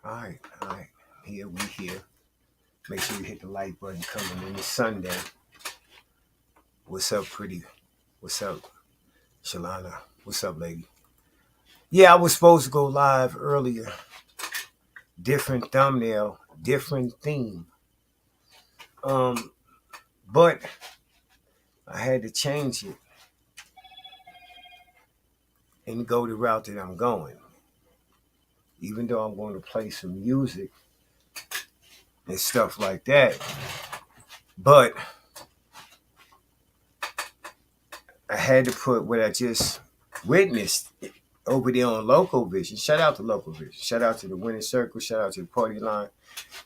All right. Here we here. Make sure you hit the like button coming in this Sunday. What's up, pretty? What's up, Shalana? What's up, lady? Yeah, I was supposed to go live earlier. Different thumbnail, different theme. But I had to change it and go the route that I'm going. Even though I'm going to play some music and stuff like that. But I had to put what I just witnessed over there on Locovision. Shout out to Locovision. Shout out to the Winning Circle. Shout out to the Party Line.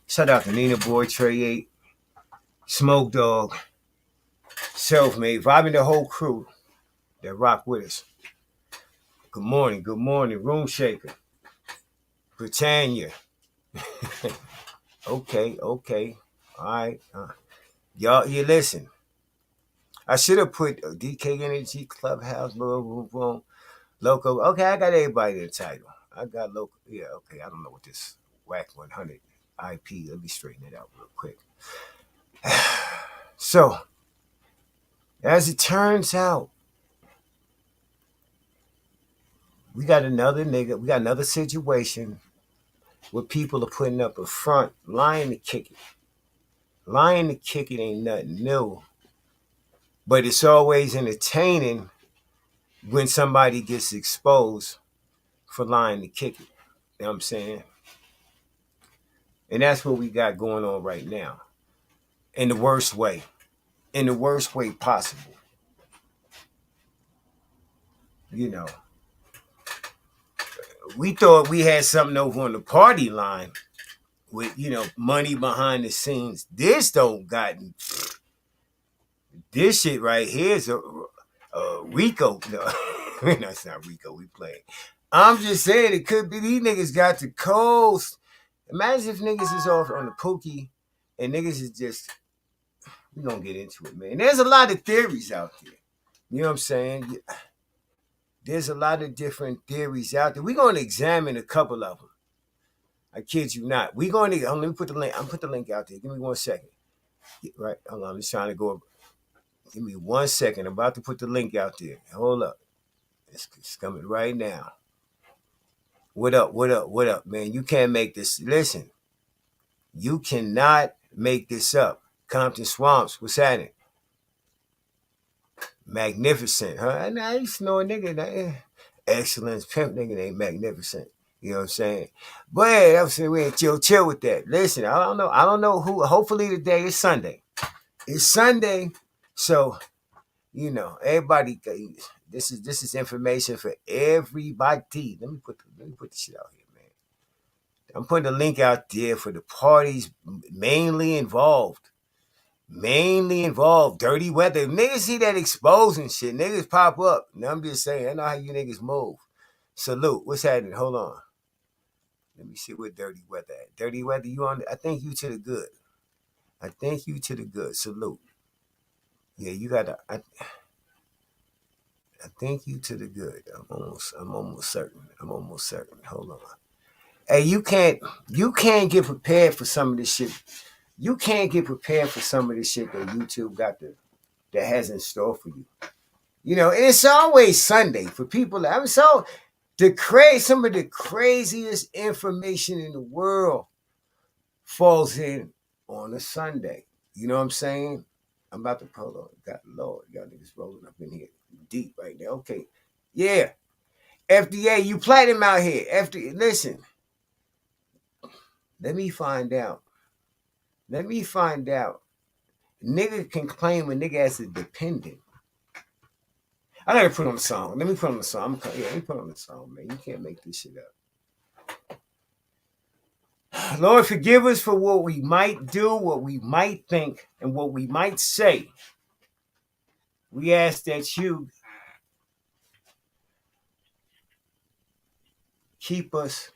Shout out to Nina Boy, Trey 8, Smoke Dog, Selfmade, vibing the whole crew that rock with us. Good morning, Room Shaker, Britannia. Okay. All right. Y'all, you listen. I should have put DK Energy, Clubhouse, boom, Loco. Okay, I got everybody in the title. I got Loco. Yeah, okay. I don't know what this whack 100 IP. Let me straighten it out real quick. So, as it turns out, we got another nigga. We got another situation where people are putting up a front, lying to kick it. Lying to kick it ain't nothing new. But it's always entertaining when somebody gets exposed for lying to kick it. You know what I'm saying? And that's what we got going on right now. In the worst way. In the worst way possible. You know. We thought we had something over on the party line with, money behind the scenes. This don't got... This shit right here is a Rico. No, it's not Rico we playing. I'm just saying it could be these niggas got the coast. Imagine if niggas is off on the pookie and niggas is just, we gonna get into it, man. There's a lot of theories out there. You know what I'm saying? There's a lot of different theories out there. We're gonna examine a couple of them. I kid you not. We're gonna, let me put the link. I'm put the link out there. Give me 1 second. Right, hold on. I'm just trying to go. Give me 1 second. I'm about to put the link out there. Hold up. It's coming right now. What up, man? You can't make this. Listen, you cannot make this up. Compton Swamps, what's happening? Magnificent, huh? I used to know a nigga. Excellence, pimp nigga ain't magnificent. You know what I'm saying? But hey, I'm saying we ain't chill with that. Listen, I don't know who. Hopefully today is Sunday. It's Sunday, so everybody. This is information for everybody. Let me put the shit out here, man. I'm putting the link out there for the parties mainly involved. Dirty weather. Niggas see that exposing shit. Niggas pop up. Now I'm just saying, I know how you niggas move. Salute. What's happening? Hold on. Let me see where dirty weather at. Dirty weather, you on? I think you to the good. Salute. Yeah, you gotta. I think you to the good. I'm almost certain. Hold on. Hey, you can't get prepared for some of this shit. You can't get prepared for some of this shit that YouTube got that has in store for you. And it's always Sunday for people. Some of the craziest information in the world falls in on a Sunday. You know what I'm saying? I'm about to pull on. God Lord, y'all niggas rolling up in here deep right now. Okay. Yeah. FDA, you platinum out here. FDA, listen. Let me find out. Nigga can claim a nigga as a dependent. I gotta put on the song. Let me put on the song. Let me put on the song, man. You can't make this shit up. Lord, forgive us for what we might do, what we might think, and what we might say. We ask that you keep us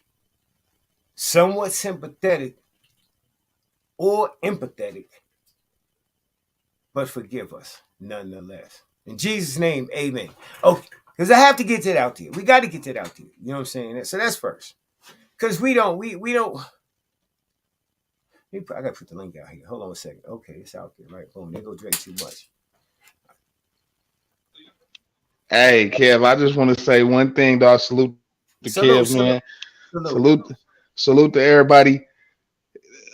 somewhat sympathetic or empathetic, but forgive us nonetheless. In Jesus' name, amen. Okay, because I have to get that out there. We got to get that out there. You know what I'm saying? So that's first. because we don't. I gotta put the link out here. Hold on a second. Okay, it's out there. Right, boom. There go Drake too much. Hey, Kev, I just want to say one thing, dog. Salute to Kev, man. Salute, salute, Salute, salute. salute to everybody.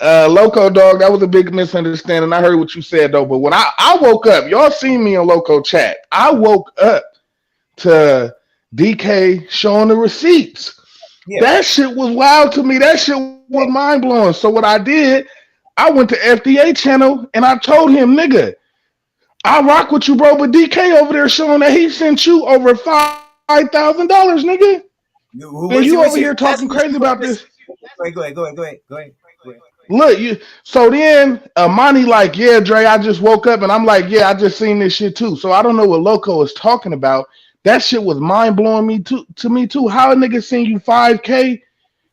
Loco, dog, that was a big misunderstanding. I heard what you said, though. But when I woke up, y'all seen me on Loco chat. I woke up to DK showing the receipts. Yeah. That shit was wild to me. That shit was mind blowing. So what I did, I went to FDA channel and I told him, nigga, I rock with you, bro, but DK over there showing that he sent you over $5,000, nigga. And you over What here you? talking That's what crazy you. about this. Listen. Go ahead. Look, you. So then, Monty like, yeah, Dre, I just woke up, and I'm like, yeah, I just seen this shit too. So I don't know what Loco is talking about. That shit was mind blowing me too. To me too. How a nigga send you 5K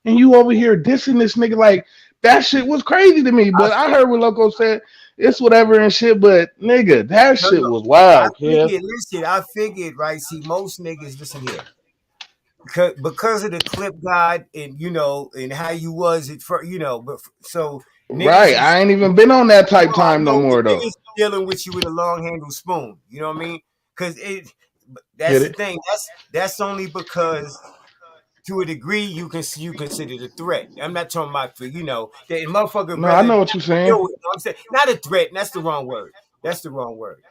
and you over here dissing this nigga like that shit was crazy to me. I But I heard what Loco said. It's whatever and shit. But nigga, that no shit no. was I wild, kid. figured. Listen, I figured. Right. See, most niggas. Listen here. Because of the clip god and and how you was at first, but so niggas Right. is I ain't even been on that no, type I time no know, but more though. niggas dealing with you with a long handled spoon. You know what I mean? Because that's Hit the it. thing. That's only because to a degree you consider it a threat. I'm not talking about for that motherfucker No, I rather know what you're saying. deal with. I'm saying not a threat. That's the wrong word. That's the wrong word.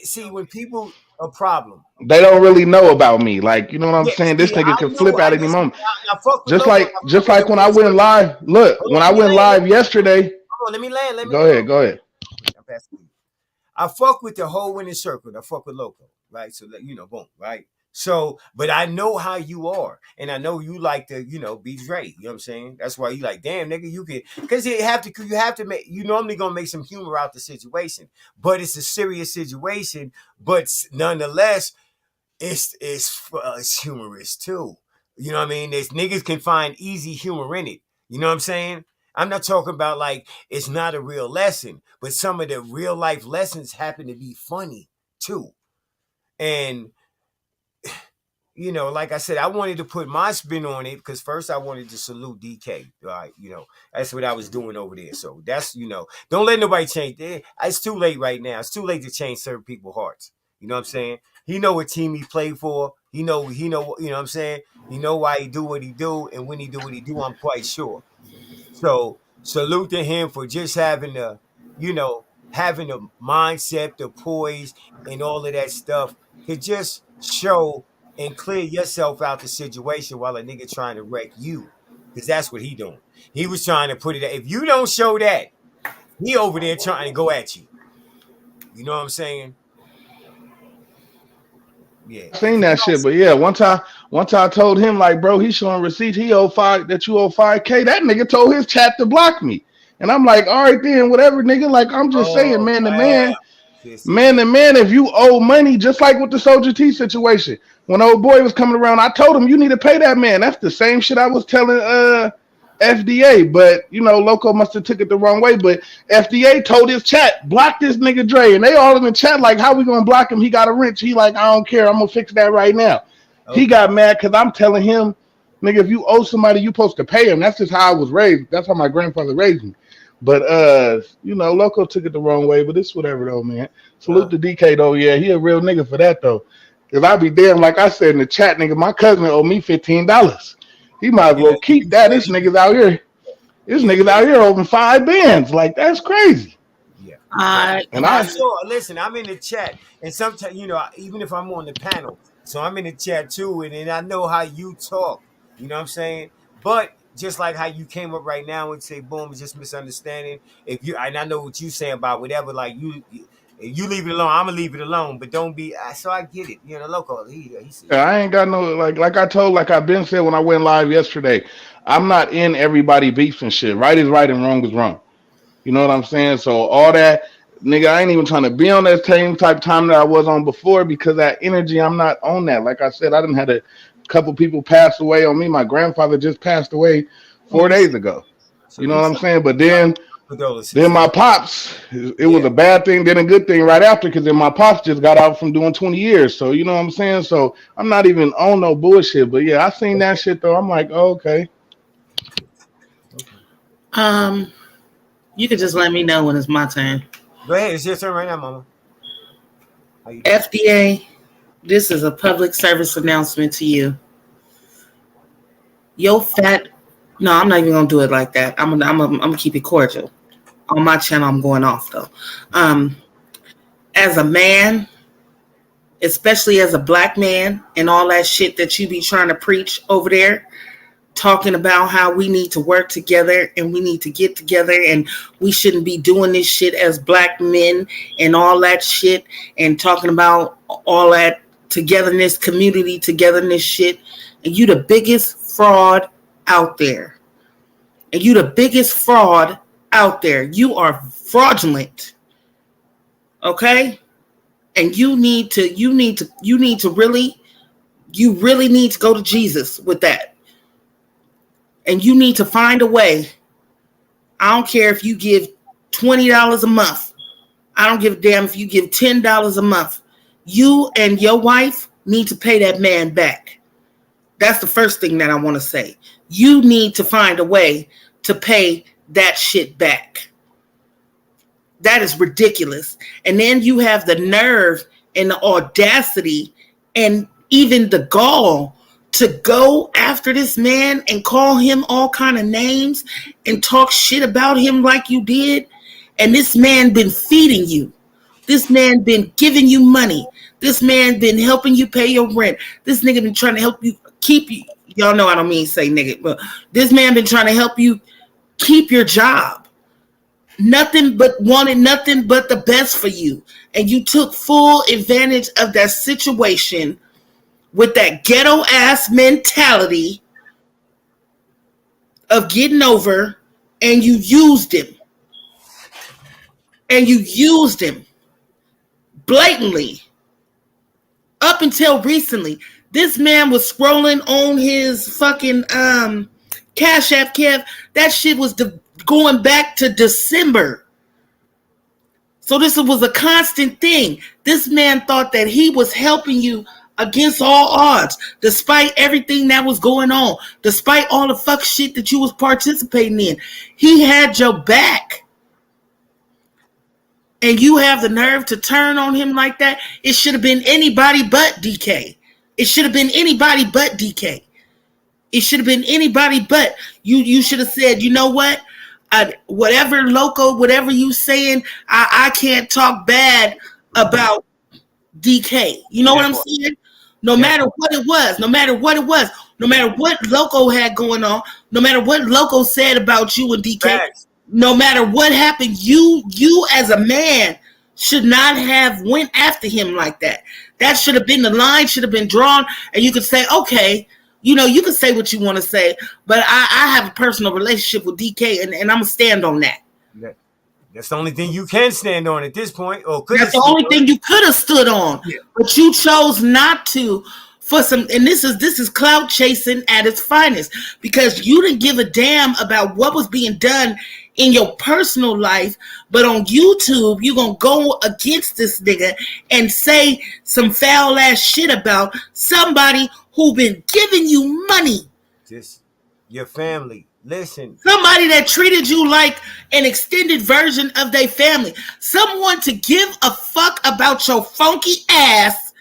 See when people a problem. They don't really know about me. Like, you know what I'm Yeah, saying? This see, nigga I could know. flip I at any listen. moment. I fuck with Just local. like I fuck just with like the when I winning went circle. live. Look, Hold when on, I let me went land. Let live me land. yesterday. Hold on, let me land. Let me Go land. ahead, Hold go ahead. on. I'm passing you. I fuck with the whole winning circle. I fuck with local, right? So boom, right? So, but I know how you are, and I know you like to, be Dre. You know what I'm saying? That's why you like, damn, nigga, you can, because you have to make, you normally gonna make some humor out the situation, but it's a serious situation. But nonetheless, it's humorous too. You know what I mean? There's niggas can find easy humor in it. You know what I'm saying? I'm not talking about like it's not a real lesson, but some of the real life lessons happen to be funny too. And like I said, I wanted to put my spin on it because first I wanted to salute DK. Right, that's what I was doing over there. So that's don't let nobody change. It's too late right now. It's too late to change certain people's hearts. You know what I'm saying? He know what team he played for. He know. You know what I'm saying? He know why he do what he do, and when he do what he do, I'm quite sure. So salute to him for just having the mindset, the poise, and all of that stuff to just show and clear yourself out the situation while a nigga trying to wreck you. Because that's what he doing. He was trying to put it. If you don't show that, he over there trying to go at you. You know what I'm saying? Yeah. I If seen you that don't shit, but show yeah, that, one time I told him like, bro, he's showing receipts. He owe five that you owe 5K. That nigga told his chat to block me, and I'm like, all right then, whatever, nigga. Like I'm just saying, oh man to wow. man. See, Man to man, if you owe money, just like with the Soldier T situation, when old boy was coming around, I told him you need to pay that man. That's the same shit I was telling FDA, but Loco must have took it the wrong way. But FDA told his chat, block this nigga Dre, and they all in the chat like, how we gonna block him? He got a wrench. He like, I don't care. I'm gonna fix that right now. He okay. got mad because I'm telling him, nigga, if you owe somebody, you supposed to pay him. That's just how I was raised. That's how my grandfather raised me. But Loco took it the wrong way. But it's whatever though, man. Salute Uh, to DK though. Yeah, he a real nigga for that though. Cause I be damn, like I said in the chat, nigga, my cousin owe me $15. He might as yeah, well keep that. This niggas out here. This yeah, niggas yeah. out here over 5 bands. Like that's crazy. Yeah. Now, I And now I I saw, listen, I'm in the chat, and sometimes, even if I'm on the panel, so I'm in the chat too, and then I know how you talk, you know what I'm saying? But just like how you came up right now and say, boom, it's just misunderstanding. And I know what you saying about whatever, like if you leave it alone, I'm gonna leave it alone, but don't be, so I get it, local, he see it. I ain't got no like I told like I've been said when I went live yesterday. I'm not in everybody beef and shit. Right is right and wrong is wrong. You know what Yeah. I'm saying? So all that nigga, I ain't even trying to be on that same type time that I was on before because that energy, I'm not on that. Like I said, I didn't had a couple people pass away on me. My grandfather just passed away Oh, 4 days ago. so You know you what I'm saying? But then condolences. my pops, it was Yeah. a bad thing, then a good thing right after, because then my pops just got out from doing 20 years. So you know what I'm saying? So I'm not even on no bullshit. But yeah, I seen that shit though. I'm like, oh, okay. You could just let me know when it's my turn. Go ahead. It's your turn right now, Mama. How you doing? FDA, this is a public service announcement to you. Yo fat. No, I'm not even gonna do it like that. I'm gonna keep it cordial. On my channel, I'm going off though. Um, as a man, especially as a black man, and all that shit that you be trying to preach over there, talking about how we need to work together and we need to get together and we shouldn't be doing this shit as black men and all that shit, and talking about all that togetherness, community togetherness shit. And you the biggest fraud out there. And you the biggest fraud out there. You are fraudulent. Okay? And you really need to go to Jesus with that. And you need to find a way. I don't care if you give $20 a month. I don't give a damn if you give $10 a month. You and your wife need to pay that man back. That's the first thing that I want to say. You need to find a way to pay that shit back. That is ridiculous. And then you have the nerve and the audacity and even the gall to go after this man and call him all kind of names and talk shit about him like you did. And this man been feeding you. This man been giving you money. This man been helping you pay your rent. This nigga been trying to help you keep you. Y'all know I don't mean say nigga, but this man been trying to help you keep your job. Wanted nothing but the best for you. And you took full advantage of that situation with that ghetto ass mentality of getting over, and you used him. And you used him blatantly. Up until recently, this man was scrolling on his fucking Cash App, Kev. That shit was going back to December. So this was a constant thing. This man thought that he was helping you against all odds, despite everything that was going on, despite all the fuck shit that you was participating in. He had your back. And you have the nerve to turn on him like that? It should have been anybody but DK. It should have been anybody but DK. It should have been anybody but. You should have said, you know what? Whatever you saying, I can't talk bad about DK. You know what I'm saying? No matter what it was, no matter what Loco had going on, no matter what Loco said about you and DK, Facts. No matter what happened, you as a man should not have went after him like that. That should have been the line, should have been drawn, and you could say, okay, you know, you can say what you want to say, but I have a personal relationship with DK, and I'm going to stand on that. That's the only thing you can stand on at this point. That's the only thing you could have stood on, but you chose not to for some, and this is clout chasing at its finest, because you didn't give a damn about what was being done in your personal life, but on YouTube, you're going to go against this nigga and say some foul ass shit about somebody who been giving you money. Just your family. Listen. Somebody that treated you like an extended version of their family. Someone to give a fuck about your funky ass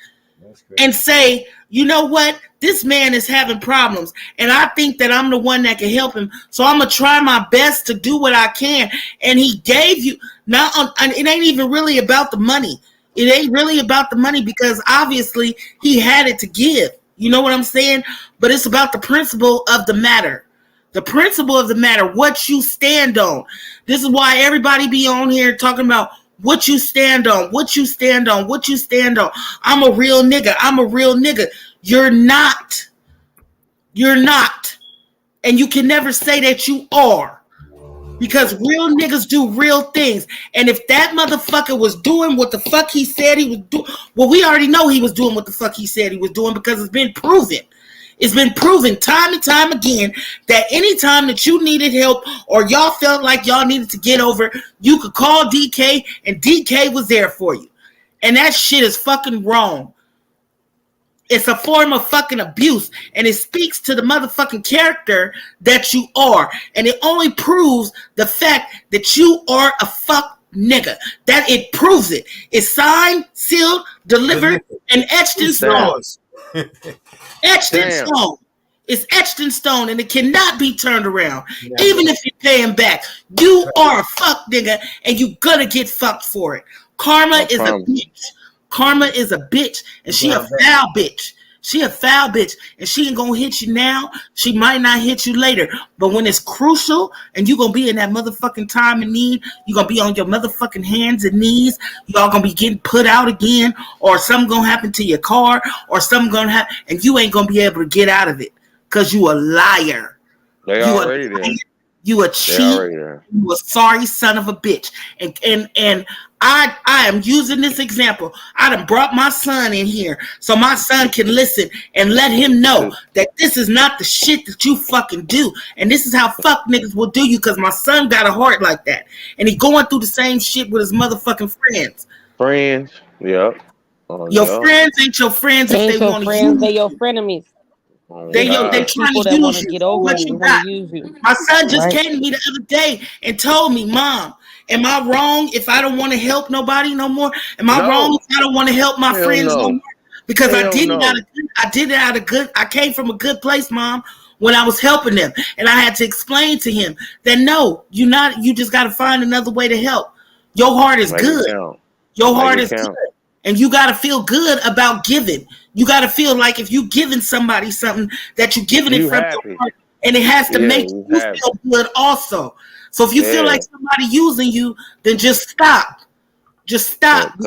and say, you know what? This man is having problems, and I think that I'm the one that can help him. So I'm going to try my best to do what I can. And he gave you, it ain't even really about the money. It ain't really about the money, because obviously he had it to give. You know what I'm saying? But it's about the principle of the matter. The principle of the matter, what you stand on. This is why everybody be on here talking about what you stand on, what you stand on, what you stand on. I'm a real nigga. I'm a real nigga. You're not. You're not. And you can never say that you are. Because real niggas do real things. And if that motherfucker was doing what the fuck he said he was doing, well, we already know he was doing what the fuck he said he was doing, because it's been proven. It's been proven time and time again that anytime that you needed help or y'all felt like y'all needed to get over, you could call DK and DK was there for you. And that shit is fucking wrong. It's a form of fucking abuse, and it speaks to the motherfucking character that you are, and it only proves the fact that you are a fuck nigga. That it proves it. It's signed, sealed, delivered, and etched in stone. Etched in stone. It's etched in stone, and it cannot be turned around. Even if you pay him back, you are a fuck nigga, and you gonna get fucked for it. Karma is a bitch. Karma is a bitch, and she a foul bitch. She a foul bitch, and she ain't gonna hit you now. She might not hit you later, but when it's crucial, and you gonna be in that motherfucking time of need, you gonna be on your motherfucking hands and knees. Y'all gonna be getting put out again, or something gonna happen to your car, or something gonna happen, and you ain't gonna be able to get out of it because you a liar. They already there. You a cheat. You a sorry son of a bitch. And I am using this example. I done brought my son in here so my son can listen and let him know that this is not the shit that you fucking do. And this is how fuck niggas will do you, because my son got a heart like that. And he going through the same shit with his motherfucking friends. Friends, yep. Your friends ain't your friends if they want to use you. They your frenemies. They trying to use you. Get over What you got? My son just came to me the other day and told me, "Mom, am I wrong if I don't want to help nobody no more? Am I wrong if I don't want to help my friends no more? Because I did it out of good. I came from a good place, Mom, when I was helping them, and I had to explain to him that no, you just got to find another way to help. Your heart is good. Your heart is good. And you got to feel good about giving. You got to feel like if you giving somebody something, that you're giving it from your heart, and it has to make you feel good also. So if you feel like somebody using you, then just stop. Just stop,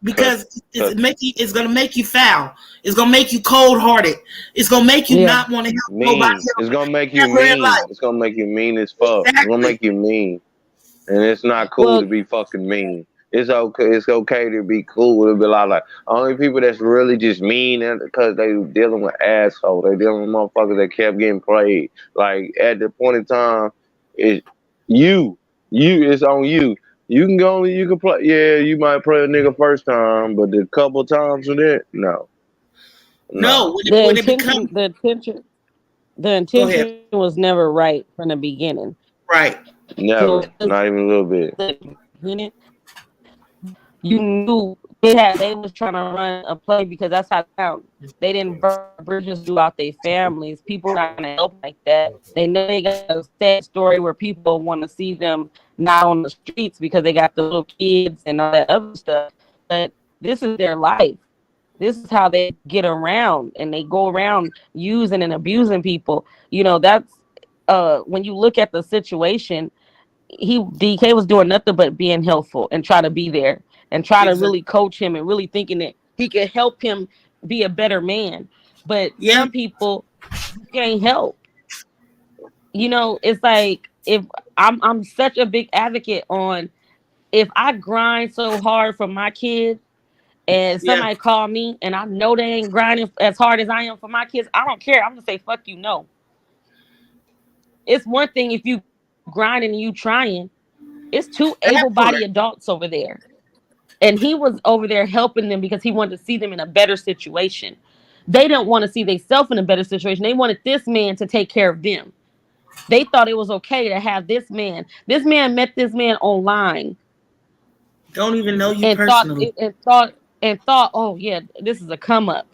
because it's gonna make you foul. It's gonna make you cold hearted. It's gonna make you not want to help nobody else. It's gonna make you mean. It's gonna make you mean as fuck. Exactly. It's gonna make you mean, and it's not cool to be fucking mean. It's okay. It's okay to be cool. It'll be like only people that's really just mean because they dealing with assholes. They dealing with motherfuckers that kept getting played. Like at the point in time, it's you. It's on you. You can play. Yeah, you might play a nigga first time, but the couple times with it, no. The intention was never right from the beginning. Right. Never. Not even a little bit. You knew they was trying to run a play because that's how it sounds. They didn't burn bridges throughout their families. People are not gonna help like that. They know they got a sad story where people want to see them not on the streets because they got the little kids and all that other stuff. But this is their life. This is how they get around, and they go around using and abusing people. That's when you look at the situation, DK was doing nothing but being helpful and try to be there. And try to really coach him and really thinking that he could help him be a better man. But some people can't help. It's like if I'm such a big advocate on if I grind so hard for my kids and somebody call me and I know they ain't grinding as hard as I am for my kids, I don't care. I'm gonna say fuck you, no. It's one thing if you grinding and you trying. It's two able-bodied adults over there. And he was over there helping them because he wanted to see them in a better situation. They didn't want to see themselves in a better situation. They wanted this man to take care of them. They thought it was okay to have this man. This man met this man online. Don't even know you personally. Thought, oh yeah, this is a come up.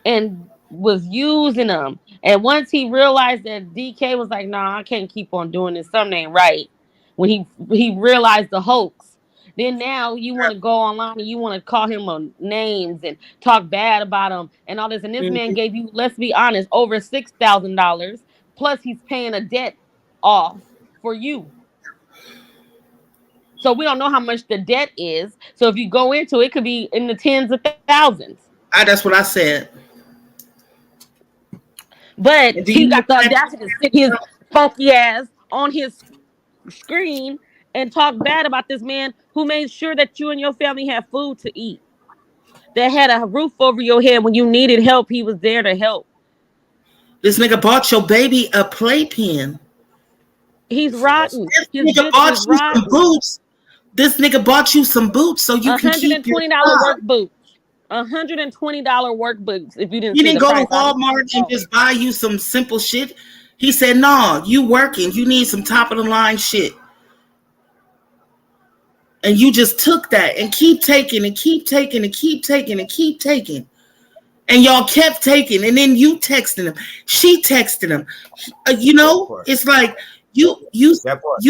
And was using them. And once he realized that DK was like, nah, I can't keep on doing this. Something ain't right. When he realized the hoax. Then now you want to go online and you want to call him on names and talk bad about him and all this. And this man gave you, let's be honest, over $6,000. Plus he's paying a debt off for you. So we don't know how much the debt is. So if you go into it, it could be in the tens of thousands. That's what I said. But he got the audacity to sit his funky ass on his screen and talk bad about this man who made sure that you and your family had food to eat. That had a roof over your head when you needed help. He was there to help. This nigga bought your baby a playpen. He's rotten. This nigga bought you some boots. This nigga bought you some boots so you can keep your $120 work boots. $120 workbooks if you didn't He see didn't the go to price. Walmart and just buy you some simple shit. He said, "No, you working. You need some top of the line shit." And you just took that and keep taking and keep taking and keep taking and keep taking. And y'all kept taking. And then you texting him. She texted him. You know, it's like you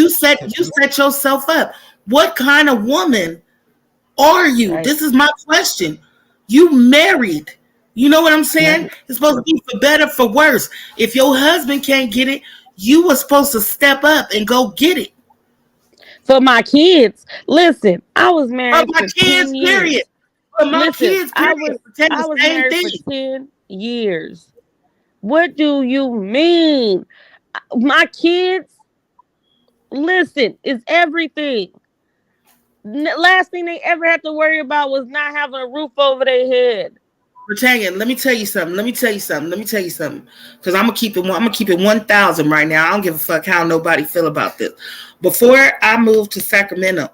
set yourself up. What kind of woman are you? Right. This is my question. You married. You know what I'm saying? It's supposed to be for better, for worse. If your husband can't get it, you were supposed to step up and go get it. For my kids, listen, I was For married my for kids, 10 period. years. For my Listen, kids, I period. was Pretend the same married thing. for 10 years. What do you mean? My kids, listen, it's everything. Last thing they ever had to worry about was not having a roof over their head. Britannia, let me tell you something. Because I'm gonna keep it 1,000 right now. I don't give a fuck how nobody feel about this. Before I moved to Sacramento,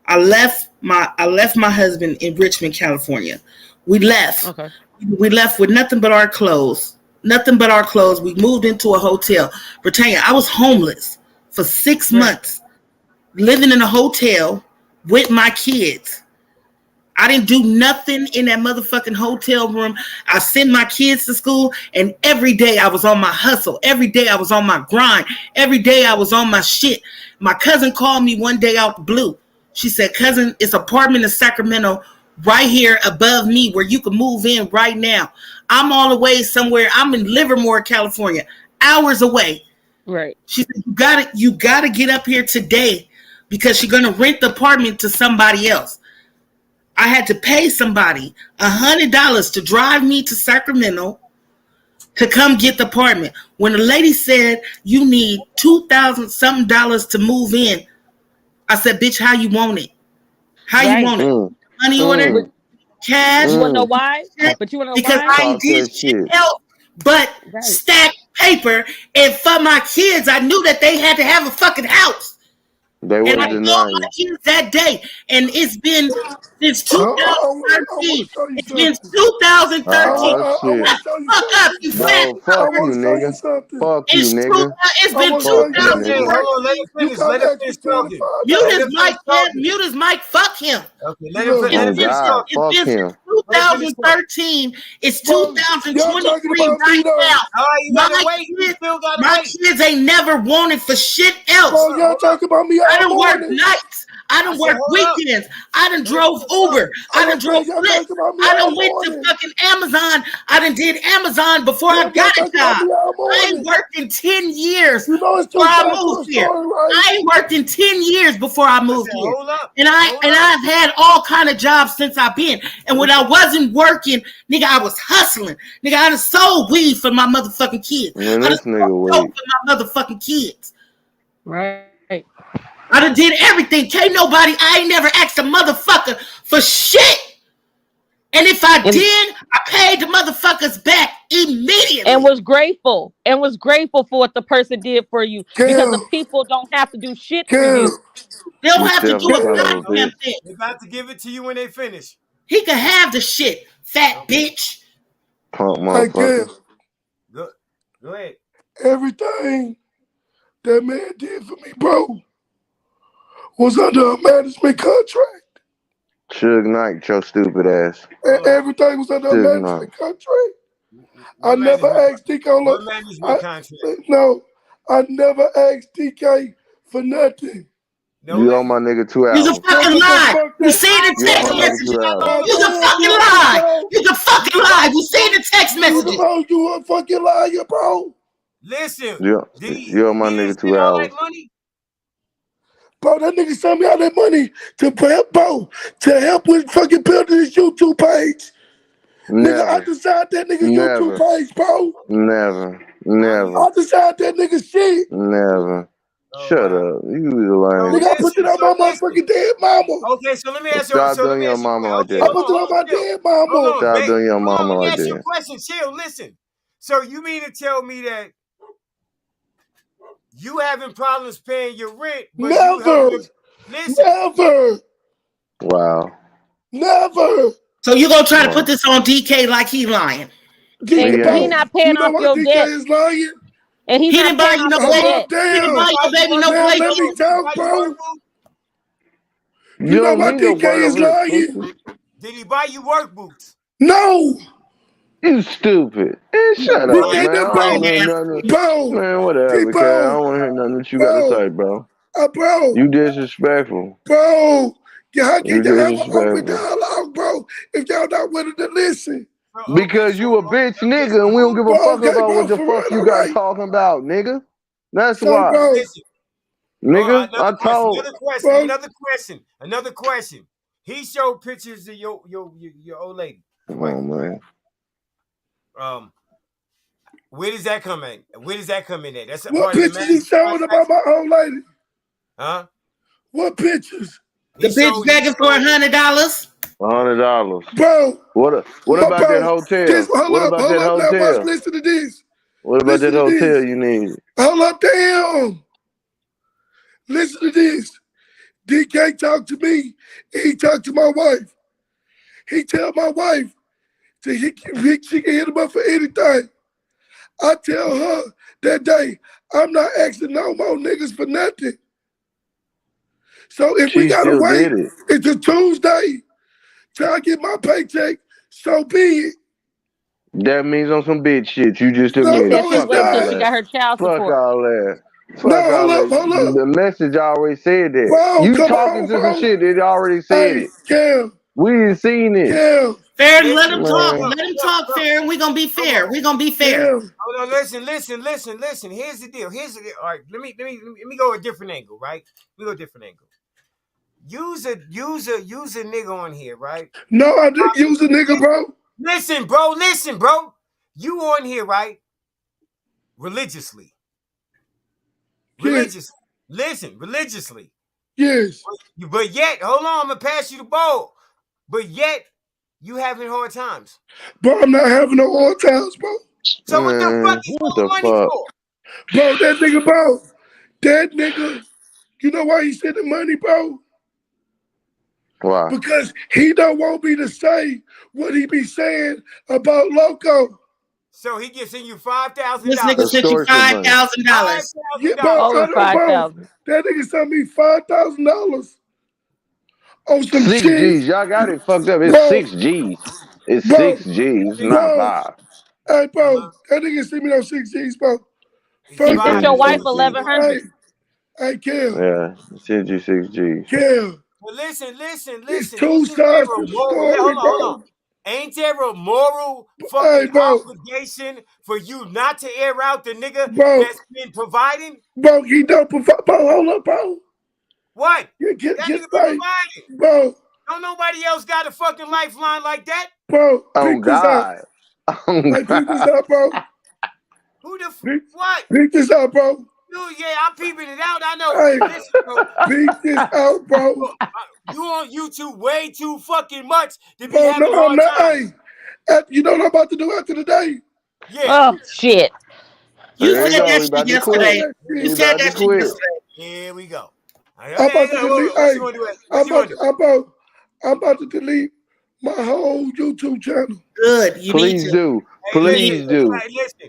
I left my husband in Richmond, California. We left. Okay. We left with nothing but our clothes. Nothing but our clothes. We moved into a hotel. Britannia, I was homeless for 6 months, living in a hotel with my kids. I didn't do nothing in that motherfucking hotel room. I sent my kids to school, and every day I was on my hustle. Every day I was on my grind. Every day I was on my shit. My cousin called me one day out the blue. She said, "Cousin, it's an apartment in Sacramento right here above me where you can move in right now." I'm all the way somewhere. I'm in Livermore, California, hours away. Right. She said, you gotta get up here today because she's gonna rent the apartment to somebody else. I had to pay somebody $100 to drive me to Sacramento to come get the apartment. When the lady said you need $2,000 something to move in, I said, "Bitch, how you want it? How you want it? Money order, cash?" You want to know why? But you want to know Because why? I ain't did shit else but stack paper. And for my kids, I knew that they had to have a fucking house. They And would I have told denied my you. kids that day. And it's been since I want 2013. to show you It's been something. 2013. Oh I want shit. to show you Fuck up, something. you fat No, fuck I fucker. you, want to show you nigga. something. Fuck you, nigga. It's I been want to show Fuck you you, something. Hold nigga. on, let him You finish. got Let him extra finish talking. Mute Let his him mic, finish Kev. talking. Mute his mic. Fuck him. Okay, Look, let him Oh finish God, talking. It's fuck been since him. Let him finish talking. 2013. It's bro, y'all talking 2023 about me right though. now. All right, you gotta wait. You still gotta My wait. kids ain't never wanted for shit else. Bro, y'all talking about me I all done work morning. nights. I done work hold up. weekends. I done Let him drove finish Uber. talking. I done Okay, drove y'all Lyft. talking about me I all done went to morning. fucking Amazon. I done did Amazon before I Y'all got a talking about job. me all I ain't morning. worked in 10 years You know it's before two I sides to moved a here. story, right? I ain't worked in 10 years before I I moved said, here. hold up. And I've had all kind of jobs since I've been. And when I wasn't working, nigga, I was hustling. Nigga, I done sold weed for my motherfucking kids. Man, I done this nigga sold dope weak. for my motherfucking kids. Right. I done did everything. I ain't never asked a motherfucker for shit. And if I did, I paid the motherfuckers back immediately. And was grateful. For what the person did for you. Because the people don't have to do shit for you. They don't You have to do a selfish son of a goddamn bitch. thing. They're about to give it to you when they finish. He could have the shit, fat bitch. Punk Hey, motherfucker. Go ahead. everything that man did for me, bro, was under a management contract. Suge Knight, your stupid ass. Everything was under a Suge management Knight. contract. I What never management? asked DK. What management contract? No, I never asked DK for nothing. No, You owe my nigga 2 You's a albums. fucking lie. You see the You owe text my nigga 2 messages. albums. You's a fucking lie. You's a fucking lie. You see the text messages. You a fucking liar, bro. Listen, You owe my he didn't nigga spend 2 all that hours. money. Bro, that nigga sent me all that money to help with fucking building his YouTube page. Never. Nigga, I designed that nigga Never. YouTube page, bro. Never. I designed that nigga shit. Never. Shut up. You lying. Nigga, I put it on my motherfucking dead mama. Okay, so let me ask you. Stop doing your mama like Okay, I that. put it on my dead mama. Hold on, Stop babe. doing your mama Let me like ask you a that. question. Chill, listen. So you mean to tell me that you having problems paying your rent, but Never. listen. Never. Wow. Never. So you gonna try to put this on DK like he lying? He not paying off your DK debt. is lying? And he didn't buy you no play. He didn't buy your baby no play. Let me talk, bro. You know what DK is lying? Did he buy you work boots? No. You stupid. Hey, shut up, man. I don't hear nothing. Bro. Man, whatever, kid. I don't want to hear nothing that you got to say, bro. Bro. You disrespectful. Bro. How can you have an open disrespectful. dialogue, bro, if y'all not willing to listen? Because you a bitch nigga and we don't give a fuck about what the fuck you got talking about, nigga. That's why. Bro. Nigga, I told. Another question. He showed pictures of your old lady. Come on, man. Where does that come in? Where does that come in at? That's a what part pictures of the he showing about my old lady? Huh? What pictures? The bitch begging for $100. $100. Bro. What about that hotel? What about that hotel? Listen to this. What about that hotel you need? Hold up, damn. Listen to this. DK talked to me. He talked to my wife. He tell my wife that she can hit him up for anything. I tell her that day, I'm not asking no more niggas for nothing. So if we gotta wait until Tuesday till I get my paycheck, so be it. That means on some bitch shit. You just No, admitted. Fuck all she got her child support. Fuck all that. Hold up. The message already said that. Bro, you talking to some shit that already said it. Cam. We ain't seen it. Fair, let him talk. Let him talk fair, and we're gonna be fair. We're gonna be fair. Hold on, listen. Here's the deal. All right, let me go a different angle, right? We go a different angle. Use a nigga on here, right? No, I didn't use a nigga, bro. Listen, bro. You on here, right? Religiously. Listen, religiously. Yes. But yet, hold on, I'm gonna pass you the ball. But yet, you having hard times. Bro, I'm not having no hard times, bro. So what the fuck is all the money for? Bro, that nigga, you know why he sending money, bro? Why? Because he don't want me to say what he be saying about Loco. So he can send you $5,000. This nigga sent you $5,000. Yeah, bro, over $5,000. That nigga sent me $5,000 on some 6 shit. G's. Y'all got it fucked up. It's 6 G's. It's 6 G's, not 5. Hey, bro, that nigga sent me those 6 G's, bro. He sent your wife 1,100. Hey, Kel. Yeah, he sent you 6 G's. Kel. Well, listen. It's two sides to the story, hold on. Ain't there a moral fucking obligation for you not to air out the nigga that's been providing? Bro, he don't provide. Bro, hold up, bro. What? Get nigga been providing. Bro. Don't nobody else got a fucking lifeline like that? Bro, oh, God. Pick this up, bro. Who the what? Pick this up, bro. Dude, yeah, I'm peeping it out. I know. Hey, listen, bro. Peep this out, bro. You on YouTube way too fucking much to be having hard time. Hey, you know what I'm about to do after the day? Yeah. Oh, shit. You said that shit yesterday. You said that shit yesterday. Here we go. I'm about to delete. I'm about to delete my whole YouTube channel. Good. You Please need to. do. Please do.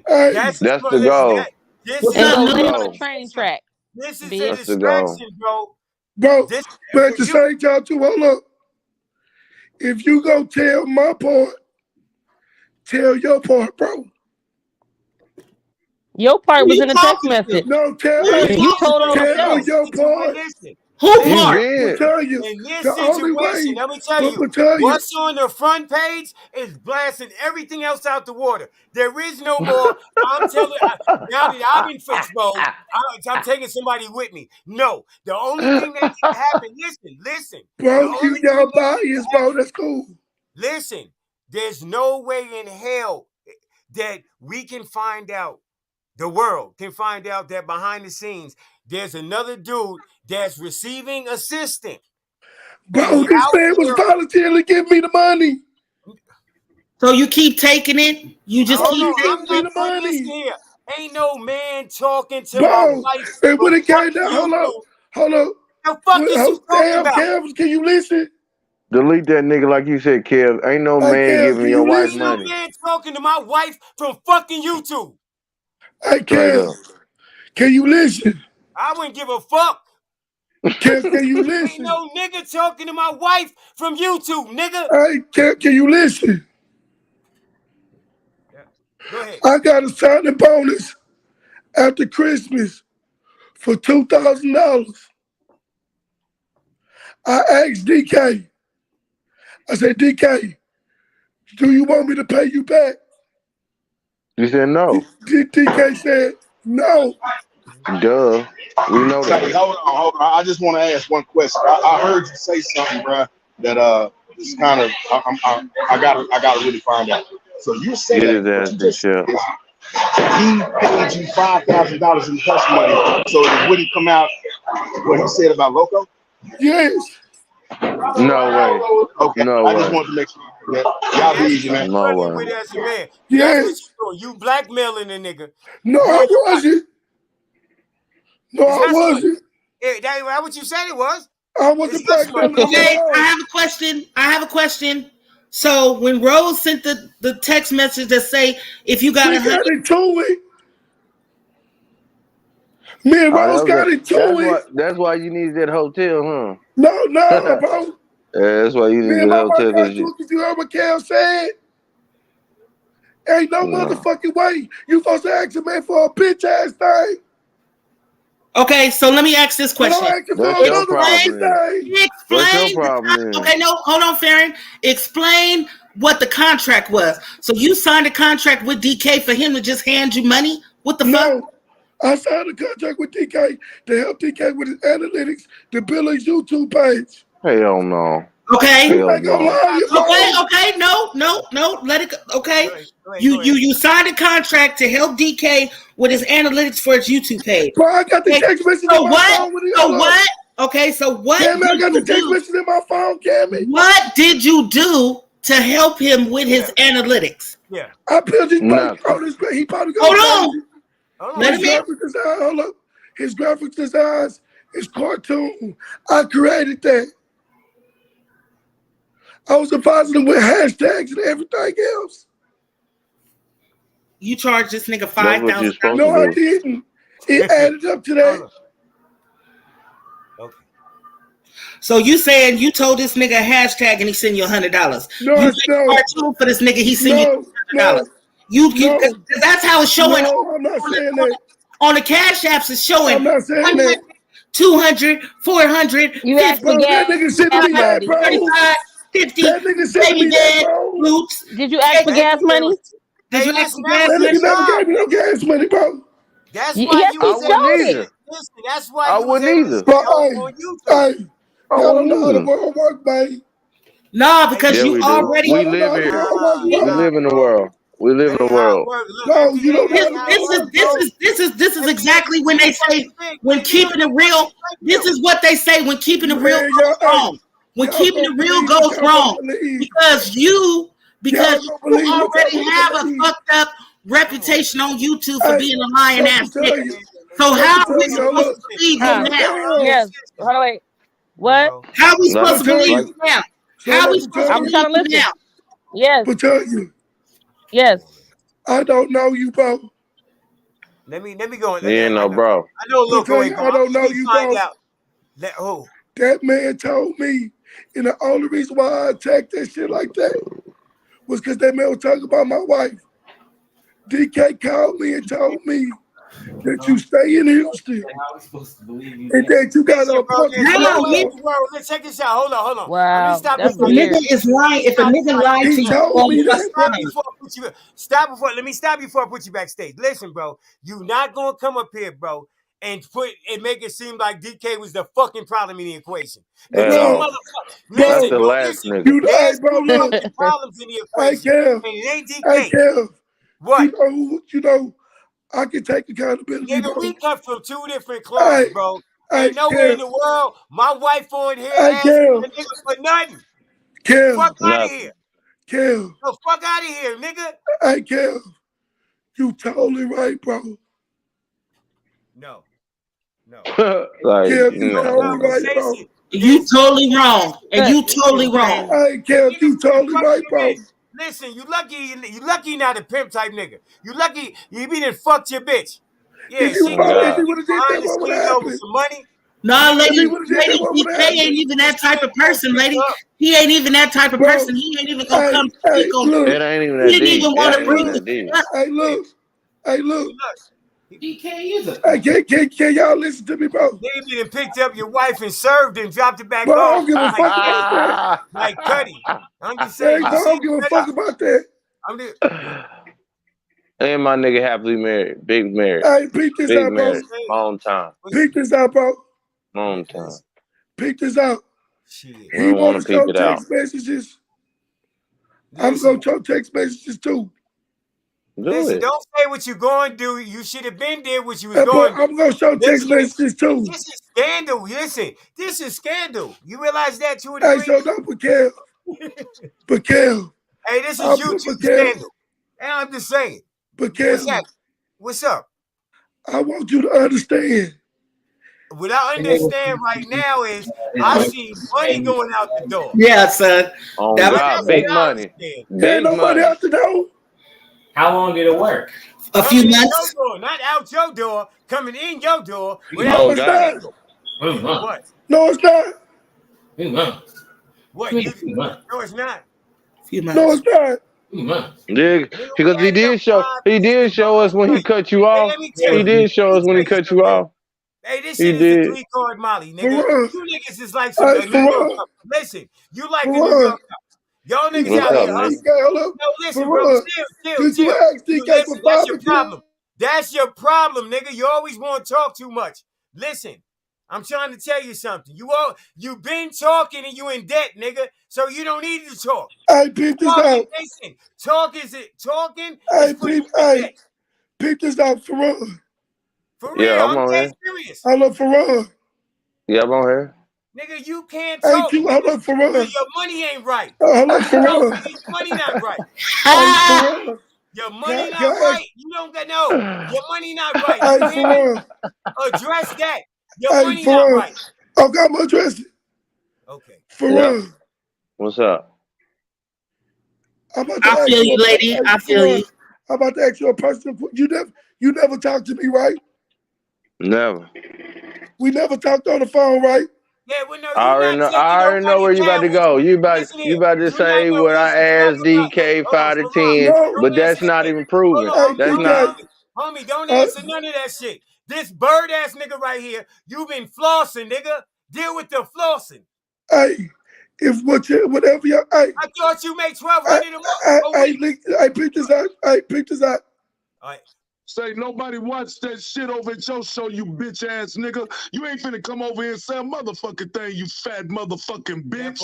Hey, that's the goal. This is a training track. This is a distraction, bro. Bro, but at the same time, too, hold up. If you go tell my part, tell your part, bro. Your part was in the text message. No, tell you told on your part. Who part? Tell you. In this situation, let me tell you, what's on the front page is blasting everything else out the water. There is no more. I'm telling you, now that I'm in fix mode, I'm taking somebody with me. No, the only thing that can happen, listen. Bro, y'all biased, bro. That's cool. Listen, there's no way in hell that we can find out, the world can find out that behind the scenes, there's another dude that's receiving assistance. Bro, this man was volunteering to give me the money. So you keep taking it? You just keep taking the money. Here. Ain't no man talking to my wife. And when it came down, hold up. The fuck is you talking about? Cam, can you listen? Delete that nigga like you said, Kev. Ain't no Hey, man Kev, giving can your you wife Ain't no money. listen? man talking to my wife from fucking YouTube. Hey, Straight Kev, up. can you listen? I wouldn't give a fuck. Kev, can you Ain't listen? no nigga talking to my wife from YouTube, nigga. Hey, Kev, can you listen? Yeah. Go ahead. I got a signing bonus after Christmas for $2,000. I asked DK. I said, DK, do you want me to pay you back? You said no. DK said, no. Duh. We know Hey, that. hold on. I just want to ask one question. I heard you say something, bro, that is kind of I gotta really find out. So you're Get saying his what ass you to just said shit. is he paid you $5,000 in hush money, so it wouldn't come out what he said about Loco? Yes. No way. Okay, No I just way. wanted to make sure that y'all be That's easy, man. No running way. with it as a man. That's what Yes. you doing. You blackmailing a nigga No, for I your wife. wasn't. No, It's I hush money. wasn't. That what you said it was. I It's wasn't hush money. blackmailing him at Okay, I all. have a question. So when Rose sent the text message that say if you got We 100, got into it. Me and Rose Oh, got into it. that's why you needed that hotel, No, huh? bro. Yeah, that's why you Me needed and that my wife hotel got because into it because you heard what Cal said. Ain't no no. motherfucking way you supposed to ask a man for a bitch ass thing. okay, so let me ask this But I'm question. asking for That's a your Explain, problem motherfucking then. thing. What's your explain problem okay, then? no, hold on, Farron. Explain what the contract was. So you signed a contract with DK for him to just hand you money? What the fuck? No. I signed a contract with DK to help DK with his analytics to build his YouTube page. Hell no. Okay. You Hell ain't gonna no. lie, you bro. Okay, no, let it go. Okay. Go ahead. You signed a contract to help DK with his analytics for his YouTube page. Bro, I got the Okay. text message So in my what? phone with it. So Hold up. what? Okay, so what Cammy, I did got the you text do? message in my phone, Cammy. What did you do to help him with Yeah. his analytics? Yeah. I built his page. Nothing. He probably go Hold on. crazy. Hold Let on. His him in. graphic design, hold up. His graphic designs is cartoon. I created that. I was depositing with hashtags and everything else. You charge this nigga That's what you're supposed No, to $5,000. I do. didn't. It added up to Hold that. on. Okay. So you saying you told this nigga a hashtag and he sent you $100. No, You made a no, cartoon for this nigga, he sent you no, $100. no, You no, cause that's how it's showing no. I'm not saying on, that. on the cash apps. It's showing I'm not saying 100, that. 200, 400, You 50, asked for Bro, that nigga sending me that, 35, bro. 35, 50, That nigga sending baby me that, bed, bro. roots. Did you ask for That gas nigga money? was, Did hey, you ask listen, for that gas was That his nigga money? never job. gave me no gas money, bro. That's why Yes, you he I was able wouldn't to showed say, it. either. listen, that's why I you was wouldn't able to either. say But on YouTube. I y'all don't wouldn't know how the either. world work, man. No, Hey, because Yeah, you we do. already Y'all We don't know live how the here. world work, We bro. nah, live in the bro. world. We live That in ain't the how it world. works. Look, No, you don't know how this, the ain't how it world work, bro. this is FBI exactly when they say fucking big, when man. You don't keeping it know real. fucking blackmail. This is what they say when keeping it real Man, goes wrong. When y'all keeping gonna it real believe what goes y'all gonna wrong believe. because Y'all gonna you believe what y'all already gonna have a believe. fucked up Come on, reputation on YouTube for Hey, being a lying so ass to tell nigga. you, So so how to are we tell you, supposed to believe you Huh? hold up, now? damn. Yes. Hold on, wait. come on, What? bro. How are we Like, So supposed to to tell believe like, you, you now? so How are we much to supposed tell to I'm you, trying believe to you listen. now? Yes. but tell you, Yes. I don't know you, bro. Let me go. yeah, no, bro. I know But Loco tell ain't you, going. I don't Let know me you, find bro. out. Let who? That man told me, and the only reason why I attacked that shit like that was because that man was talking about my wife. DK called me and told me that you stay in Houston and that you got an Listen, bro. appointment There's for No, no way he, in Loco. the world. Let's check this out. Hold on. Let me Wow. stop if That's you a right there. nigga weird. is lying, if a nigga lied He to you told more me than one that, Stop bro. time, before I put you. Stop before. Let me stop before I put you backstage. Listen, bro. You not gonna come up here, bro, and make it seem like DK was the fucking problem in the equation. The At two No, all. motherfuckers. That's Listen, bro. the bro. last Listen. nigga. You know, hey, There's bro, two look. fucking problems in the Hey, equation, Kev. and it ain't Hey, DK. Kev. What? You know, I can take accountability, Nigga, we bro. come from two different Hey, cloths, bro. hey, Ain't nowhere in Kev. the world my wife on here Hey, asking Kev. a nigga for nothing. Fuck Kev. out of here. Nothing. Kev. No, fuck out of here, nigga. Hey, Kev. You totally right, bro. No. Like, Kev, you No totally no. right, bro. conversation. You totally wrong, and you totally wrong. Hey, Kev, you totally right, bro. Listen, you lucky not a pimp type nigga. You lucky you be done fucked your bitch. Yeah, If he she would have behind did that, the what would have scenes over happened? some money. No, If he lady, would have did that, what would have DK ain't happened? even that type of person, Pick lady. up. He ain't even that type of Bro, person. He ain't even gonna come speak on. look. It ain't even He that didn't deep. even It want to ain't bring even the that deep. shit up. Hey, look. Hey, look. DK is a. Hey, can y'all listen to me, bro? Nigga be done picked up your wife and served and dropped it back Bro, I off. don't give a fuck about that. Like Cuddy. I'm just Hey, saying. bro, I don't give a fuck about that. And my nigga happily married. Big married. Hey, peep this Big out, bro. married. Long time. Peep this out, bro. Long time. Peep this out. Shit. We don't want to peep it out. Text messages. I'm going to show text messages too. Listen, don't say what you going to do. You should have been there what you was going to do. I'm going to show text messages too. This is scandal. Listen, this is scandal. You realize that to a Hey, degree? so don't forget. But hey, this is YouTube scandal. And I'm just saying. What's up? I want you to understand. What I understand right now is I see money going out the door. Yeah, son. Oh, God, big money. Ain't no money out the door. How long did it work? A few months. Your door, not out your door, coming in your door. No, it's not. What? No, it's not. What? No, it's not. No, it's not. Because he did show us when he cut you off. He did show us when he cut you off. Hey, this shit is a 3-card Molly, nigga. You niggas is like some New York Cup. Listen, you like the New York Cup. Y'all niggas out here hustling. No, listen, bro. Chill. Listen, that's your problem. That's your problem, nigga. You always want to talk too much. Listen, I'm trying to tell you something. You been talking and you in debt, nigga. So you don't need to talk. Hey, peep this out. Listen, talking Hey, peep this out, Ferron. For real, yeah, I'm on dead here. serious. Hello, Ferron. Yeah, I'm on here. Nigga, you can't talk. Hello, Ferron. Your money ain't right. Hello, Ferron. Nigga, your money not right. Your money not right. You don't get no. Your money not right. Hey, You hear me? Address that. Your money not right. Okay, I'm gonna address it. Okay. Ferron. Yeah. What's up? I feel you, lady. I feel you. I'm about to ask you a personal question. You never talked to me, right? Never. We never talked on the phone, right? Yeah, well, no, I already know where you about to go. You about to say what I asked DK 5 to 10, but that's not even proven. That's not. Homie, don't answer none of that shit. This bird ass nigga right here, you been flossing, nigga. Deal with the flossing. Hey, whatever you. Hey, I thought you make 1,200 a month. Hey, peep this out. Hey, peep this out. All right. Say nobody watched that shit over at your show, you bitch ass nigga. You ain't finna come over here and say a motherfucking thing, you fat motherfucking bitch.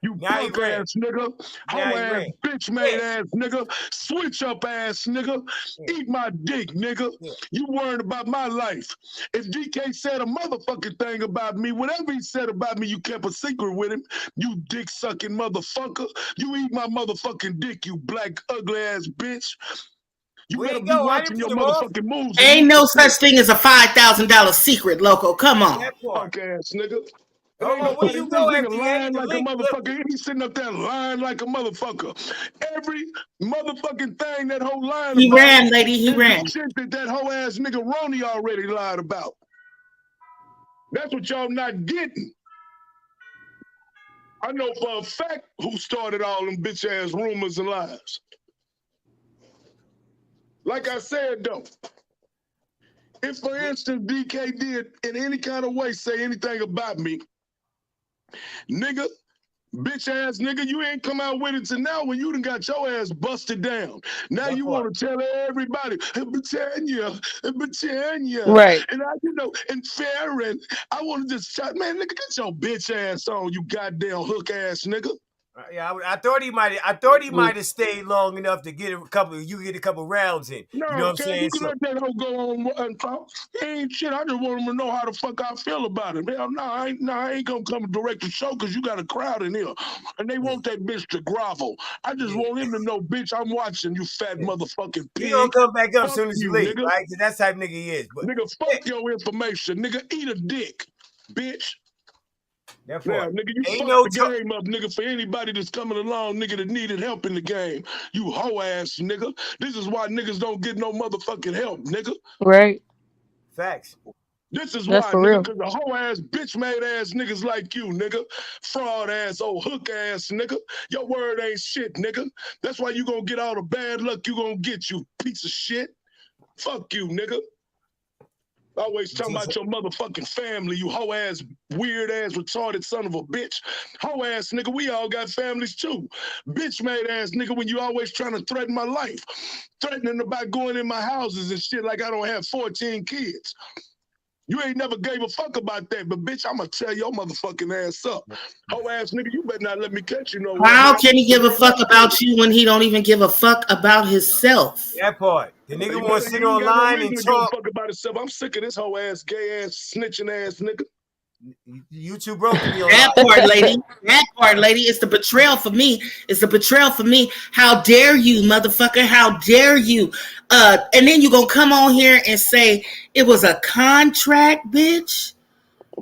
You punk ass nigga, hoe ass, bitch made ass nigga, switch up ass nigga, eat my dick nigga. You worried about my life. If DK said a motherfucking thing about me, whatever he said about me, you kept a secret with him. You dick sucking motherfucker. You eat my motherfucking dick, you black ugly ass bitch. You better be watching your motherfucking moves. Ain't no such thing as a $5,000 secret, Loco. Come on. Punk ass nigga. Where you go, nigga FDA? lying like a motherfucker. He's sitting up there lying like a motherfucker. Every motherfucking thing that whole line He about. ran, lady. He ran. Shit that whole ass nigga Ronnie already lied about. That's what y'all not getting. I know for a fact who started all them bitch ass rumors and lies. Like I said though, if for instance DK did in any kind of way say anything about me, nigga, bitch ass nigga, you ain't come out with it to now when you done got your ass busted down. Now you want to tell everybody, Britannia. Right. And and Farron, I want to just shout, man, nigga, get your bitch ass on, you goddamn hook ass nigga. Yeah, I thought he might have stayed long enough to get a couple rounds in. No, you know what I'm saying? You can let that hoe go on and talk. Ain't shit. I just want him to know how the fuck I feel about it. Hell no, I ain't gonna come and direct the show because you got a crowd in here. And they want that bitch to grovel. I just want him to know, bitch, I'm watching you fat motherfucking pig. He gonna come back up as soon as you leave, nigga. right? Because that's the type of nigga he is. But nigga, fuck your information. Nigga, eat a dick, bitch. That Now, part. nigga, you Ain't fucked no the game up, nigga, for anybody that's coming along, nigga, that needed help in the game. You hoe ass nigga. This is why niggas don't get no motherfucking help, nigga. Right. Facts. This is That's why, for nigga, real. because the hoe ass, bitch made ass niggas like you, nigga. Fraud ass, old hook ass, nigga. Your word ain't shit, nigga. That's why you gonna get all the bad luck you gonna get, you piece of shit. Fuck you, nigga. Always talking about your motherfucking family, you hoe ass, weird ass, retarded son of a bitch. Hoe ass nigga, we all got families too. Bitch made ass nigga, when you always trying to threaten my life. Threatening about going in my houses and shit like I don't have 14 kids. You ain't never gave a fuck about that, but bitch, I'ma tear your motherfucking ass up. Hoe ass nigga, you better not let me catch you nowhere. How Man. can he give a fuck about you when he don't even give a fuck about himself? That part. The nigga want to sit He ain't got no online reason and to give a talk. fuck about himself. I'm sick of this hoe ass, gay ass, snitching ass nigga. You too broke to be online. That part, lady. That part, lady. It's the betrayal for me. It's the betrayal for me. How dare you, motherfucker? How dare you? And then you gonna come on here and say it was a contract, bitch.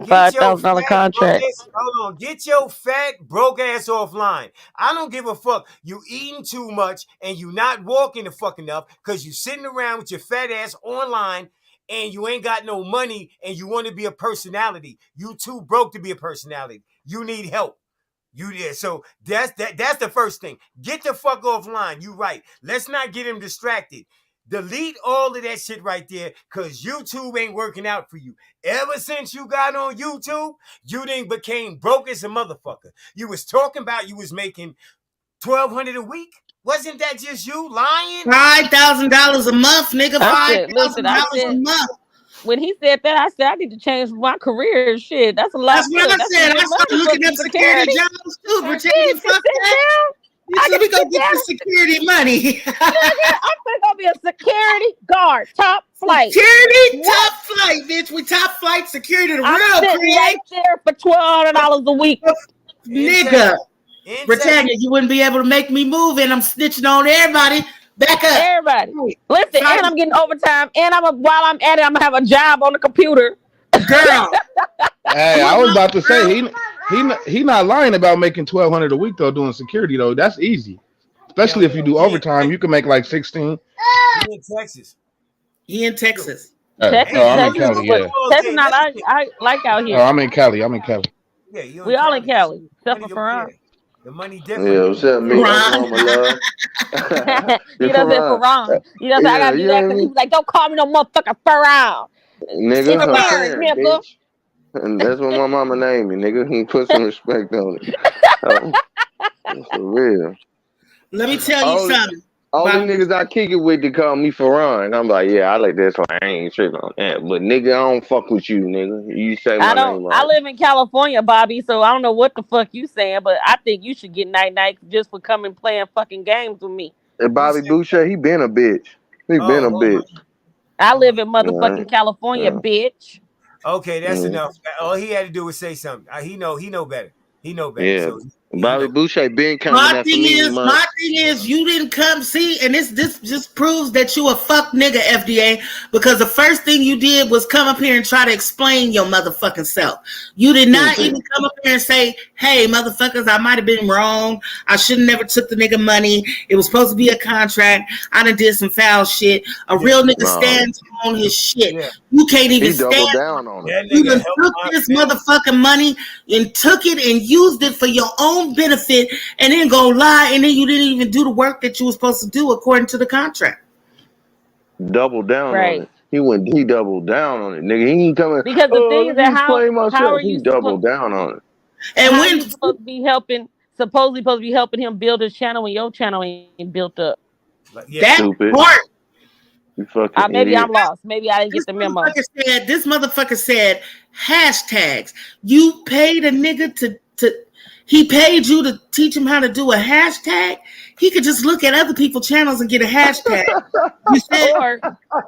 Get your $5,000 fat broke contract. ass. Hold on. Get your fat broke ass offline. I don't give a fuck. You eating too much and you not walking the fuck enough because you sitting around with your fat ass online and you ain't got no money and you want to be a personality. You too broke to be a personality. You need help. You did. So that's the first thing. Get the fuck offline. You right. Let's not get him distracted. Delete all of that shit right there because YouTube ain't working out for you. Ever since you got on YouTube, you done became broke as a motherfucker. You was talking about you was making $1,200 a week. Wasn't that just you lying? $5,000 a month, nigga. I $5,000 said, listen, I a said, month. when he said that, I said, I need to change my career. Shit, that's a lot. That's what I That's some said. I good started money for looking some up security security. jobs too. Bitch, Pretending fuck sit that. down. Bitch, let me go get the security money. Nigga, I'm gonna be a security guard, top flight. Security, top flight, bitch. We top flight security, the I'm real sitting Craig. right there for $1,200 a week. Nigga. Britannia, you wouldn't be able to make me move, and I'm snitching on everybody. Back up. Everybody. Listen, and I'm getting overtime, and while I'm at it, I'm gonna have a job on the computer. Girl. Hey, I was about to say he not lying about making $1,200 a week though doing security though. That's easy, especially if you do overtime. You can make like 16. He in Texas. He in Texas. Texas, I'm in Texas, Cali. but Yeah. Texas not I like out Oh, here. I'm in Cali. I'm in Cali. Yeah, you We all in Cali, except for Firearms. The money Yeah, different. what's up, me? Uncle Mama love. You know what I'm saying? Firearms. You know what I'm saying? I gotta do that because he was like, don't call me no motherfucker Firearms. Nigga, I'm Firearms, saying, nigga. bitch. And that's what my mama named me, nigga. He put some respect on it. For real. Let me tell you something. Only niggas I kick it with to call me Ferran. I'm like, yeah, I like this one. I ain't tripping on that. But nigga, I don't fuck with you, nigga. You say my name right. I live in California, Bobby, so I don't know what the fuck you saying, but I think you should get night just for coming playing fucking games with me. And Bobby Boucher, he been a bitch. He been a bitch. I live in motherfucking California, bitch. Okay, that's enough. All he had to do was say something. He know better. He know better. Yeah. So Bobby Boucher been coming My that for thing me. is, you didn't come see, and this just proves that you a fuck nigga, FDA, because the first thing you did was come up here and try to explain your motherfucking self. You did not even come up here and say, hey, motherfuckers, I might have been wrong. I should have never took the nigga money. It was supposed to be a contract. I done did some foul shit. A real nigga stands on his shit. Yeah. You can't even stand down on it. You done took this motherfucking money and took it and used it for your own benefit and then go lie, and then you didn't even do the work that you were supposed to do according to the contract. Double down on it. He doubled down on it, nigga. He ain't coming. Because the thing is that how are you he doubled down on it? And how when you supposed to be supposed to be helping him build his channel when your channel ain't built up? That stupid part. You fucking maybe idiot. I'm lost. Maybe I didn't get the memo. This motherfucker said hashtags. You paid a nigga to he paid you to teach him how to do a hashtag. He could just look at other people's channels and get a hashtag. You said,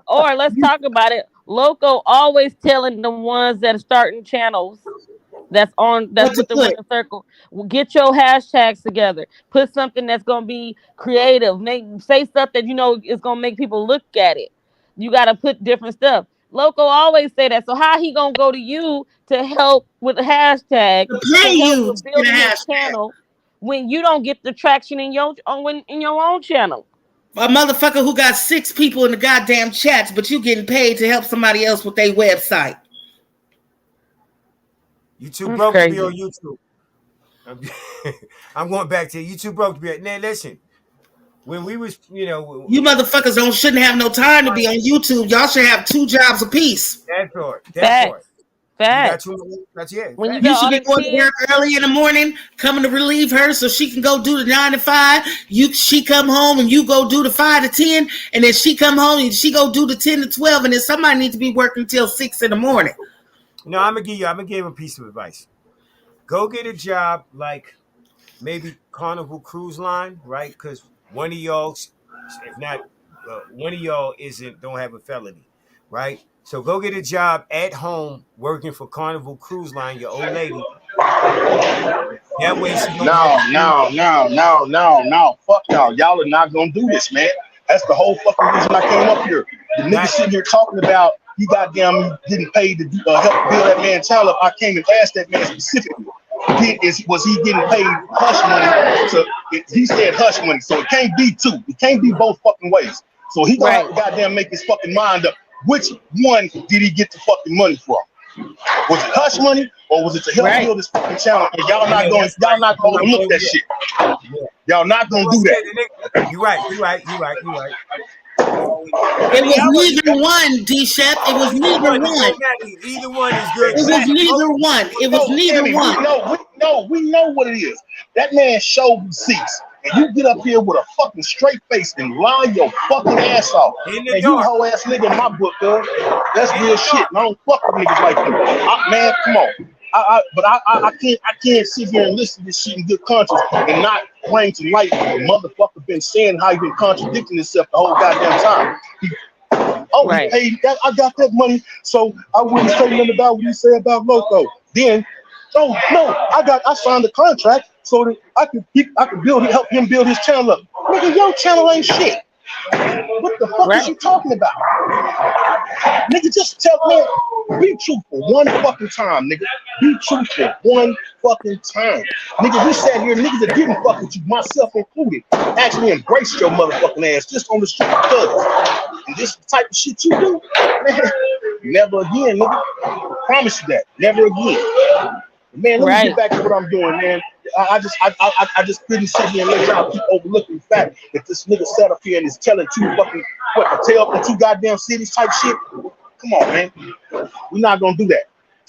or let's talk about it. Loco always telling the ones that are starting channels that's with the winning circle. Get your hashtags together. Put something that's gonna be creative. Say stuff that you know is gonna make people look at it. You gotta put different stuff. Loco always say that. So how he gonna go to you to help with the hashtag To pay to help you with in a building his hashtag. channel when you don't get the traction in your own channel? A motherfucker who got 6 people in the goddamn chats, but you getting paid to help somebody else with their website. You too That's broke to be crazy. on YouTube. I'm going back to you too broke to be. Now listen, when we was, You motherfuckers shouldn't have no time to be on YouTube. Y'all should have 2 jobs apiece. that part, that part. Facts. You got Facts. too. That's yeah. When you Facts. You got should all be them going to kids, work early in the morning, coming to relieve her so she can go do the 9 to 5. She come home and you go do the 5 to 10, and then she come home and she go do the 10 to 12, and then somebody needs to be working till 6 in the morning. No, I'm gonna give a piece of advice. Go get a job like maybe Carnival Cruise Line, right? Because one of y'all, if not, one of y'all don't have a felony, right? So go get a job at home working for Carnival Cruise Line, your old lady. That way she don't have to do. Now. Fuck y'all. Y'all are not gonna do this, man. That's the whole fucking reason I came up here. The nigga sitting here talking about he goddamn getting paid to help build that man child up. I came and asked that man specifically. Was he getting paid hush money? He said hush money, so it can't be two. It can't be both fucking ways. So he gonna have to goddamn make his fucking mind up. Which one did he get the fucking money from? Was it hush money or was it to help build this fucking channel? And y'all not going to overlook that shit. Y'all not gonna do that. You're right. It was neither one, D-Shep. It was neither one. Either one is good. It was neither one. It was neither one. We know what it is. That man showed receipts. And you get up here with a fucking straight face and lie your fucking ass off. And you a whole ass nigga in my book, girl. That's real shit. And I don't fuck with niggas like you. Man, come on. I can't sit here and listen to this shit in good conscience and not claim to like the motherfucker been saying how he been contradicting himself the whole goddamn time. He paid that. I got that money, so I wouldn't say nothing about what you say about Loco. Then, I signed the contract so that I could help him build his channel up. Nigga, your channel ain't shit. What the fuck is you talking about? Nigga, just tell me, be truthful one fucking time, nigga. Be truthful one fucking time. Nigga, we sat here, niggas that didn't fuck with you, myself included, actually embraced your motherfucking ass just on the street because. And this type of shit you do, man, never again, nigga. I promise you that. Never again. Man, let me get back to what I'm doing, man. I just couldn't sit here and let y'all keep overlooking the fact that this nigga sat up here and is telling two goddamn cities type shit. Come on, man. We're not gonna do that.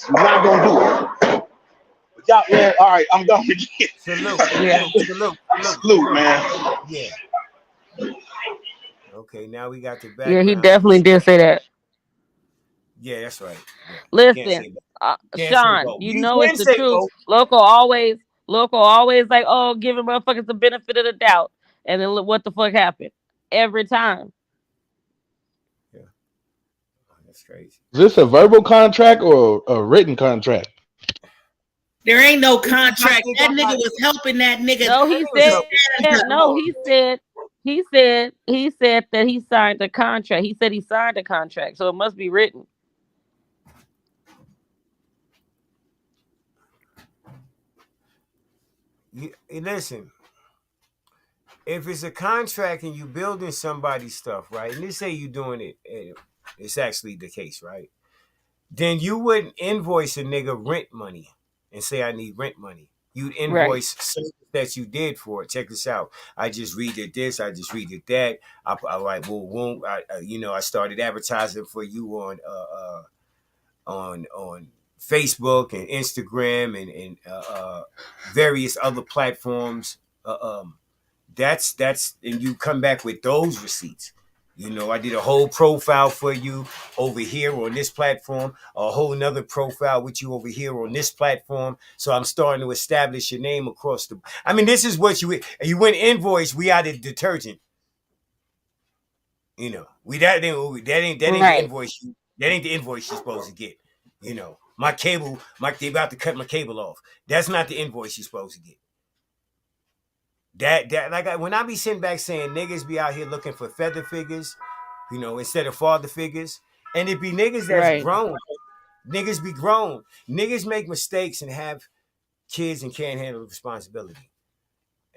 We're not gonna do it. But y'all, man, all right, I'm gonna get salute, man. Yeah. Okay, now we got the background. Yeah, he definitely did say that. Yeah, that's right. Yeah. Listen, Sean, you know it's the truth. Loco always like, oh, giving motherfuckers the benefit of the doubt. And then look what the fuck happened. Every time. Yeah. That's crazy. Is this a verbal contract or a written contract? There ain't no contract. That nigga was helping that nigga. No, he said that he signed a contract. He said he signed a contract, so it must be written. Listen, if it's a contract and you building somebody's stuff, right? And they say you doing it, and it's actually the case, right? Then you wouldn't invoice a nigga rent money and say I need rent money. You'd invoice something that you did for it. Check this out. I just redid this. I just redid that. I like, well, I started advertising for you on Facebook and Instagram and various other platforms. That's and you come back with those receipts. I did a whole profile for you over here on this platform, a whole nother profile with you over here on this platform. So I'm starting to establish your name across the. I mean, this is what you went invoice. We out of detergent. That ain't the invoice. That ain't the invoice you're supposed to get. My cable, they about to cut my cable off. That's not the invoice you're supposed to get. When I be sitting back saying niggas be out here looking for feather figures, instead of father figures, And it be niggas that's grown. Niggas be grown. Niggas make mistakes and have kids and can't handle the responsibility.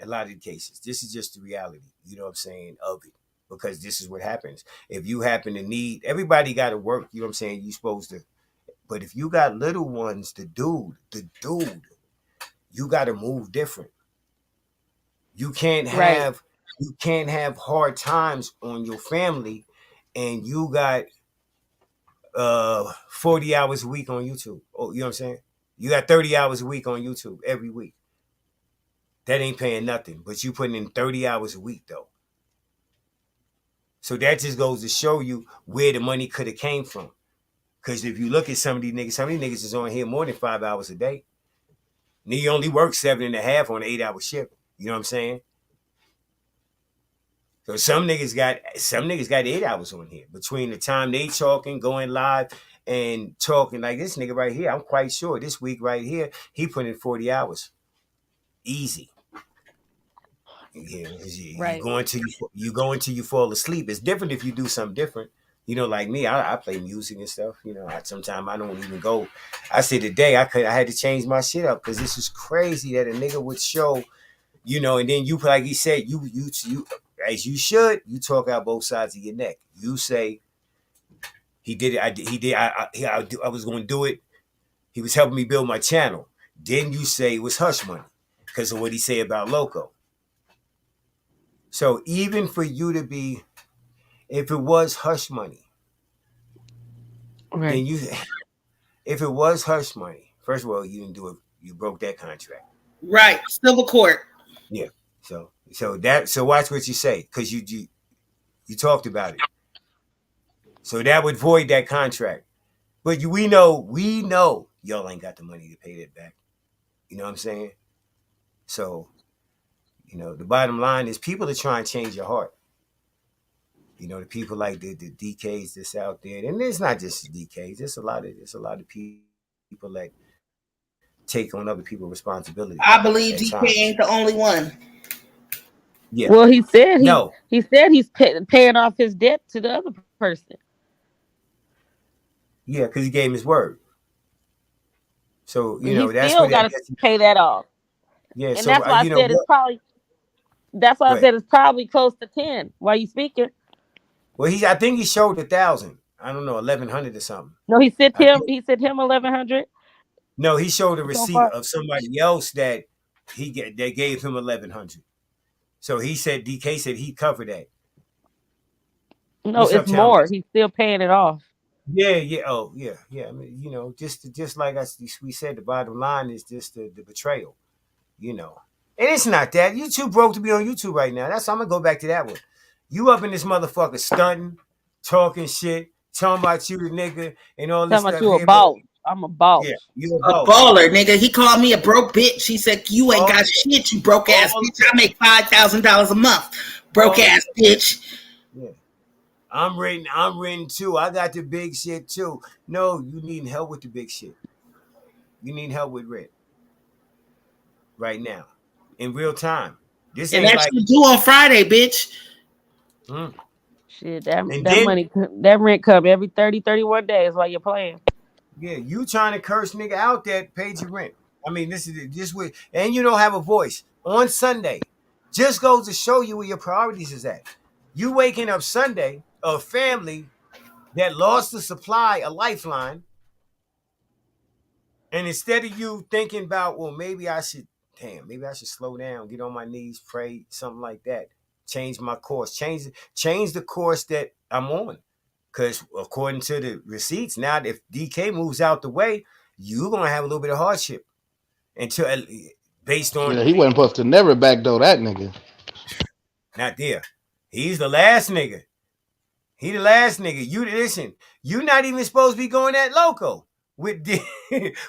A lot of the cases. This is just the reality, you know what I'm saying, of it. Because this is what happens. If you happen to need, everybody got to work, you know what I'm saying, you supposed to. But if you got little ones, the dude, you got to move different. You can't have hard times on your family and you got 40 hours a week on YouTube. Oh, you know what I'm saying? You got 30 hours a week on YouTube every week. That ain't paying nothing, but you putting in 30 hours a week though. So that just goes to show you where the money could have came from. Because if you look at some of these niggas is on here more than 5 hours a day. And he only works 7.5 on an 8-hour shift. You know what I'm saying? So some niggas got 8 hours on here. Between the time they talking, going live, and talking like this nigga right here, I'm quite sure this week right here, he put in 40 hours. Easy. Yeah, you go until you fall asleep. It's different if you do something different. You know, like me, I play music and stuff. You know, sometimes I don't even go. I said today I had to change my shit up because this is crazy that a nigga would show, you know, and then you, like he said, you as you should, you talk out both sides of your neck. You say he did it. I was going to do it. He was helping me build my channel. Then you say it was hush money because of what he said about Loco. So even for you to be, if it was hush money, then if it was hush money, first of all, you didn't do it. You broke that contract. Right, civil court. Yeah. So watch what you say because you talked about it. So that would void that contract. But we know y'all ain't got the money to pay that back. You know what I'm saying? So, you know, the bottom line is people are trying to change your heart. You know, the people like the DKs that's out there, and it's not just DKs. There's a lot of people that take on other people's responsibility. I believe DK ain't the only one. Yeah. Well, he said he's paying off his debt to the other person. Yeah, because he gave him his word. So you know that's still got to pay that off. Yeah, and so that's why I said it's probably. That's why I said it's probably close to 10. While you speaking? Well, I think he showed 1,000. I don't know, 1,100 or something. No, he sent him 1,100. No, he showed a receipt of somebody else that they gave him 1,100. So he said DK said he covered that. No, it's more. He's still paying it off. Yeah. Oh, yeah. I mean, you know, just like we said, the bottom line is just the betrayal. You know, and it's not that you too broke to be on YouTube right now. I'm gonna go back to that one. You up in this motherfucker stunting, talking shit, talking about you the nigga and all this stuff. Talking about you a boss. I'm a boss. Yeah, you a baller, nigga. He called me a broke bitch. He said, "You ain't got shit, you broke ass bitch. I make $5,000 a month, broke ass bitch." Yeah, I'm written too. I got the big shit too. No, you need help with the big shit. You need help with rent right now, in real time. This and that's what due on Friday, bitch. Shit, that money, that rent come every 30, 31 days while you're playing. Yeah, you trying to curse nigga out that paid your rent. I mean, this is just with, and you don't have a voice on Sunday. Just goes to show you where your priorities is at. You waking up Sunday, a family that lost the supply, a lifeline, and instead of you thinking about, well, maybe I should slow down, get on my knees, pray, something like that, change my course, change the course that I'm on. Because according to the receipts, now if DK moves out the way, you're gonna have a little bit of hardship until based on. Yeah, he wasn't supposed to never backdoor that nigga. Not there. He's the last nigga. He the last nigga. You listen. You're not even supposed to be going that loco with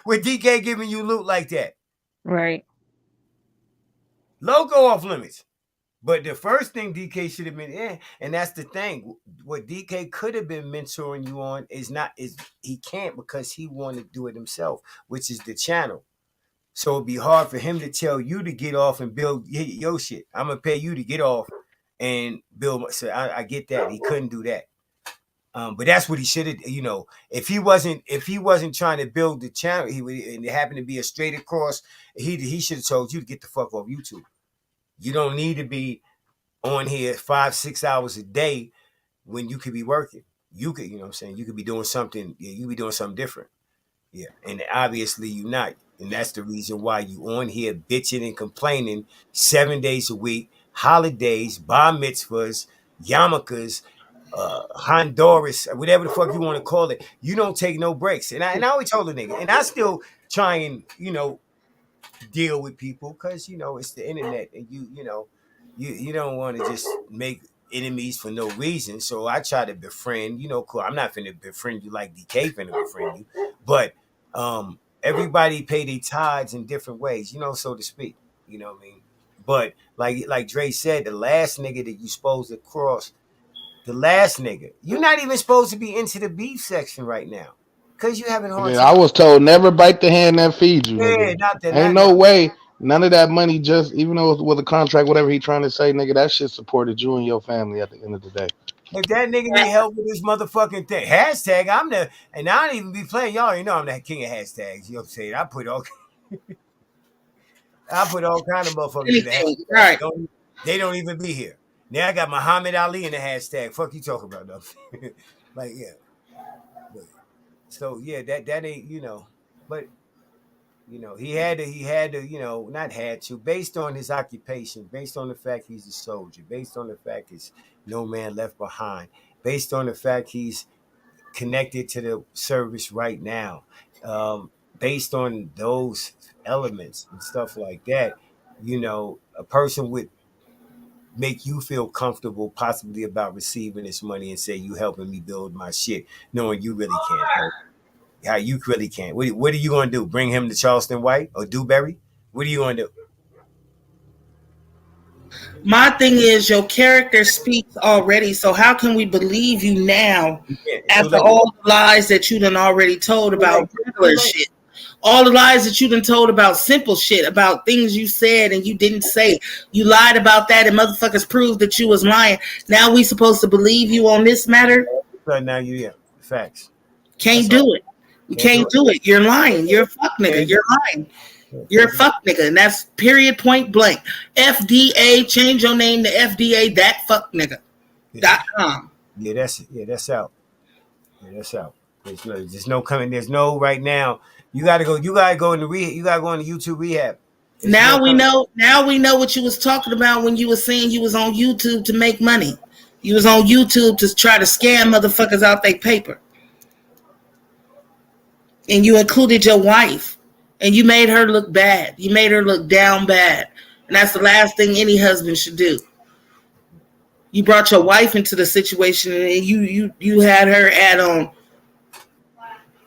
with DK giving you loot like that. Right. Loco off limits. But the first thing DK should have been in, and that's the thing. What DK could have been mentoring you on is he can't because he wanted to do it himself, which is the channel. So it'd be hard for him to tell you to get off and build your shit. I'm gonna pay you to get off and build. So I get that. He couldn't do that. But that's what he should have. If he wasn't trying to build the channel, and it happened to be a straight across. He should have told you to get the fuck off YouTube. You don't need to be on here 5-6 hours a day when you could be working. You could, what I'm saying, you could be doing something. You could be doing something different. Yeah, and obviously you're not, and that's the reason why you on here bitching and complaining 7 days a week, holidays, bar mitzvahs, yarmulkes, Honduras, whatever the fuck you want to call it. You don't take no breaks, and I always told the nigga, and I still try and deal with people because it's the internet, and you don't want to just make enemies for no reason. So I try to befriend. Cool. I'm not finna befriend you like DK finna befriend you, but everybody pay their tithes in different ways, so to speak. You know what I mean? But like Dre said, the last nigga that you supposed to cross, the last nigga, you're not even supposed to be into the beef section right now because you having hard I time. was told never bite the hand that feeds you, nigga. Yeah, not that. Ain't no way. None of that money, just even though it was a contract, whatever he trying to say, nigga, that shit supported you and your family at the end of the day. If that nigga need help with this motherfucking thing, hashtag, and I don't even be playing. Y'all already know I'm the king of hashtags. You know what I'm saying? I put all kind of motherfuckers in the hashtag. Right. They don't even be here. Now I got Muhammad Ali in the hashtag. Fuck you talking about though. Yeah. So yeah, that ain't, but he had to, not had to, based on his occupation, based on the fact he's a soldier, based on the fact he's no man left behind, based on the fact he's connected to the service right now, based on those elements and stuff like that, a person would make you feel comfortable possibly about receiving this money and say, you helping me build my shit, knowing you really can't help. How you really can't. What are you going to do? Bring him to Charleston White or Dewberry? What are you going to do? My thing is, your character speaks already. So how can we believe you now after all the lies that you done already told about regular shit? All the lies that you done told about simple shit, about things you said and you didn't say. You lied about that and motherfuckers proved that you was lying. Now we supposed to believe you on this matter? Now facts. Can't do it. You can't do it. You're lying. You're a fuck nigga. You're lying. You're a fuck nigga. And that's period, point blank. FDA, change your name to FDA, that fuck nigga. .com. Yeah, that's out. Yeah, that's out. There's no coming. There's no right now. You gotta go into rehab. You gotta go into YouTube rehab. Now we know what you was talking about when you was saying you was on YouTube to make money. You was on YouTube to try to scam motherfuckers out their paper. And you included your wife. And you made her look bad. You made her look down bad. And that's the last thing any husband should do. You brought your wife into the situation and you had her add on.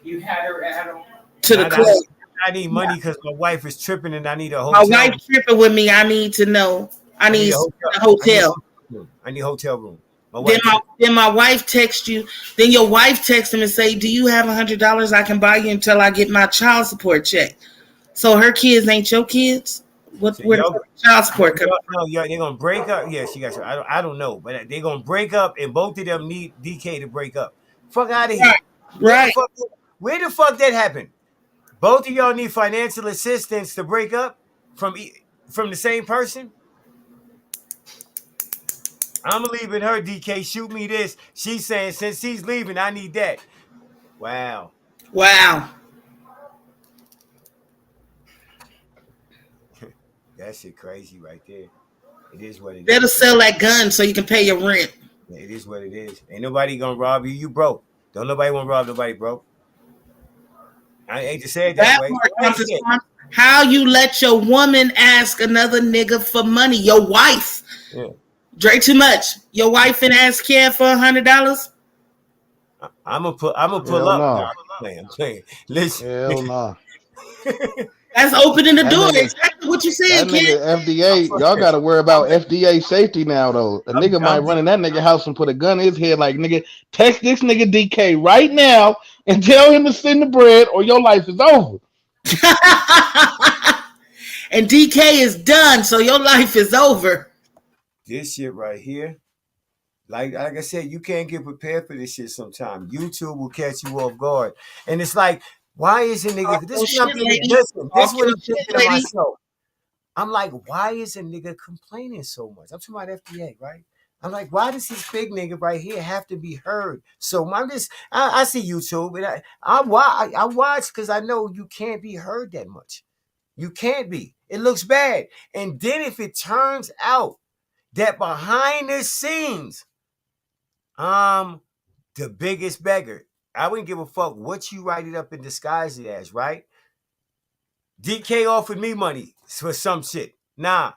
You had her add on to the club. I need money because my wife is tripping and I need a hotel. My wife tripping with me. I need to know. I need a hotel. I need a hotel room. Then my wife texts you. Then your wife texts him and say, "Do you have $100 I can buy you until I get my child support check?" So her kids ain't your kids. Where the child support come? No, they're gonna break up. Yeah, she got. I don't know, but they're gonna break up, and both of them need DK to break up. Fuck out of here. Right. Where the fuck that happened? Both of y'all need financial assistance to break up from the same person. I'm leaving her, DK. Shoot me this. She's saying since he's leaving, I need that. Wow. That shit crazy right there. It is what it is. Better sell that gun so you can pay your rent. Yeah, it is what it is. Ain't nobody gonna rob you. You broke. Don't nobody want to rob nobody broke. I ain't to say it that way. How you let your woman ask another nigga for money? Your wife. Yeah. Dre too much. Your wife and ask Care for $100? I'm gonna pull up. No. I'm playing. Listen. Hell nah. That's opening the door. Exactly what you said, kid. FDA, y'all got to worry about FDA safety now, though. A nigga might run in that nigga house and put a gun in his head like, nigga, text this nigga DK right now and tell him to send the bread or your life is over. And DK is done, so your life is over. This shit right here Like I said, you can't get prepared for this shit sometimes. YouTube will catch you off guard. And it's like, why is a nigga this is what I'm thinking, listen, this is what I'm thinking to myself. I'm like, why is a nigga complaining so much? I'm talking about FDA, right? I'm like, why does this big nigga right here have to be heard? So I see YouTube and I watch because I know you can't be heard that much. You can't be. It looks bad. And then if it turns out that behind the scenes, the biggest beggar, I wouldn't give a fuck what you write it up and disguise it as, right? DK offered me money for some shit. Nah,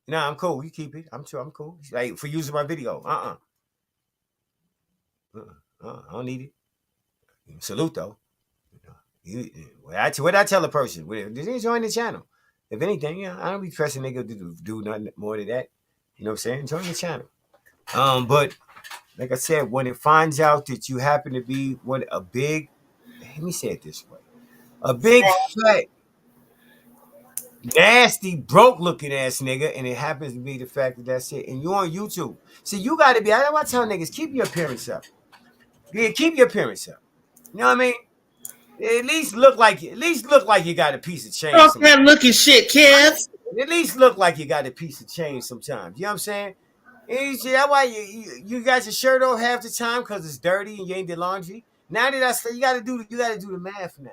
I'm cool. You keep it. I'm sure I'm cool. Like for using my video. I don't need it. Salute though. What I tell a person, just join the channel. If anything, I don't be pressing nigga to do nothing more than that. You know what I'm saying? Join the channel. But like I said, when it finds out that you happen to be let me say it this way, a big fat nasty, broke looking ass nigga, and it happens to be the fact that that's it. And you on YouTube. See, you gotta be, I want to tell niggas, keep your appearance up. Yeah, keep your appearance up. You know what I mean? At least look like you got a piece of change. Fuck that looking shit, kids. At least look like you got a piece of change sometimes. You know what I'm saying? And you see, that's why you got your shirt off half the time because it's dirty and you ain't did laundry. Now that I say you gotta do the math now.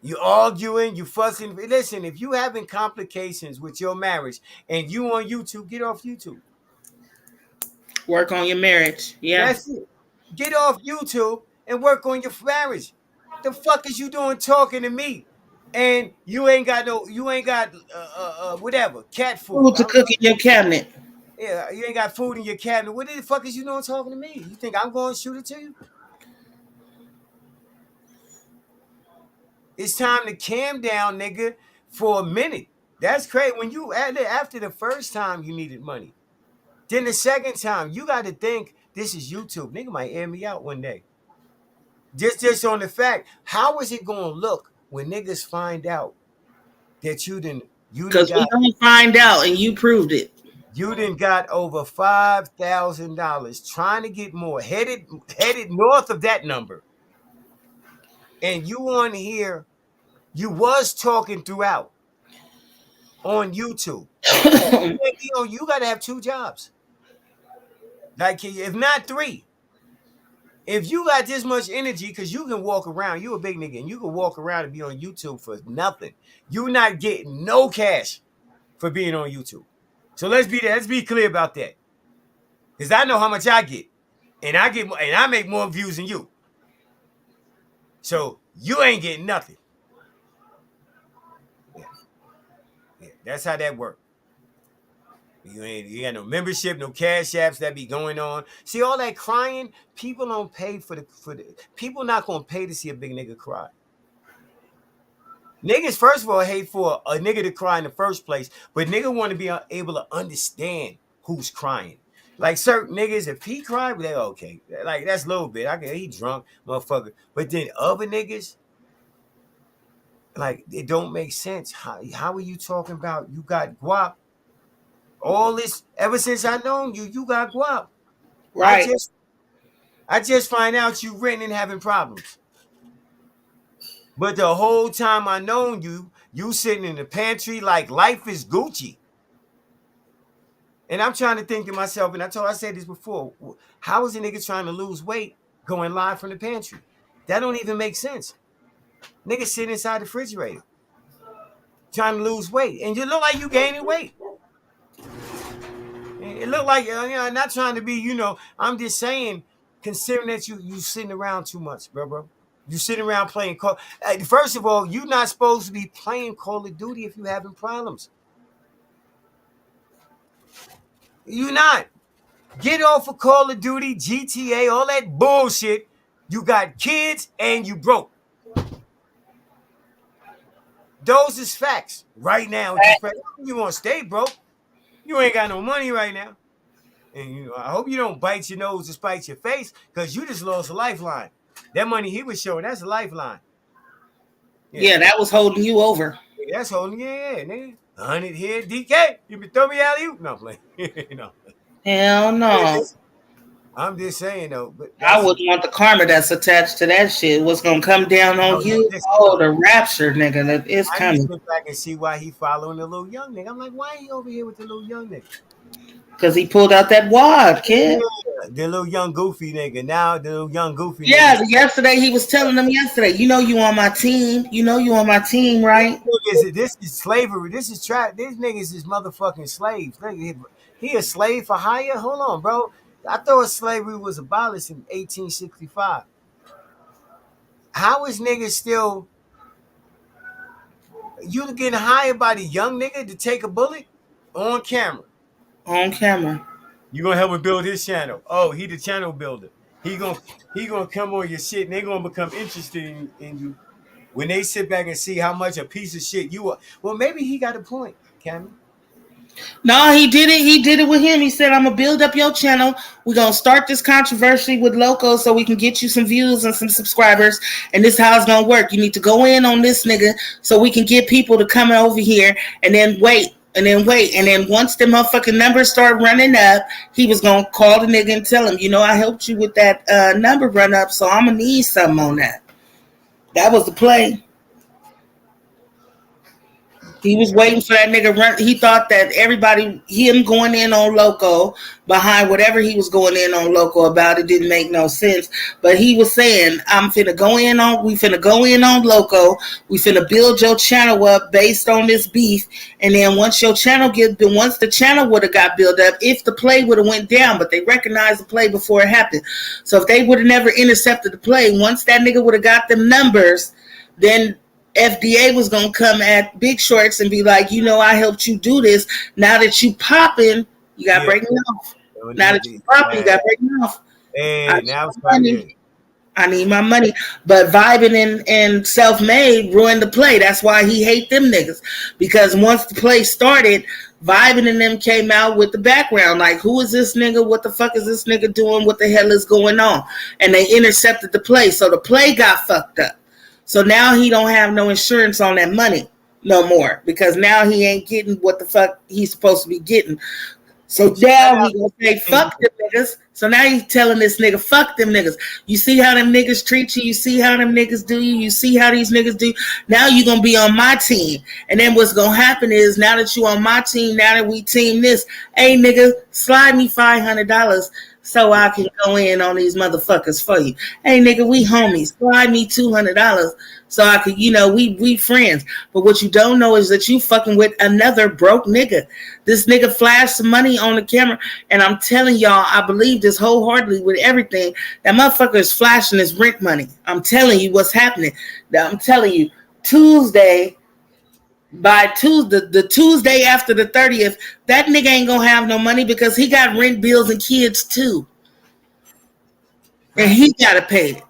You arguing, you fussing. Listen, if you having complications with your marriage and you on YouTube, get off YouTube. Work on your marriage. Yeah. That's it. Get off YouTube and work on your marriage. The fuck is you doing talking to me? And you ain't got whatever, cat food. Food to cook in your cabinet. Yeah, you ain't got food in your cabinet. What the fuck is you doing talking to me? You think I'm going to shoot it to you? It's time to calm down, nigga, for a minute. That's crazy. When you after the first time you needed money, then the second time you got to think this is YouTube. Nigga might air me out one day. Just on the fact, how is it gonna look when niggas find out that you didn't? Because we gonna find out, and you proved it. You done got over $5,000 trying to get more, headed north of that number. And you on here, you was talking throughout on YouTube. You got to have 2 jobs. Like, if not 3. If you got this much energy, because you can walk around, you a big nigga, and you can walk around and be on YouTube for nothing. You not getting no cash for being on YouTube. So let's be clear about that. Because I know how much I get. And I make more views than you. So you ain't getting nothing. Yeah, that's how that works. You got no membership, no cash apps that be going on. See all that crying? People don't pay for the people not gonna pay to see a big nigga cry. Niggas, first of all, hate for a nigga to cry in the first place, but nigga want to be able to understand who's crying. Like certain niggas, if he cry, they okay. Like that's a little bit. He drunk, motherfucker. But then other niggas, like it don't make sense. How are you talking about you got guap? All this ever since I known you, you got guap. Right. I just find out you renting and having problems. But the whole time I known you, you sitting in the pantry like life is Gucci. And I'm trying to think to myself, and I said this before, how is a nigga trying to lose weight going live from the pantry? That don't even make sense. Nigga sitting inside the refrigerator trying to lose weight. And you look like you gaining weight. It look like, not trying to be, I'm just saying, considering that you sitting around too much, bro. You sitting around playing Call. First of all, you're not supposed to be playing Call of Duty if you're having problems. You not. Get off of Call of Duty, GTA, all that bullshit. You got kids and you broke. Those is facts right now. You want to stay broke. You ain't got no money right now. And I hope you don't bite your nose to spite your face because you just lost a lifeline. That money he was showing, that's a lifeline. Yeah, that was holding you over. Yeah, that's holding, nigga. 100 here, DK. You been throw me out of you? No, I'm playing. No. Hell no. I'm just saying though, but I wouldn't want the karma that's attached to that shit. What's gonna come down on you? The rapture, nigga, that is coming. I sit back and see why he following the little young nigga. I'm like, why he over here with the little young nigga? Because he pulled out that wad, kid. Yeah, the little young goofy nigga. Now the little young goofy nigga. Yeah, yesterday he was telling them yesterday, you know you on my team. You know you on my team, right? This is slavery. This is trap. These niggas is motherfucking slaves. He a slave for hire? Hold on, bro. I thought slavery was abolished in 1865. How is niggas still... You getting hired by the young nigga to take a bullet? On camera. On camera. You gonna help him build his channel. Oh, he the channel builder. He gonna come on your shit and they gonna become interested in you when they sit back and see how much a piece of shit you are. Well, maybe he got a point, Cameron. No, he did it. He did it with him. He said, I'm going to build up your channel. We're going to start this controversy with Loco so we can get you some views and some subscribers. And this is how it's going to work. You need to go in on this nigga so we can get people to come over here and then wait. And then wait. And then once the motherfucking numbers start running up, he was going to call the nigga and tell him, you know, I helped you with that number run up, so I'm going to need something on that. That was the play. He was waiting for that nigga run. He thought that him going in on Loco behind whatever he was going in on Loco about, it didn't make no sense. But he was saying, we finna go in on Loco. We finna build your channel up based on this beef. And then once the channel would have got built up, if the play would have went down, but they recognized the play before it happened. So if they would have never intercepted the play, once that nigga would have got them numbers, then FDA was going to come at Big Shorts and be like, you know, I helped you do this. Now that you popping, you got to break me off. Now that you popping, you got to break me off. Hey, now it's I need my money. But Vibing and Self-Made ruined the play. That's why he hate them niggas. Because once the play started, Vibing and them came out with the background. Like, who is this nigga? What the fuck is this nigga doing? What the hell is going on? And they intercepted the play. So the play got fucked up. So now he don't have no insurance on that money no more because now he ain't getting what the fuck he's supposed to be getting. So now he gonna say fuck them niggas. So now he's telling this nigga fuck them niggas. You see how them niggas treat you. You see how them niggas do you. You see how these niggas do. Now you gonna be on my team. And then what's gonna happen is now that you on my team, now that we team this, hey nigga, slide me $500. So I can go in on these motherfuckers for you. Hey, nigga, we homies. Slide me $200 so I could, you know, we friends. But what you don't know is that you fucking with another broke nigga. This nigga flashed some money on the camera, and I'm telling y'all, I believe this wholeheartedly with everything. That motherfucker is flashing his rent money. I'm telling you what's happening. I'm telling you, by the Tuesday after the 30th, that nigga ain't gonna have no money because he got rent bills and kids too. And he gotta pay it.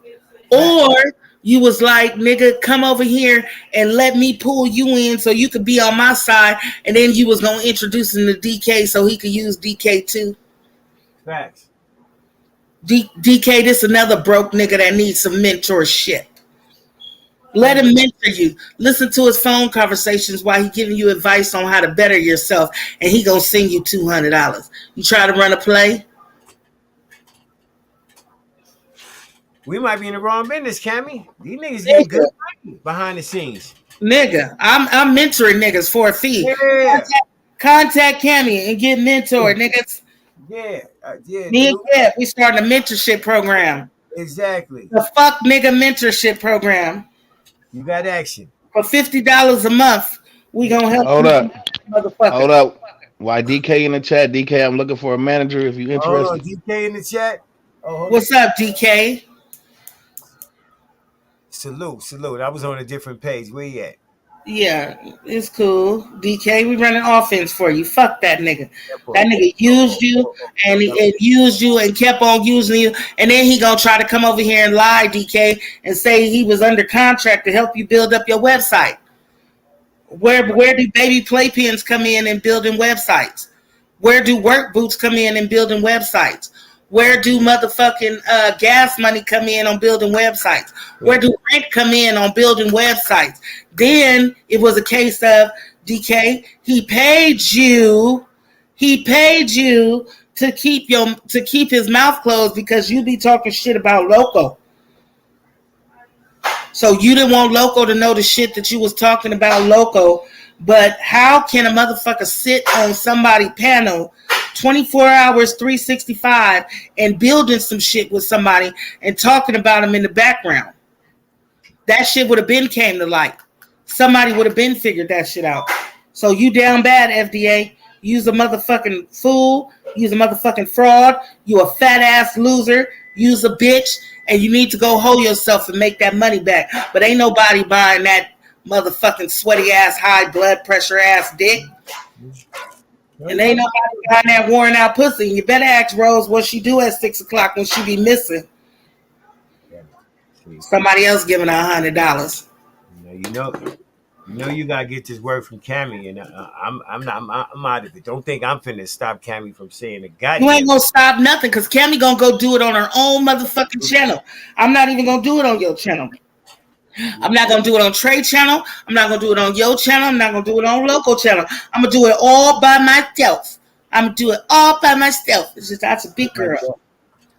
Or you was like, nigga, come over here and let me pull you in so you could be on my side. And then you was gonna introduce him to DK so he could use DK too. Facts. DK, this another broke nigga that needs some mentorship. Let him mentor you. Listen to his phone conversations while he giving you advice on how to better yourself, and he gonna send you $200. You try to run a play? We might be in the wrong business, Cammy. These niggas getting good money behind the scenes. Nigga, I'm mentoring niggas for a fee. Yeah. Contact Cammy and get mentored, niggas. Yeah. Yeah, we starting a mentorship program. Exactly. The fuck nigga mentorship program. You got action. For $50 a month, we gonna help Hold you, up. motherfucker. Hold up. Why DK in the chat? DK, I'm looking for a manager if you interested. Oh, DK in the chat. Oh, what's up, DK? Salute. I was on a different page. Where you at? Yeah, it's cool. DK, we running offense for you. Fuck that nigga. That nigga used you and used you and kept on using you. And then he gonna try to come over here and lie, DK, and say he was under contract to help you build up your website. Where do baby playpens come in and building websites? Where do work boots come in and building websites? Where do motherfucking gas money come in on building websites? Where do rent come in on building websites? Then it was a case of DK, he paid you to keep his mouth closed because you be talking shit about Loco. So you didn't want Loco to know the shit that you was talking about Loco. But how can a motherfucker sit on somebody's panel 24 hours, 365 and building some shit with somebody and talking about them in the background? That shit would have been came to light. Somebody would have been figured that shit out. So you down bad, FDA. You's a motherfucking fool. You's a motherfucking fraud. You a fat ass loser. You's a bitch. And you need to go hold yourself and make that money back. But ain't nobody buying that motherfucking sweaty ass, high blood pressure ass dick. And ain't nobody buying that worn out pussy. And you better ask Rose what she do at 6 o'clock when she be missing. Somebody else giving her $100. You gotta get this word from Cammy, and I'm out of it. Don't think I'm finna stop Cammy from saying the goddamn. You ain't gonna stop nothing, cause Cammy gonna go do it on her own motherfucking channel. I'm not even gonna do it on your channel. I'm not gonna do it on Trey channel. I'm not gonna do it on your channel. I'm not gonna do it on local channel. I'm gonna do it all by myself. I'm gonna do it all by myself. It's just that's a big girl.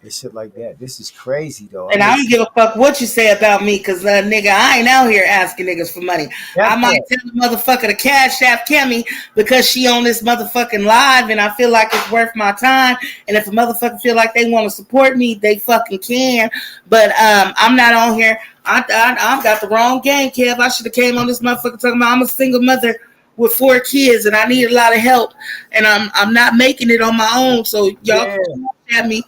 It's shit like that. This is crazy though. And I don't give a fuck what you say about me, cause nigga, I ain't out here asking niggas for money. I might tell the motherfucker to cash app Cammy because she on this motherfucking live, and I feel like it's worth my time. And if a motherfucker feel like they want to support me, they fucking can. But I'm not on here. I got the wrong game, Kev. I should have came on this motherfucker talking about I'm a single mother with 4 kids and I need a lot of help, and I'm not making it on my own. So y'all come at me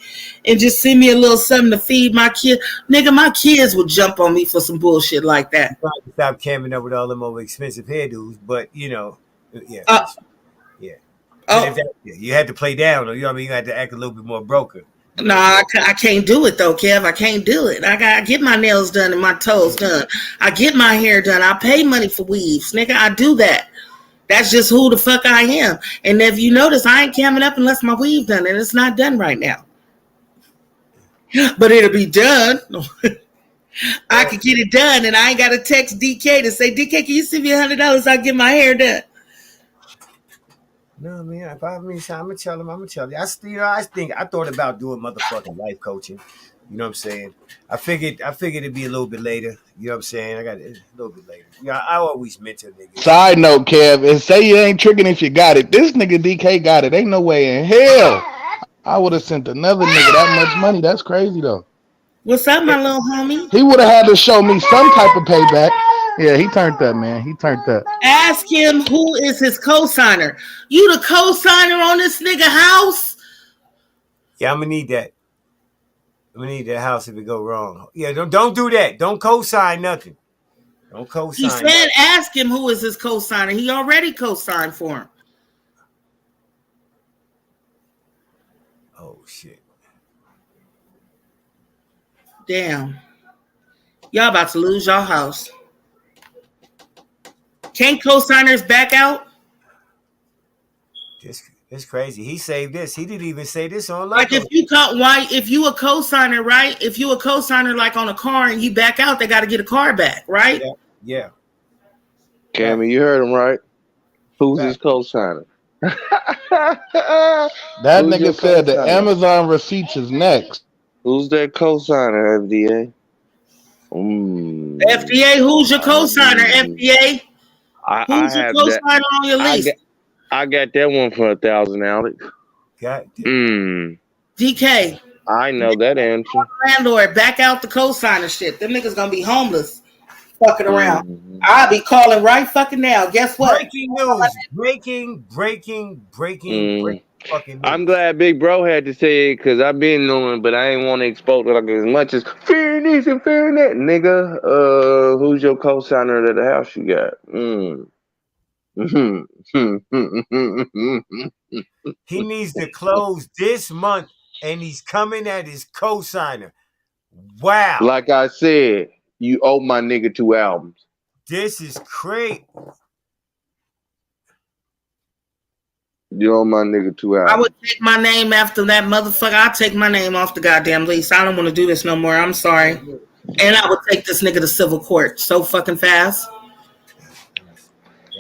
and just send me a little something to feed my kids. Nigga, my kids would jump on me for some bullshit like that. Stop camming up with all them over expensive hairdos, but yeah. You had to play down, or you know what I mean. You had to act a little bit more broker. No, I can't do it though, Kev. I can't do it. I gotta get my nails done and my toes done. I get my hair done. I pay money for weaves, nigga. I do that. That's just who the fuck I am. And if you notice, I ain't camming up unless my weave done, and it's not done right now. But it'll be done. I could get it done, and I ain't got to text DK to say, DK, can you send me $100? I'll get my hair done. No, man. If I mean, I'm gonna tell him. I thought about doing motherfucking life coaching. You know what I'm saying? I figured it'd be a little bit later. You know what I'm saying? I got it a little bit later. Yeah, I always mentor niggas. Side note, Kev, and say you ain't tricking if you got it. This nigga DK got it. Ain't no way in hell I would have sent another nigga that much money. That's crazy though. What's up, my little homie? He would have had to show me some type of payback. Yeah, he turned up, man. He turned up. Ask him who is his co-signer. You the co-signer on this nigga house? Yeah, I'm gonna need that. I'm gonna need that house if it go wrong. Yeah, don't do that. Don't co-sign nothing. Don't co-sign. He said ask him who is his co-signer. He already co-signed for him. Oh shit. Damn. Y'all about to lose your house. Can't co-signers back out? It's crazy. He saved this. He didn't even say this on like if you a co-signer, right? If you a co-signer like on a car and you back out, they got to get a car back, right? Yeah. Cammy, you heard him right. Who's his co-signer? That nigga said the Amazon receipts is next. Who's that co-signer, FDA? FDA, who's your co-signer, FDA? Who's your co-signer on your list? I got that one for 1,000, Alex. DK. I know that answer. Landlord, back out the co-signer shit. Them niggas gonna be homeless, fucking around. I'll be calling right fucking now. Guess what? Breaking news. Breaking fucking news. I'm glad Big Bro had to say it because I've been knowing, but I ain't want to expose it like as much as fearing this and fearing that. Nigga, who's your co-signer to the house you got? He needs to close this month, and he's coming at his co-signer. Wow. Like I said, you owe my nigga 2 albums. This is crazy. You owe my nigga 2 albums. I would take my name after that motherfucker. I'll take my name off the goddamn lease. I don't want to do this no more. I'm sorry. And I would take this nigga to civil court so fucking fast.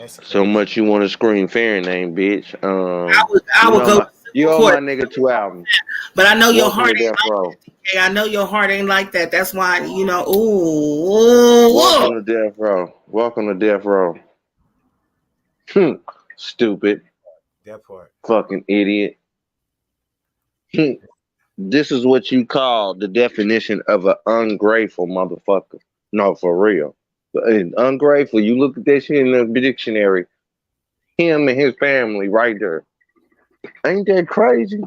So much you want to scream fair name, bitch. I would go to You owe my nigga 2 albums. But I know your Welcome heart to ain't Death like Row. that. I know your heart ain't like that. That's why, you know, ooh. Welcome to Death Row. Welcome to Death Row. Stupid. That part. Fucking idiot. This is what you call the definition of an ungrateful motherfucker. No, for real. Ungrateful. You look at that shit in the dictionary. Him and his family right there. Ain't that crazy?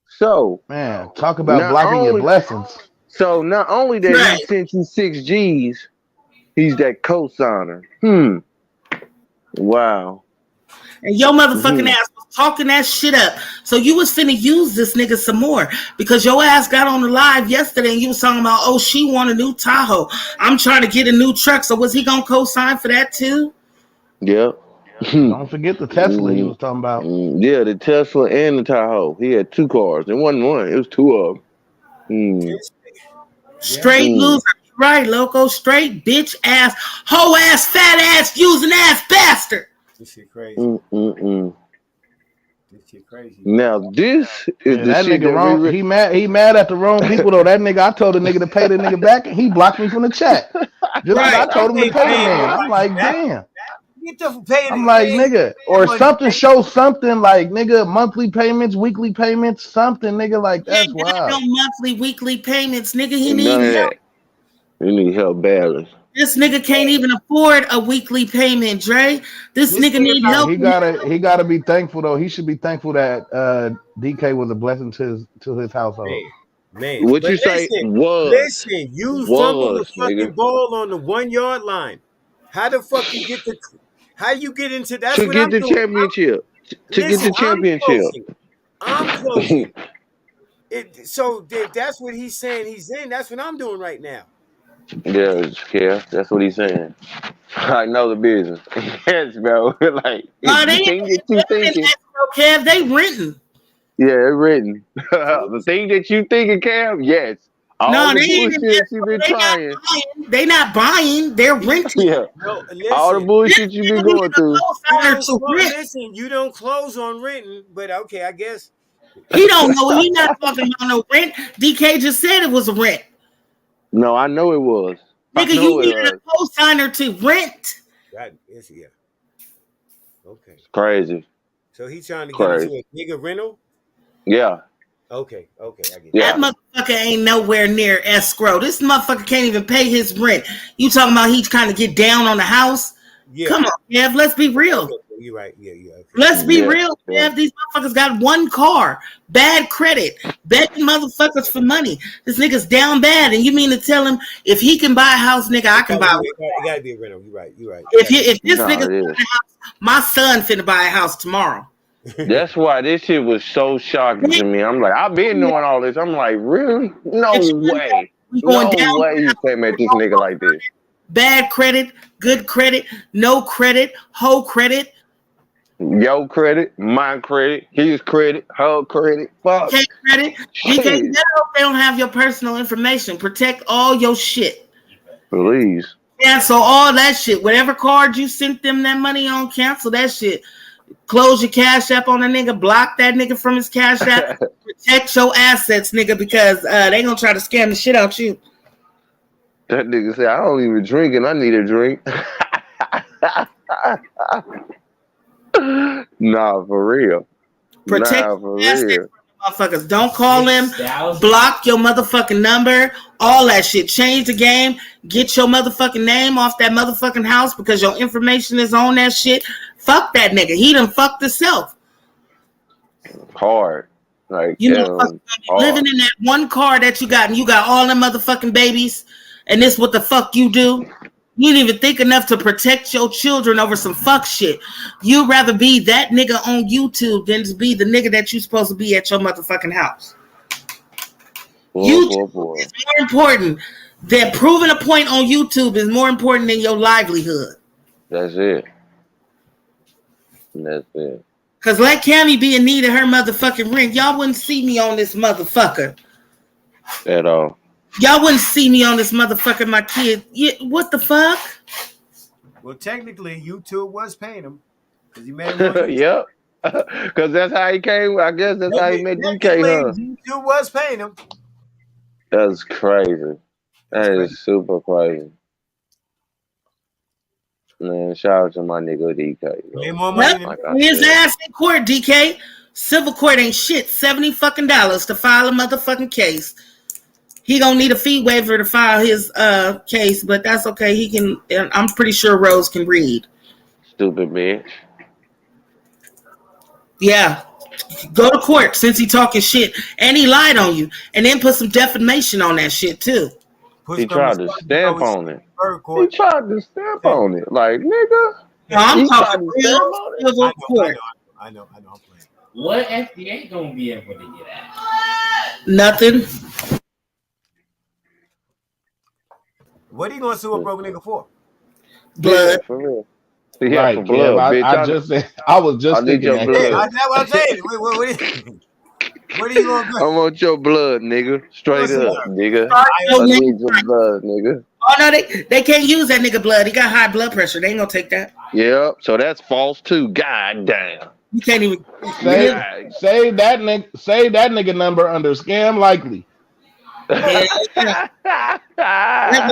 So, man, talk about blocking your blessings. So not only that he sent you 6 G's, he's that cosigner. Wow. And your motherfucking ass was talking that shit up. So you was finna use this nigga some more because your ass got on the live yesterday and you was talking about, oh, she want a new Tahoe. I'm trying to get a new truck. So was he gonna co-sign for that too? Yep. Don't forget the Tesla he was talking about. Yeah, the Tesla and the Tahoe. He had 2 cars. It wasn't one. It was 2 of them. Straight loser. Right, Loco. Straight bitch ass, hoe ass, fat ass, using ass bastard. This shit crazy. This shit crazy. Now this is the that shit nigga wrong. He mad at the wrong people though. That nigga, I told the nigga to pay the nigga back and he blocked me from the chat. Just like I told him to pay the man. I'm like, damn. I'm like, nigga, or something show something like, nigga, monthly payments, weekly payments, something, nigga, like that's wild. No monthly, weekly payments, nigga. He None need of help. that. You need help badly. This nigga can't even afford a weekly payment, Dre. This nigga need help. He gotta be thankful though. He should be thankful that DK was a blessing to his household. Man, what you say was? Listen, you fumbled the fucking ball on the 1 yard line. How the fuck you get the? How you get into that? To get the championship. To get the championship. I'm closing. So that's what he's saying. He's in. That's what I'm doing right now. Yeah, that's what he's saying. I know the business. Yes, bro. Like the thing that you thinking. Kev, they renting. Yeah, they're written. The thing that you thinking, Cam, yes. All the bullshit you've been trying. They not buying. They're renting. Yeah. No, listen, all the bullshit you've been going through. Listen, you don't close on renting, but okay, I guess. He don't know. He not talking about no rent. DK just said it was a rent. No, I know it was. Nigga, you needed a co-signer to rent. That is, yeah. Okay. It's crazy. So he's trying to get into a nigga rental? Yeah. Okay, I get it. That motherfucker ain't nowhere near escrow. This motherfucker can't even pay his rent. You talking about he's trying to get down on the house? Yeah. Come on, Kev, let's be real. Okay, you're right. Yeah. Okay. Let's be real, Kev. These motherfuckers got 1 car, bad credit, begging motherfuckers for money. This nigga's down bad, and you mean to tell him if he can buy a house, nigga, I can buy one. It gotta be a rental. You're right. If this nigga's buying a house, my son finna buy a house tomorrow. That's why this shit was so shocking to me. I'm like, I've been knowing all this. I'm like, really? No way. No way you came at this nigga like this. Bad credit, good credit, no credit, whole credit. Your credit, my credit, his credit, her credit. Fuck. DK credit. DK, they don't have your personal information. Protect all your shit. Please. Cancel all that shit. Whatever card you sent them that money on, cancel that shit. Close your cash app on a nigga. Block that nigga from his cash app. Protect your assets, nigga, because they gonna try to scam the shit out you. That nigga said, I don't even drink and I need a drink. Nah, for real. Protect your assets, motherfuckers. Don't call him. Block your motherfucking number. All that shit. Change the game. Get your motherfucking name off that motherfucking house because your information is on that shit. Fuck that nigga. He done fucked himself. Hard. Like, you know, living in that 1 car that you got, and you got all them motherfucking babies, and this what the fuck you do? You didn't even think enough to protect your children over some fuck shit. You'd rather be that nigga on YouTube than to be the nigga that you supposed to be at your motherfucking house. YouTube is more important than proving a point on YouTube is more important than your livelihood. That's it. That's it. Cause let Cammy be in need of her motherfucking rent. Y'all wouldn't see me on this motherfucker. At all. Y'all wouldn't see me on this motherfucker, my kid. What the fuck? Well, technically, YouTube was paying him. Because he made money. Yep. Cause that's how he came. I guess that's how he met DK, huh? You was paying him. That's crazy. That is super crazy. Man, shout out to my nigga DK. Way more money than Like his ass in court, DK. Civil court ain't shit. $70 fucking to file a motherfucking case. He gonna need a fee waiver to file his case, but that's okay. He can. I'm pretty sure Rose can read. Stupid bitch. Yeah, go to court since he talking shit and he lied on you, and then put some defamation on that shit too. He tried to stamp on it. He tried to stamp on it, like nigga. No, I'm talking real civil court. I know. I'm playing. What FDA gonna be able to get at? Nothing. What are you gonna sue a broke nigga for? Blood. Yeah, for real. Yeah, right, for blood, bitch. I was just thinking your that. blood. That's what I'm saying. What are you gonna do? I want your blood, nigga. Straight up, nigga. I need your blood, nigga. Oh no, they can't use that nigga blood. He got high blood pressure. They ain't gonna take that. Yep. So that's false too. God damn. You can't even save that nigga number under scam likely. Not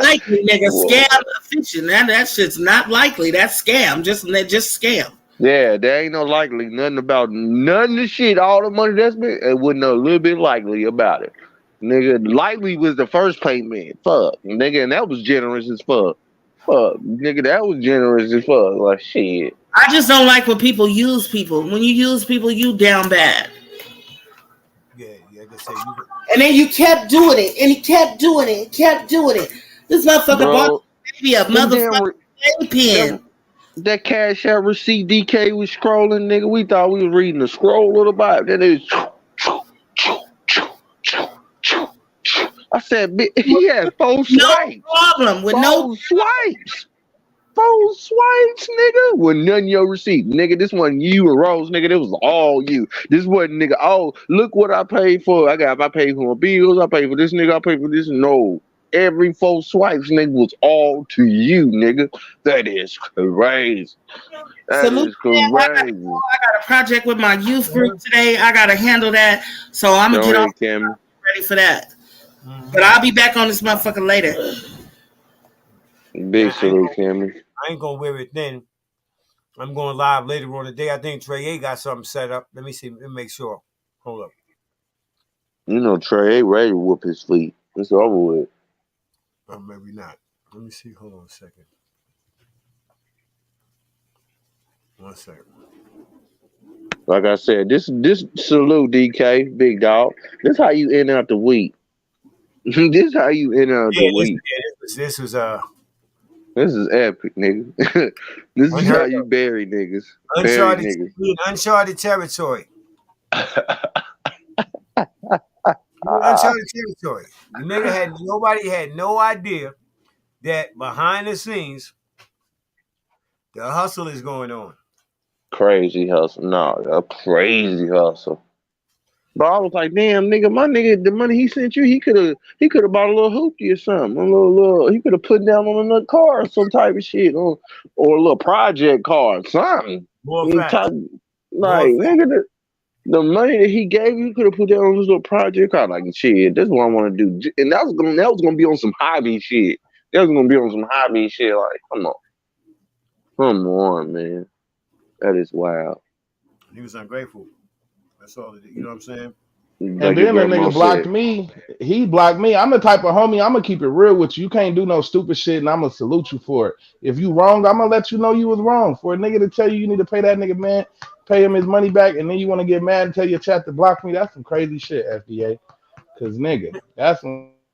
likely, nigga. Scam fiction. That shit's not likely. That's scam. Just scam. Yeah, there ain't no likely. Nothing about none of the shit. All the money that's been, it wasn't a little bit likely about it. Nigga, likely was the first payment. Fuck. Nigga, and that was generous as fuck. Fuck. Nigga, that was generous as fuck. Like, shit. I just don't like when people use people. When you use people, you down bad. Yeah, just say you. And then you kept doing it, and he kept doing it, This motherfucker bought baby a motherfucking playpen. That cash out receipt DK was scrolling, nigga. We thought we was reading the scroll of the Bible. Then it was. I said, he had 4 swipes. No problem with four swipes. 4 swipes, nigga. With none of your receipt. Nigga, this wasn't you and Rose, nigga. This was all you. This wasn't, nigga, oh, look what I paid for. I paid for my bills. I paid for this, nigga. I paid for this. No. Every 4 swipes, nigga, was all to you, nigga. That is crazy. That is crazy. I got a project with my youth group today. I got to handle that. So I'm going to get off ready for that. But I'll be back on this motherfucker later. Big salute, Cammy. I ain't gonna wear it then. I'm going live later on the day. I think Trey A got something set up. Let me see. Let me make sure. Hold up. You know Trey A ready to whoop his feet. It's over with. Or maybe not. Let me see. Hold on a second. 1 second. Like I said, this salute DK, big dog. This how you end out the week. This how you end out the week. This was This is epic, nigga. This is how you bury niggas. Uncharted territory. Uncharted territory. The nigga nobody had no idea that behind the scenes the hustle is going on. Crazy hustle. No, a crazy hustle. But I was like, damn, nigga, my nigga, the money he sent you, he could have bought a little hoopty or something. He could have put down on another car or some type of shit. Or a little project car or something. Nigga, the money that he gave you, could have put down on his little project car. Like, shit, that's what I want to do. And that was gonna be on some hobby shit. That was gonna be on some hobby shit. Like, come on, man. That is wild. He was ungrateful. That's all it is. You know what I'm saying? And then the nigga blocked me. He blocked me. I'm the type of homie, I'm going to keep it real with you. You can't do no stupid shit, and I'm going to salute you for it. If you wrong, I'm going to let you know you was wrong. For a nigga to tell you need to pay that nigga, man, pay him his money back, and then you want to get mad and tell your chat to block me, that's some crazy shit, FDA. Because, nigga,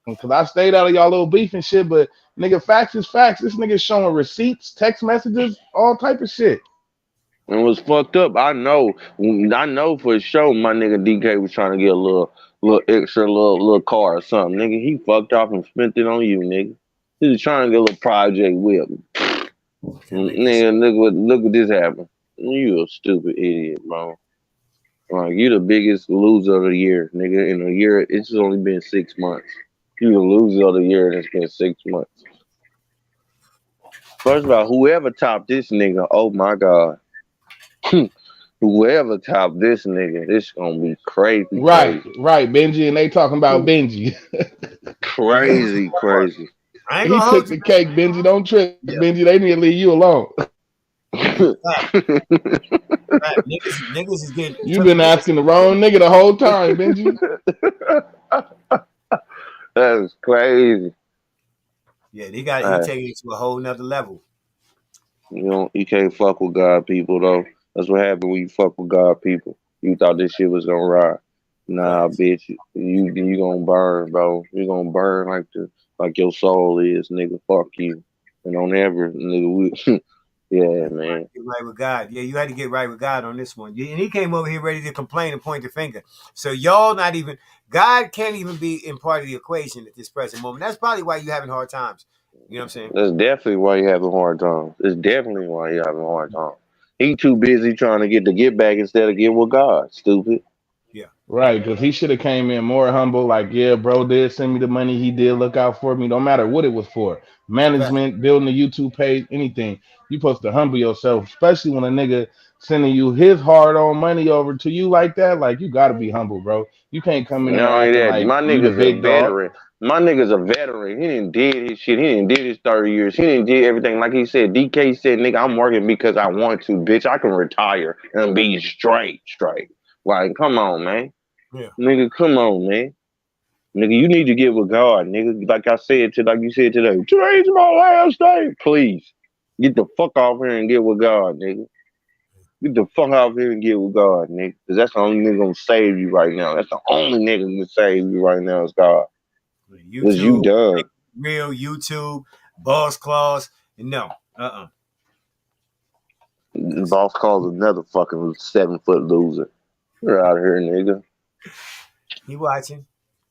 because I stayed out of y'all little beef and shit, but, nigga, facts is facts. This nigga's showing receipts, text messages, all type of shit. And what's fucked up, I know for sure my nigga DK was trying to get a little extra little car or something. Nigga, he fucked off and spent it on you, nigga. He was trying to get a little project with him. Nigga, look what this happened. You a stupid idiot, bro. Like, you the biggest loser of the year, nigga. In a year, it's only been 6 months. You the loser of the year and it's been 6 months. First of all, whoever topped this nigga, oh my God. Whoever top this nigga, this gonna be crazy. Right, crazy. right, Benji, and they talking about Benji. Crazy, crazy. I ain't He gonna took hold you. the cake, Benji. Don't trip, Yeah. Benji. They need to leave you alone. Niggas is getting. You've been asking the wrong nigga the whole time, Benji. That's crazy. Yeah, he taking it to a whole nother level. You can't fuck with God people though. That's what happened when you fuck with God people. You thought this shit was gonna ride. Nah, bitch, you gonna burn, bro. You gonna burn like your soul is, nigga. Fuck you. And don't ever, nigga. Yeah, man. Get right with God. Yeah, you had to get right with God on this one. And he came over here ready to complain and point the finger. So y'all not even. God can't even be in part of the equation at this present moment. That's probably why you're having hard times. You know what I'm saying? That's definitely why you having hard times. It's definitely why you having hard times. He too busy trying to get back instead of get with God. Stupid. Yeah. Right, because he should have came in more humble. Like, yeah, bro did send me the money. He did look out for me. No matter what it was for, management, building a YouTube page, anything. You supposed to humble yourself, especially when a nigga sending you his hard-earned money over to you like that. Like, you got to be humble, bro. You can't come in there Not only acting that, like my you the nigga's a big dog. veteran. My nigga's a veteran. He didn't did his shit. He didn't did his 30 years. He didn't did everything. Like he said, DK said, nigga, I'm working because I want to, bitch. I can retire and be straight. Like, come on, man. Yeah. Nigga, come on, man. Nigga, you need to get with God, nigga. Like you said today, today's my last day. Please. Get the fuck off here and get with God, nigga. Get the fuck off here and get with God, nigga. Because that's the only nigga gonna save you right now. That's the only nigga gonna save you right now is God. Because you YouTube, done. real YouTube, boss clause. No. Boss calls another fucking 7-foot loser. You're out here, nigga. He watching.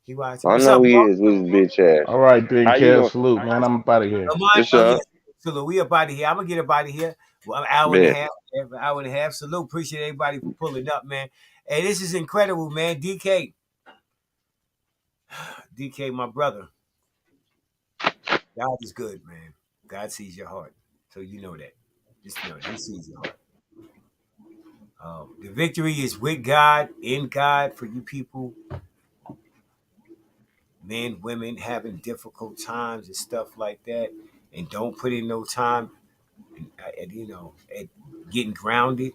I I know he is with his bitch ass. All right, then, How you Kev, gonna... salute, man. I'm up out of here. It's up. Salute. We up out of here. I'm gonna get up out of here. Well, an hour and a half. Salute. Appreciate everybody for pulling up, man. Hey, this is incredible, man. DK, my brother. God is good, man. God sees your heart, so you know that. Just know He sees your heart. The victory is with God, in God, for you people. Men, women having difficult times and stuff like that, and don't put in no time, and getting grounded,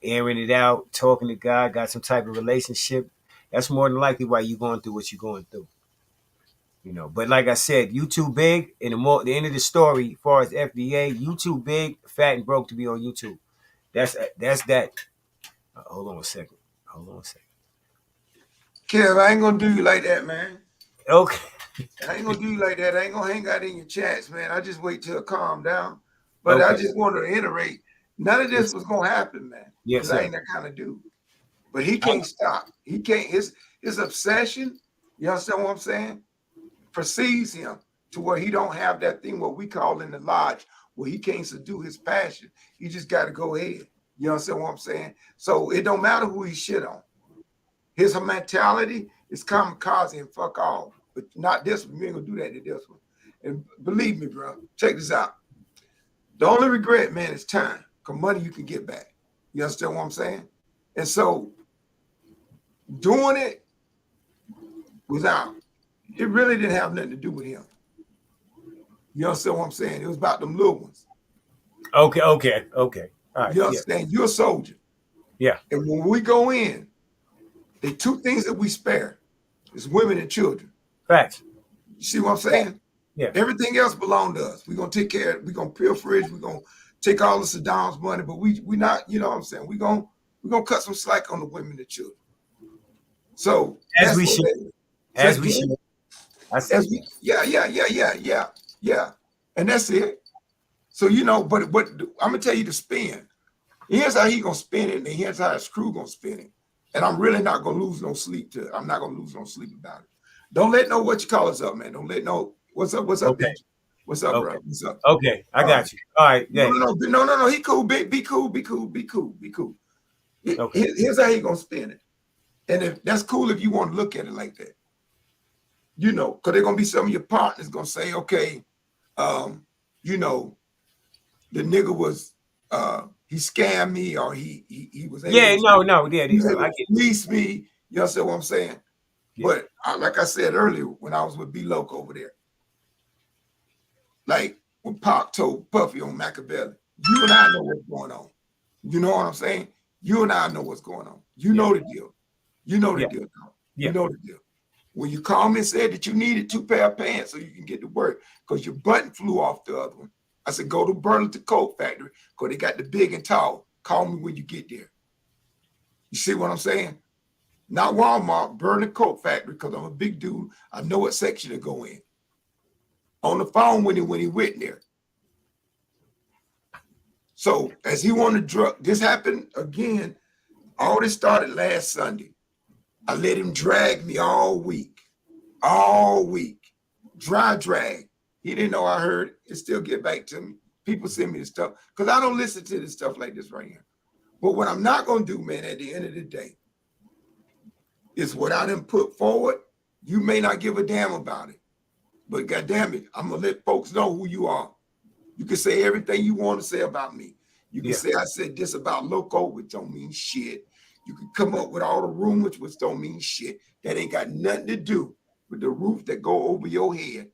airing it out, talking to God, got some type of relationship. That's more than likely why you're going through what you're going through. But like I said, you too big, and the end of the story, as far as FDA, you too big, fat and broke to be on YouTube. That's that. Hold on a second. Kev, I ain't gonna do you like that, man. Okay. I ain't gonna do you like that. I ain't gonna hang out in your chats, man. I just wait till it calm down. But I just want to reiterate, none of this was gonna happen, man. Yes, I ain't that kind of dude. But he can't stop. He can't. His obsession. You understand what I'm saying? Precedes him to where he don't have that thing what we call in the lodge, where he can't subdue his passion. He just got to go ahead. You understand what I'm saying? So it don't matter who he shit on. His mentality is kamikaze and fuck all. But not this one. You ain't gonna do that to this one. And believe me, bro, check this out. The only regret, man, is time. Because money you can get back. You understand what I'm saying? And so doing it without, it really didn't have nothing to do with him. You understand what I'm saying? It was about them little ones. Okay. All right. You understand? You're a soldier. Yeah. And when we go in, the two things that we spare is women and children. Facts. You see what I'm saying? Yeah. Everything else belongs to us. We're gonna take care of it. We're gonna pilferage. We're gonna take all of Saddam's money, but we not, you know what I'm saying? We're gonna cut some slack on the women and children. So as we should. Yeah. And that's it. So but I'm gonna tell you to spin. Here's how he gonna spin it, and here's how his crew gonna spin it. And I'm really not gonna lose no sleep I'm not gonna lose no sleep about it. Don't let no what you call us up, man. Don't let no what's up, okay. What's up, bro? What's up? Okay, I got you. All right, yeah. No. He cool. Be cool. Okay. Here's how he gonna spin it. And if that's cool if you want to look at it like that. Because they're gonna be some of your partners gonna say, okay, the nigga was he scammed me or he was able Yeah, to, he was able I to get fleece me. You understand what I'm saying? Yeah. But like I said earlier, when I was with B Loco over there, like when Pop told Puffy on Machiavelli, you and I know what's going on. You know what I'm saying? You and I know what's going on. You know the deal. You know the deal. You know the deal. When you called me and said that you needed 2 pair of pants so you can get to work because your button flew off the other one, I said, go to Burlington Coat Factory because they got the big and tall. Call me when you get there. You see what I'm saying? Not Walmart, Burlington Coat Factory, because I'm a big dude. I know what section to go in. On the phone when he went there. So as he wanted drug, this happened again. All this started last Sunday. I let him drag me all week. Dry drag. He didn't know I heard it. It still get back to me. People send me the stuff because I don't listen to this stuff like this right here. But what I'm not going to do, man, at the end of the day, is what I done put forward. You may not give a damn about it, but goddamn it, I'm going to let folks know who you are. You can say everything you want to say about me. You can say I said this about Loco, which don't mean shit. You can come up with all the rumors, which don't mean shit. That ain't got nothing to do with the roof that go over your head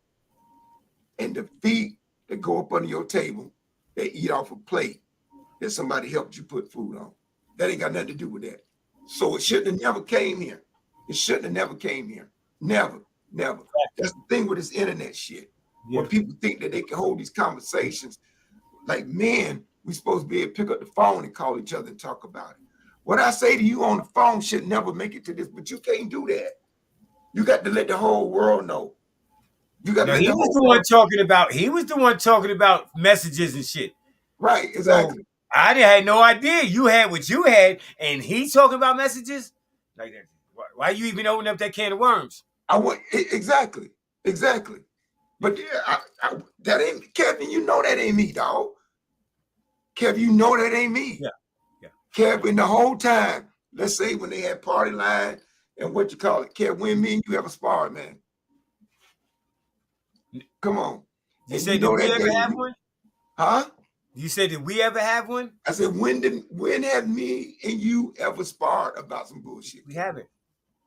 and the feet that go up under your table that eat off a plate that somebody helped you put food on. That ain't got nothing to do with that. So it shouldn't have never came here. It shouldn't have never came here. Never. That's the thing with this internet shit. When people think that they can hold these conversations, like, man, we supposed to be able to pick up the phone and call each other and talk about it. What I say to you on the phone should never make it to this, but you can't do that. You got to let the whole world know. You got to let he was the one talking about. He was the one talking about messages and shit. Right, exactly. So I had no idea you had what you had, and he talking about messages like that. Why you even open up that can of worms? Exactly. But that ain't Kevin. You know that ain't me, dog. Kev, you know that ain't me. Yeah. Kev, the whole time, let's say when they had party line and what you call it, Kev, when me and you ever sparred, man. Come on. You said, did we ever have one? Huh? You said, did we ever have one? I said, when have me and you ever sparred about some bullshit? We haven't.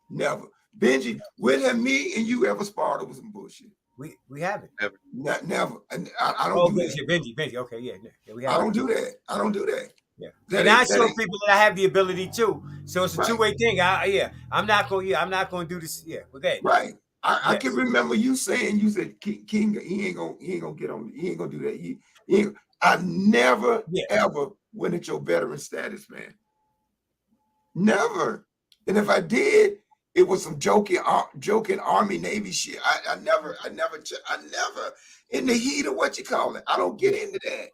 Never. Benji, when have me and you ever sparred over some bullshit? We haven't. Never. I don't do that. Benji. Okay, yeah, we haven't. I don't do that. Yeah. And I show people that I have the ability to. So it's a two-way thing. I'm not gonna do this. Yeah, okay. Right. I can remember you saying, you said King, he ain't gonna get on, he ain't gonna do that. I never ever went at your veteran status, man. Never. And if I did, it was some joking Army Navy shit. I never in the heat of what you call it. I don't get into that.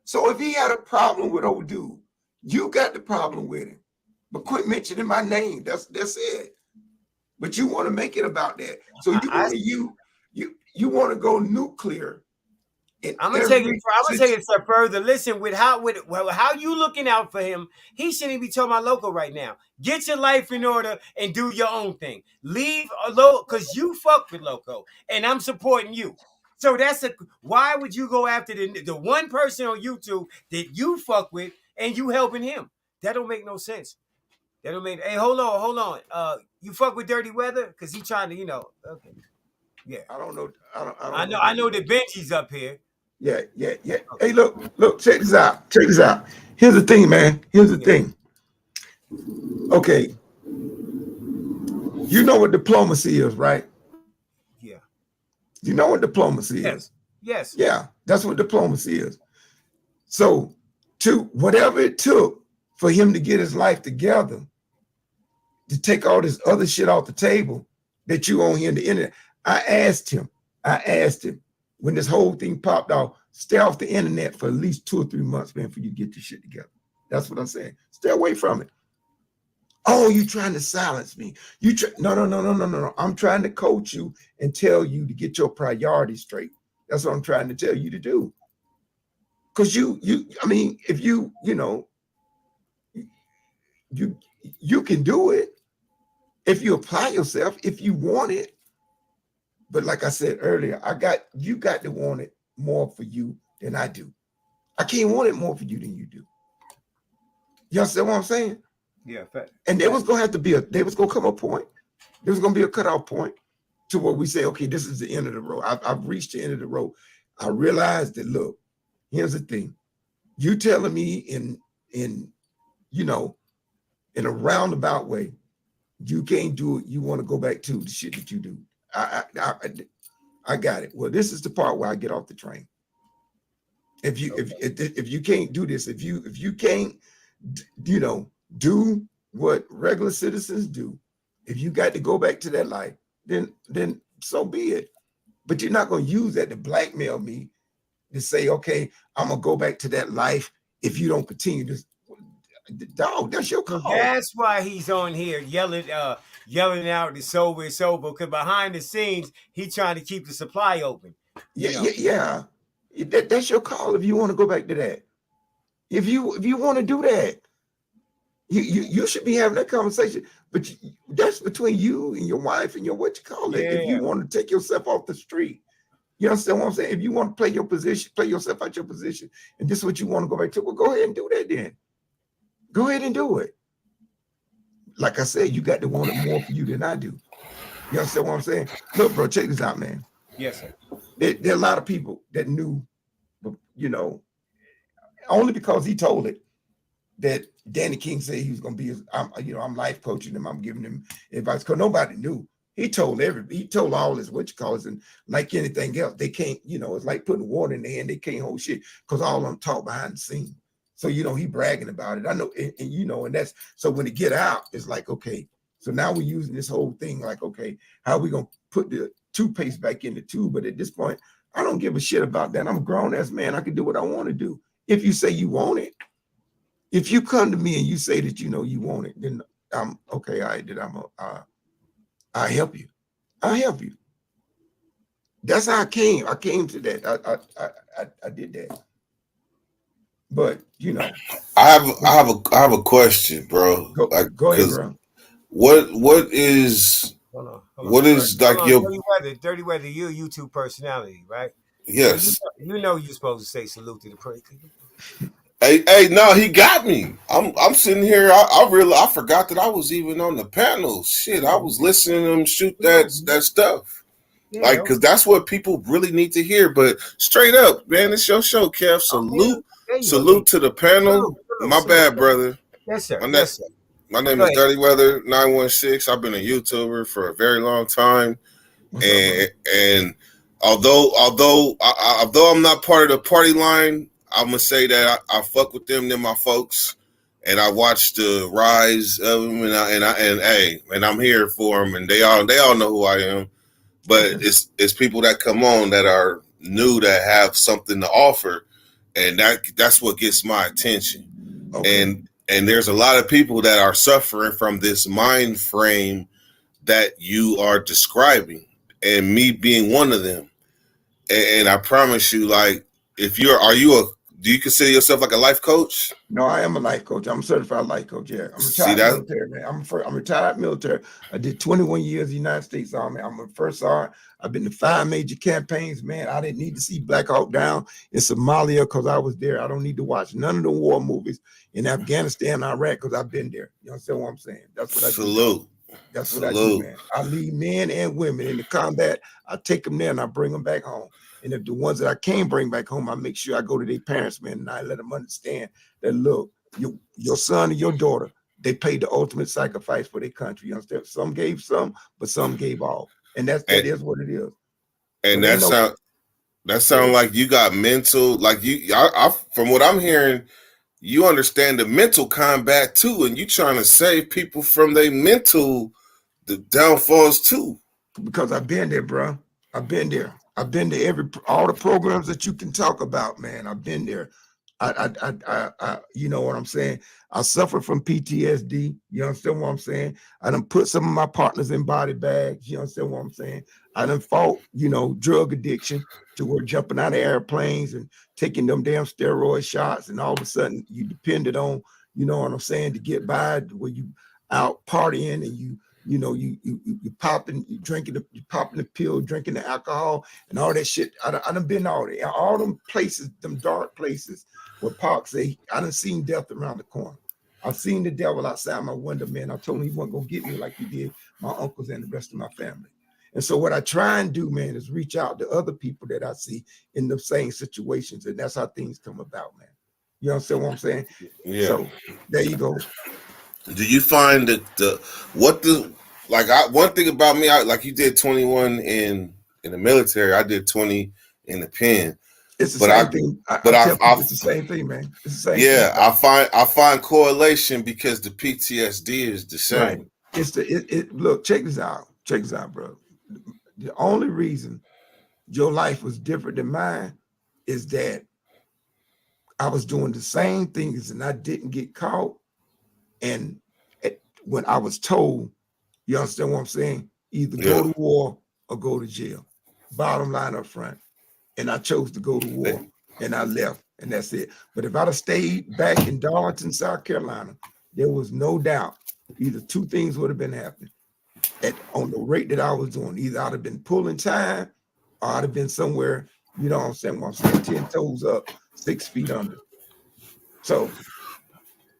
So if he had a problem with old dude, you got the problem with him. But quit mentioning my name. That's it. But you want to make it about that. So you want to go nuclear. I'm gonna take it a step further. Listen, with how you looking out for him, he shouldn't be talking about Loco right now. Get your life in order and do your own thing. Leave Loco because you fuck with Loco, and I'm supporting you. So why would you go after the one person on YouTube that you fuck with and you helping him? That don't make no sense. That don't make. Hey, hold on. You fuck with Dirty Weather because he trying to, okay. Yeah. I don't know. I know that Benji's up here. Yeah. Hey, look, check this out. Here's the thing, man. Here's the thing. Okay. You know what diplomacy is, right? Yeah. You know what diplomacy is? Yes. Yeah, that's what diplomacy is. So, whatever it took for him to get his life together, to take all this other shit off the table that you on here on the internet, I asked him when this whole thing popped off, stay off the internet for at least 2 or 3 months, man, for you to get your shit together. That's what I'm saying. Stay away from it. Oh, you trying to silence me? No. I'm trying to coach you and tell you to get your priorities straight. That's what I'm trying to tell you to do. Because if you can do it if you apply yourself, if you want it. But like I said earlier, you got to want it more for you than I do. I can't want it more for you than you do. You understand what I'm saying? Yeah. And there was gonna have to be there was gonna come a point. There was gonna be a cutoff point to where we say, okay, this is the end of the road. I've reached the end of the road. I realized that, look, here's the thing. You telling me in you know, in a roundabout way, you can't do it. You want to go back to the shit that you do. I got it. Well, this is the part where I get off the train. If you can't do this, if you can't, you know, do what regular citizens do, if you got to go back to that life, then so be it. But you're not going to use that to blackmail me to say, okay, I'm gonna go back to that life if you don't continue to. Dog, that's your call. That's why he's on here yelling out it's sober, because behind the scenes he's trying to keep the supply open. Yeah. That's your call if you want to go back to that. If you want to do that, you should be having that conversation. But that's between you and your wife and your If you want to take yourself off the street, you understand what I'm saying? If you want to play your position, play yourself out your position, and this is what you want to go back to, well, go ahead and do that then. Go ahead and do it. Like I said, you got to want it more for you than I do. You understand what I'm saying? Look, bro, check this out, man. Yes, sir. There are a lot of people that knew, you know, only because he told it, that Danny King said he was going to be, I'm life coaching him. I'm giving him advice because nobody knew. He told all his and like anything else, they can't, it's like putting water in their hand. They can't hold shit because all of them talk behind the scenes. So, he bragging about it. I know, and that's, so when it get out, it's like, okay, so now we're using this whole thing like, okay, how are we going to put the toothpaste back in the tube? But at this point, I don't give a shit about that. I'm a grown ass man. I can do what I want to do. If you say you want it, if you come to me and you say that, you want it, then I'm okay. All right, then I help you. I help you. That's how I came. I came to that. I did that. But I have a question, bro. Go ahead, bro. What is like your Dirty Weather? You're a YouTube personality, right? Yes. So you're supposed to say salute to the president. Hey, no, he got me. I'm sitting here. I forgot that I was even on the panel. Shit, I was listening to him shoot that stuff. Yeah, like, because that's what people really need to hear. But straight up, man, it's your show, Kev. Salute to the panel. My bad, brother. Yes, sir. My name is Dirty Weather 916. I've been a YouTuber for a very long time, and although I'm not part of the party line, I'm gonna say that I fuck with them. They're my folks, and I watched the rise of them, and I'm here for them, and they all know who I am. But it's people that come on that are new, that have something to offer, and that's what gets my attention. Okay. And there's a lot of people that are suffering from this mind frame that you are describing, and me being one of them. And I promise you, like, do you consider yourself like a life coach? No, I am a life coach. I'm a certified life coach. Yeah, I'm retired military, man. I'm retired military. I did 21 years in the United States Army. I'm a first sergeant. I've been to 5 major campaigns, man. I didn't need to see Black Hawk Down in Somalia because I was there. I don't need to watch none of the war movies in Afghanistan, Iraq, because I've been there. You understand what I'm saying? That's what I do. That's what I do, man. I lead men and women into combat. I take them there and I bring them back home. And if the ones that I can't bring back home, I make sure I go to their parents, man, and I let them understand that, look, your son and your daughter, they paid the ultimate sacrifice for their country. You understand? Some gave some, but some gave all. And that is what it is. And so that sound like you got mental, like I from what I'm hearing, you understand the mental combat too, and you trying to save people from their mental the downfalls too. Because I've been there, bro. I've been there. I've been to all the programs that you can talk about, man. I've been there. I you know what I'm saying? I suffer from PTSD. You understand what I'm saying? I done put some of my partners in body bags. You understand what I'm saying? I done fought, drug addiction to where jumping out of airplanes and taking them damn steroid shots, and all of a sudden you depended on, you know what I'm saying, to get by, where you out partying and you you know, you popping, you popping the pill, drinking the alcohol, and all that shit. I done been all them places, them dark places where Pac say, I done seen death around the corner. I've seen the devil outside my window, man. I told him he wasn't gonna get me like he did my uncles and the rest of my family. And so what I try and do, man, is reach out to other people that I see in the same situations, and that's how things come about, man. You understand what I'm saying? Yeah. So there you go. Do you find that one thing about me, like you did 21 in the military, I did 20 in the pen. It's the same thing. I tell people it's the same thing, man. It's the same thing. Yeah, I find correlation because the PTSD is the same. Right. It's look, check this out. Check this out, bro. The only reason your life was different than mine is that I was doing the same things and I didn't get caught. And when I was told, you understand what I'm saying? Either go to war or go to jail. Bottom line up front. And I chose to go to war and I left, and that's it. But if I'd have stayed back in Darlington, South Carolina, there was no doubt either two things would have been happening on the rate that I was doing. Either I'd have been pulling time or I'd have been somewhere, you know what I'm saying, 10 toes up, 6 feet under. So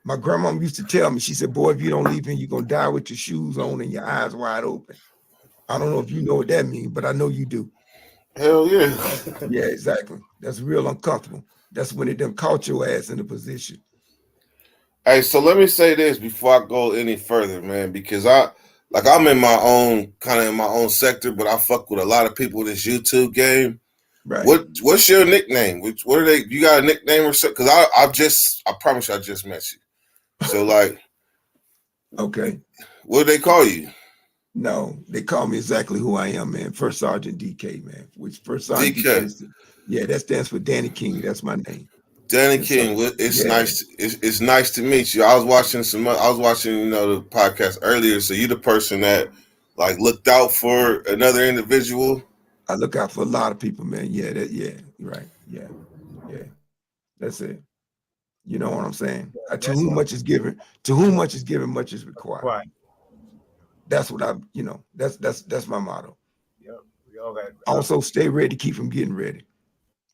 my grandma used to tell me, she said, boy, if you don't leave here, you're going to die with your shoes on and your eyes wide open. I don't know if you know what that means, but I know you do. Hell yeah. Yeah, exactly. That's real uncomfortable. That's when it done caught your ass in a position. Hey, so let me say this before I go any further, man, because I'm in my own sector, but I fuck with a lot of people in this YouTube game. Right. What's your nickname? What are they? You got a nickname or something? Because I promise you, I just met you. So like, okay. What do they call you? No, they call me exactly who I am, man. First Sergeant DK, man. Which First Sergeant DK. Yeah, that stands for Danny King. That's my name. Danny King. It's nice. It's nice to meet you. I was watching the podcast earlier. So you the person that like looked out for another individual. I look out for a lot of people, man. Yeah, right. Yeah. That's it. You know what I'm saying? To whom much is given, much is required. Right. That's what that's my motto. Yep. We all got also stay ready, keep from getting ready.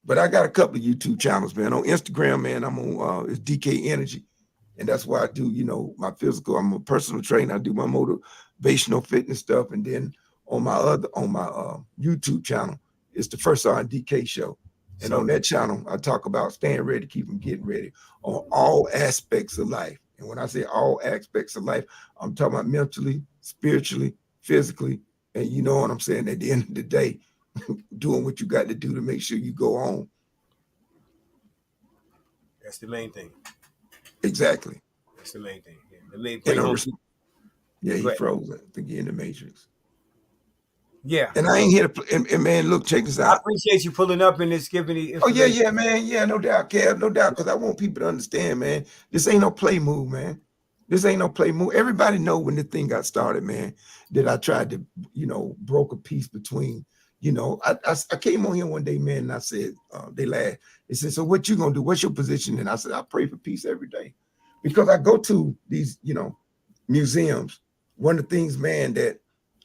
But I got a couple of YouTube channels, man. On Instagram, man, I'm on it's DK Energy. And that's why I do, my physical. I'm a personal trainer. I do my motivational fitness stuff. And then on my YouTube channel, it's the First Sergeant DK Show. And on that channel, I talk about staying ready, keep from getting ready on all aspects of life. And when I say all aspects of life, I'm talking about mentally, spiritually, physically, and you know what I'm saying? At the end of the day, doing what you got to do to make sure you go home. That's the main thing. Exactly. That's the main thing. Yeah, he froze. I think he in the Matrix. Yeah. And I ain't here to and man, look, check this out. I appreciate you pulling up and this giving the information. Oh, yeah, man. Yeah, no doubt, Kev. No doubt. Because I want people to understand, man. This ain't no play move, man. This ain't no play move. Everybody know when this thing got started, man, that I tried to, broke a peace between, I came on here one day, man, and I said, they laughed. They said, so what you gonna do? What's your position? And I said, I pray for peace every day. Because I go to these, museums. One of the things, man, that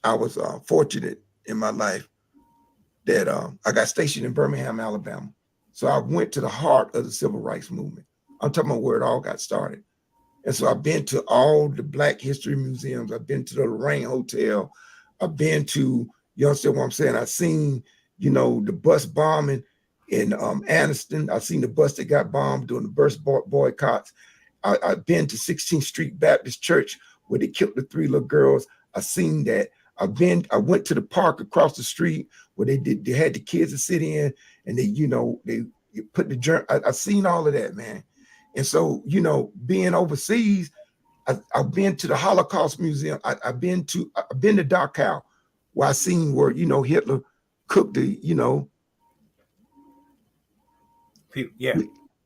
I was fortunate in my life that I got stationed in Birmingham, Alabama. So I went to the heart of the civil rights movement. I'm talking about where it all got started. And so I've been to all the Black history museums. I've been to the Lorraine Hotel. I've been to, you understand what I'm saying? I've seen, the bus bombing in Anniston. I've seen the bus that got bombed during the bus boycotts. I've been to 16th Street Baptist Church where they killed the 3 little girls. I've seen that. I went to the park across the street where they had the kids to sit in and they put the journal. I've seen all of that, man. And so, being overseas, I've been to the Holocaust Museum. I've been to Dachau, where I seen where, Hitler cooked the, Yeah.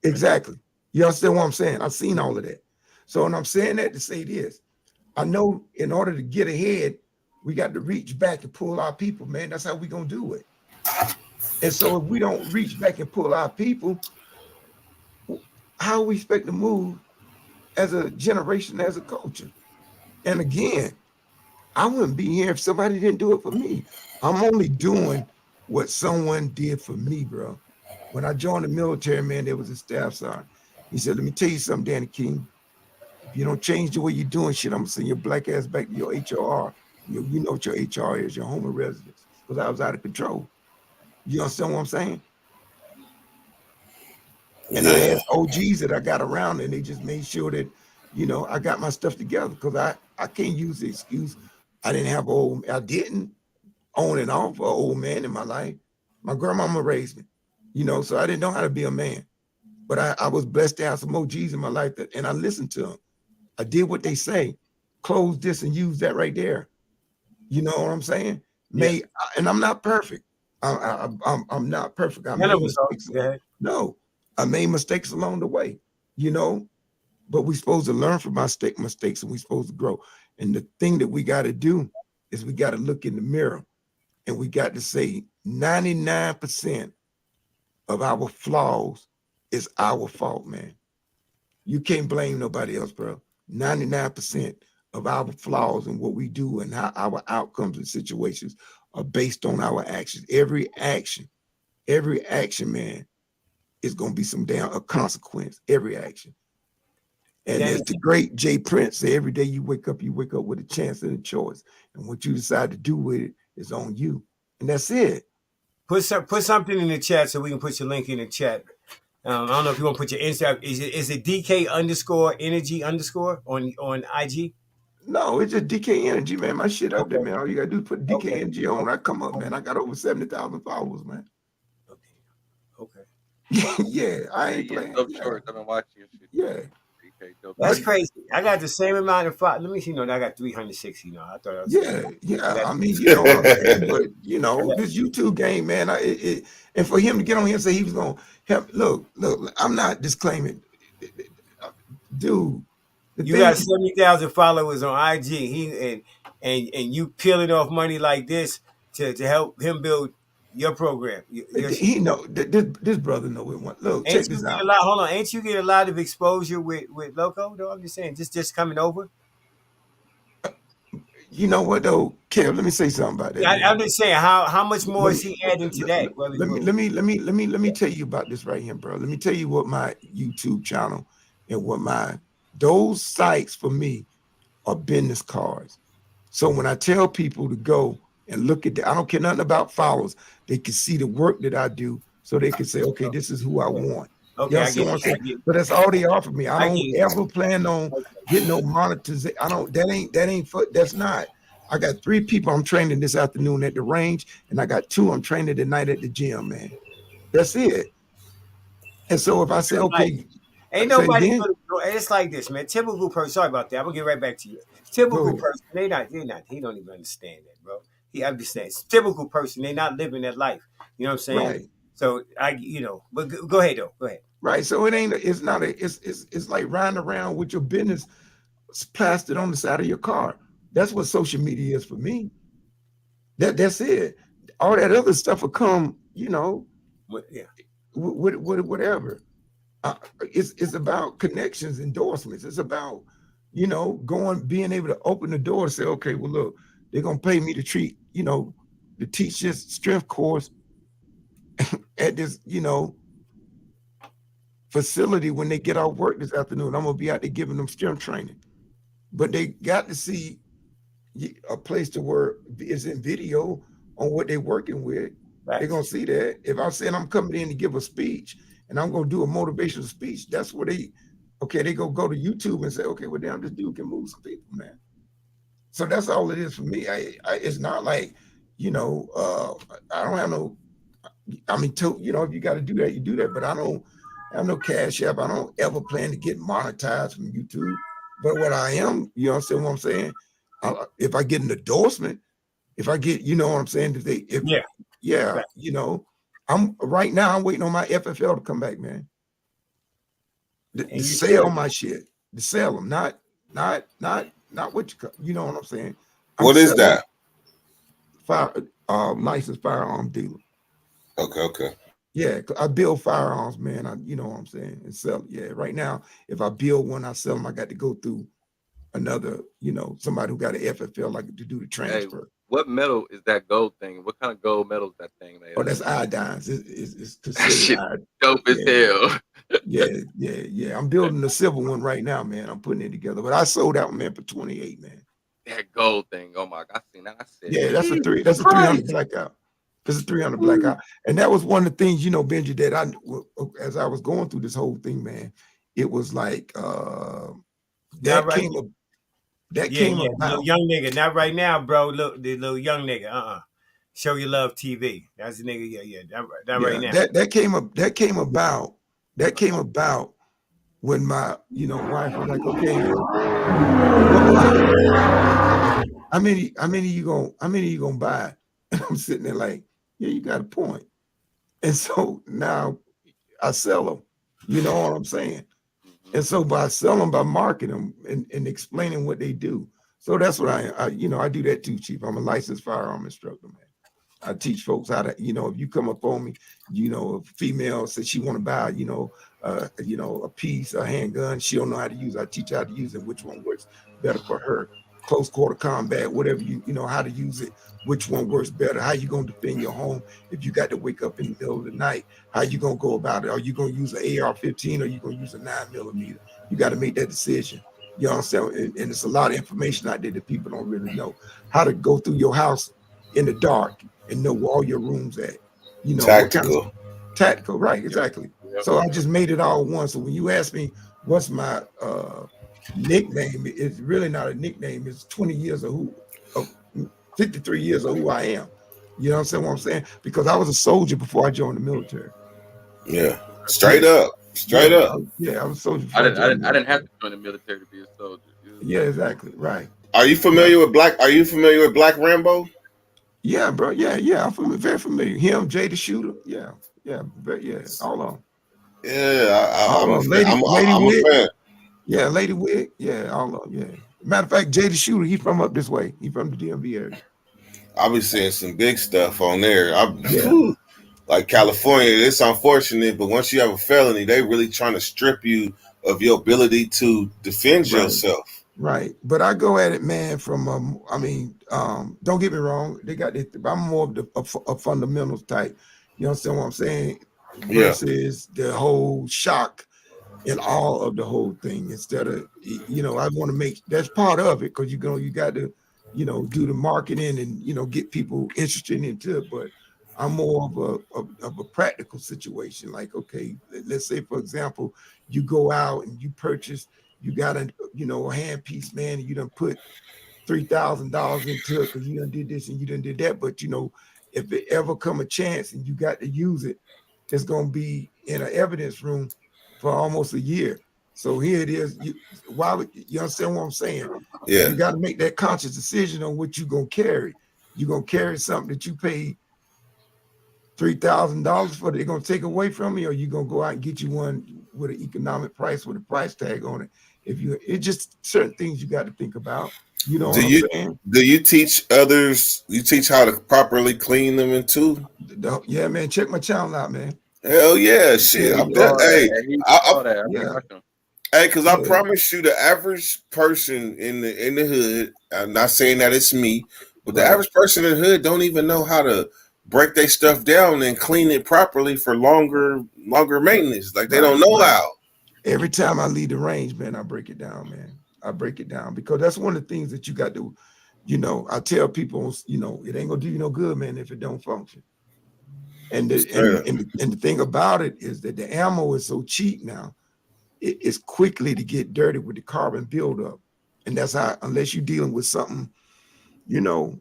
Exactly. You understand what I'm saying? I've seen all of that. So, and I'm saying that to say this, I know in order to get ahead, we got to reach back and pull our people, man. That's how we gonna do it. And so if we don't reach back and pull our people, how we expect to move as a generation, as a culture? And again, I wouldn't be here if somebody didn't do it for me. I'm only doing what someone did for me, bro. When I joined the military, man, there was a staff sergeant. He said, let me tell you something, Danny King. If you don't change the way you're doing shit, I'm gonna send your black ass back to your HOR. You know what your HR is, your home of residence, because I was out of control. You understand what I'm saying? And I had OGs that I got around, and they just made sure that, I got my stuff together, because I can't use the excuse I didn't on and off an old man in my life. My grandmama raised me, so I didn't know how to be a man. But I was blessed to have some OGs in my life, and I listened to them. I did what they say, close this and use that right there. You know what I'm saying? And I'm not perfect. I'm not perfect. I made mistakes. No, I made mistakes along the way, but we're supposed to learn from my mistakes, and we're supposed to grow. And the thing that we got to do is we got to look in the mirror, and we got to say 99% of our flaws is our fault, man. You can't blame nobody else, bro. 99% of our flaws and what we do and how our outcomes and situations are based on our actions. Every action, man, is going to be a consequence. Every action. And as the great Jay Prince said, every day you wake up with a chance and a choice. And what you decide to do with it is on you. And that's it. Put something in the chat so we can put your link in the chat. I don't know if you want to put your Instagram. Is it DK_energy_ on IG? No, it's just DK Energy, man. My shit up there, man. All you gotta do is put DK Energy on. I come up, man. I got over 70,000 followers, man. Okay. Yeah, I ain't playing. I'm sure I've been watching your shit. Yeah. That's crazy. I got the same amount of followers. Let me see. I got 360. I thought I was. Yeah. I mean, you know what I'm saying? But, this YouTube game, man, and for him to get on here and say he was going to help. Look, I'm not disclaiming. Dude. You got 70,000 followers on IG. And you peeling off money like this to help him build your program. He know this brother know it. Look, check this out. Hold on, ain't you get a lot of exposure with Loco? Though I'm just saying, just coming over. You know what though, Kev? Let me say something about that. Yeah, I'm just saying, how much more is he adding to that? Let me tell you about this right here, bro. Let me tell you what my YouTube channel and what those sites for me are business cards. So when I tell people to go and look at I don't care nothing about followers. They can see the work that I do, so they can say, okay, this is who I want. Okay, I get it. But that's all they offer me. I don't ever plan on getting no monetization. That's not. I got 3 people I'm training this afternoon at the range, and I got 2 I'm training tonight at the gym, man. That's it. And so if I say, okay, ain't nobody. It's like this, man. Typical person. Sorry about that. I'm gonna get right back to you. Typical person. They not. He don't even understand that, bro. He understands. Typical person. They not living that life. You know what I'm saying? Right. So but go ahead though. Go ahead. Right. So it's like riding around with your business plastered on the side of your car. That's what social media is for me. That's it. All that other stuff will come, whatever. It's about connections, endorsements. It's about, being able to open the door and say, okay, well, look, they're gonna pay me to teach this strength course at this, facility when they get off work this afternoon. I'm gonna be out there giving them strength training. But they got to see a place to work is in video on what they're working with. Right. They're gonna see that. If I'm saying I'm coming in to give a speech and I'm gonna do a motivational speech, that's where they go to YouTube and say, okay, well, damn, this dude can move some people, man. So that's all it is for me. It's not like, I don't have no. I mean, if you got to do that, you do that. But I don't have no cash app. I don't ever plan to get monetized from YouTube. But what I am, you understand what I'm saying? If I get an endorsement, if I get, you know what I'm saying? I'm right now. I'm waiting on my FFL to come back, man. To sell my shit, to sell them, not what you know what I'm saying. What is that? Licensed firearm dealer. Okay. Yeah, I build firearms, man. You know what I'm saying, and sell. Yeah, right now, if I build one, I sell them. I got to go through another, somebody who got an FFL like to do the transfer. Hey, what metal is that gold thing? What kind of gold metal is that thing made? Oh, that's iodines. It's That shit considered dope as hell. Yeah. I'm building the silver one right now, man. I'm putting it together. But I sold that one, man, for 28, man. That gold thing. Oh my God, I seen that. I said, yeah, that's a 300 blackout. It's a 300 blackout. And that was one of the things, Benji, that as I was going through this whole thing, man, it was like that came about. Little young nigga. Not right now, bro. Look, the little young nigga. Show Your Love TV. That's the nigga. That right now. That came about when my wife was like, okay, how many you gonna buy? And I'm sitting there like, yeah, you got a point. And so now I sell them. You know what I'm saying? And so by selling, by marketing them and explaining what they do. So that's what I do that too, Chief. I'm a licensed firearm instructor, man. I teach folks how to, if you come up on me, a female says she want to buy, a piece, a handgun, she don't know how to use it. I teach her how to use it, which one works better for her. Close quarter combat, whatever how to use it, which one works better, how you gonna defend your home if you got to wake up in the middle of the night, how you gonna go about it? Are you gonna use an AR-15 or you gonna use a 9mm? You got to make that decision. You know what I'm saying? And it's a lot of information out there that people don't really know. How to go through your house in the dark and know where all your rooms at. Tactical. Tactical, right, exactly. Yep. So I just made it all one. So when you ask me what's my nickname, it's really not a nickname. It's 20 years of 53 years of who I am. You know what I'm saying? Because I was a soldier before I joined the military. Yeah, straight up. I was a soldier. I didn't have to join the military to be a soldier. Yeah, exactly. Right. Are you familiar with Black Rambo? Yeah, bro. Yeah. I'm very familiar. Him, Jay the Shooter. Yeah. All of them. Yeah, I'm a fan. Yeah, Lady Wig. Yeah, all of them. Yeah. Matter of fact, Jay the Shooter, he's from up this way. He's from the DMV area. I'll be seeing some big stuff on there. Like California, it's unfortunate, but once you have a felony, they really trying to strip you of your ability to defend yourself. Right, but I go at it, man, from don't get me wrong. They got this. I'm more of a fundamentals type. You understand what I'm saying? Versus the whole shock and all of the whole thing. Instead of I want to make that's part of it because you got to do the marketing and get people interested into it. But I'm more of a practical situation. Like, okay, let's say for example, you go out and you purchase. You got a handpiece, man, and you done put $3,000 into it because you done did this and you done did that. But if it ever come a chance and you got to use it, it's gonna be in an evidence room for almost a year. So here it is. Why would you understand what I'm saying? Yeah. You got to make that conscious decision on what you're gonna carry. You're gonna carry something that you paid $3,000 for, they're gonna take away from you, or you gonna go out and get you one with an economic price with a price tag on it. It's just certain things you got to think about. You know what I'm saying? Do you teach others? You teach how to properly clean them too? Yeah, man. Check my channel out, man. Hell yeah, shit. Because I promise you, the average person in the hood. I'm not saying that it's me, but the average person in the hood don't even know how to break their stuff down and clean it properly for longer maintenance. Like they don't know how. Every time I leave the range, man, I break it down, man. I break it down because that's one of the things that you got to, I tell people, it ain't gonna do you no good, man, if it don't function. And the thing about it is that the ammo is so cheap now, it's quickly to get dirty with the carbon buildup. And that's how, unless you're dealing with something, the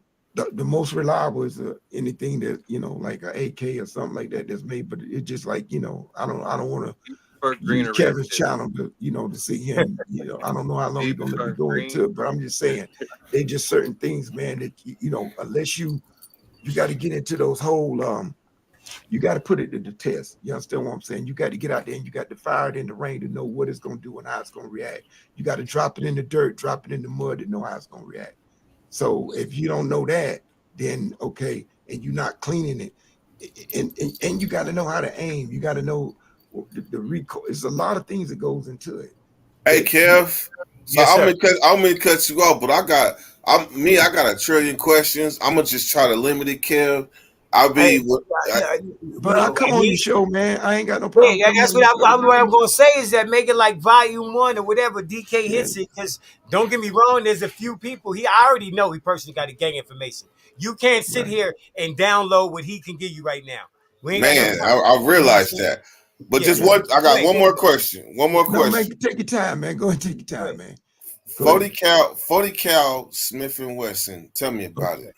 most reliable is anything that, like an AK or something like that that's made, but it's just like, I don't want to use Kevin's channel to see him. I don't know how long he's gonna let me go into it, but I'm just saying they just certain things, man, that unless you got to get into those whole you got to put it to the test. You understand what I'm saying? You got to get out there and you got to fire it in the rain to know what it's gonna do and how it's gonna react. You got to drop it in the dirt, drop it in the mud to know how it's gonna react. So if you don't know that, then okay, and you're not cleaning it, and you got to know how to aim. You got to know the recoil. There's a lot of things that goes into it. Hey, Kev, So yes, I'm gonna cut you off, but I got a trillion questions. I'm gonna just try to limit it, Kev. I'll be. But I come on your show, man. I ain't got no problem. Yeah, that's what I'm going to say is that make it like volume 1 or whatever. DK hits it because don't get me wrong. There's a few people I already know he personally got the gang information. You can't sit here and download what he can give you right now. We ain't got no Man, time. I realized that. But just one. I got one more question. One more question. No, man, take your time, man. Go ahead, take your time, man. 40 cal Smith and Wesson. Tell me about it.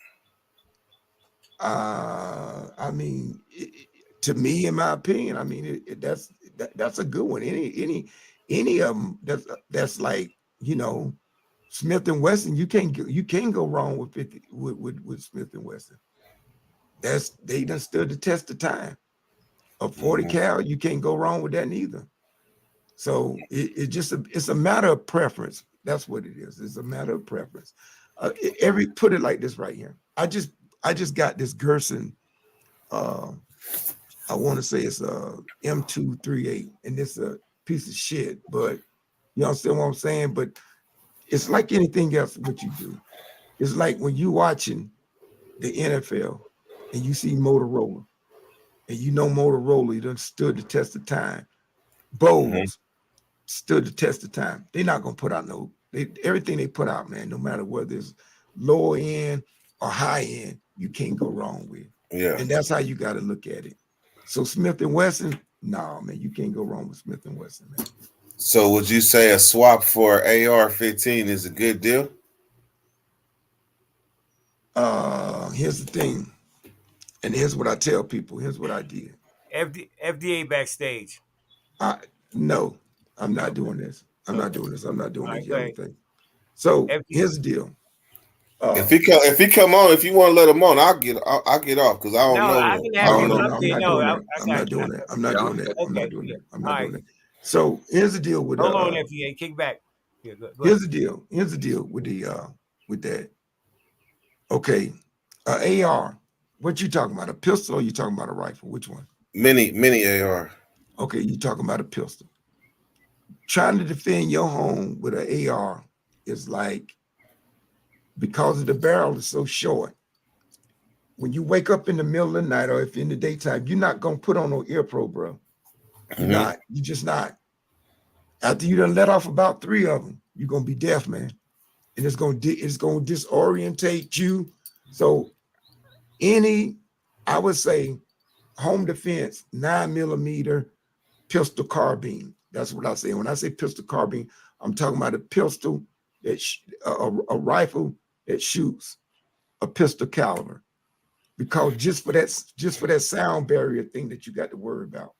I mean, to me, in my opinion, I mean that's a good one. Any of them that's like, you know, Smith and Wesson. You can't go wrong with Smith and Wesson. They done stood the test of time. A 40 cal, you can't go wrong with that neither. So it's a matter of preference. That's what it is. It's a matter of preference. Put it like this right here. I just got this Gerson. I want to say it's a M238, and it's a piece of shit. But you understand what I'm saying? But it's like anything else. What you do, it's like when you watching the NFL and you see Motorola, and you know Motorola, you done stood the test of time. Bose stood the test of time. They're not gonna put out everything they put out, man. No matter whether it's lower end or high end, you can't go wrong with. Yeah, and that's how you got to look at it. So Smith and Wesson, no, man, you can't go wrong with Smith and Wesson, man. So would you say a swap for AR-15 is a good deal? Here's the thing, and here's what I tell people. Here's what I did. FDA backstage. No, I'm not doing this. I'm not doing this. I'm not doing this yellow thing. So here's the deal. If he come on, if you want to let him on, I'll get off because I don't know. I'm not doing that. So here's the deal with hold on, FDA, kick back. Yeah, go here's the deal. Here's the deal with that. Okay, AR. What you talking about? A pistol or you talking about a rifle? Which one? Mini AR. Okay, you talking about a pistol. Trying to defend your home with an AR is like, because of the barrel is so short. When you wake up in the middle of the night or if in the daytime, you're not gonna put on no ear pro, bro. You're not. You're just not. After you done let off about 3 of them, you're gonna be deaf, man, and it's gonna disorientate you. So I would say, home defense 9mm pistol carbine. That's what I say. When I say pistol carbine, I'm talking about a pistol that a rifle that shoots a pistol caliber. Because just for that sound barrier thing that you got to worry about.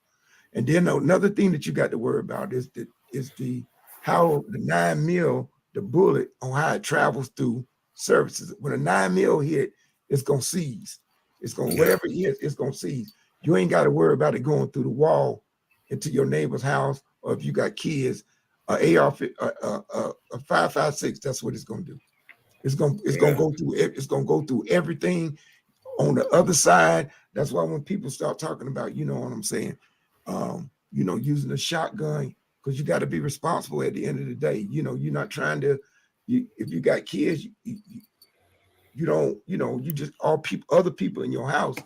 And then another thing that you got to worry about is how the 9mm, the bullet, on how it travels through surfaces. When a 9mm hit, it's gonna seize. It's gonna whatever it is, it's gonna seize. You ain't got to worry about it going through the wall into your neighbor's house, or if you got kids, a 5.56. That's what it's gonna do. It's gonna go through everything on the other side. That's why when people start talking about, you know what I'm saying, using a shotgun, because you got to be responsible at the end of the day. You know, you're not trying to. If you got kids, you don't. You just other people in your house.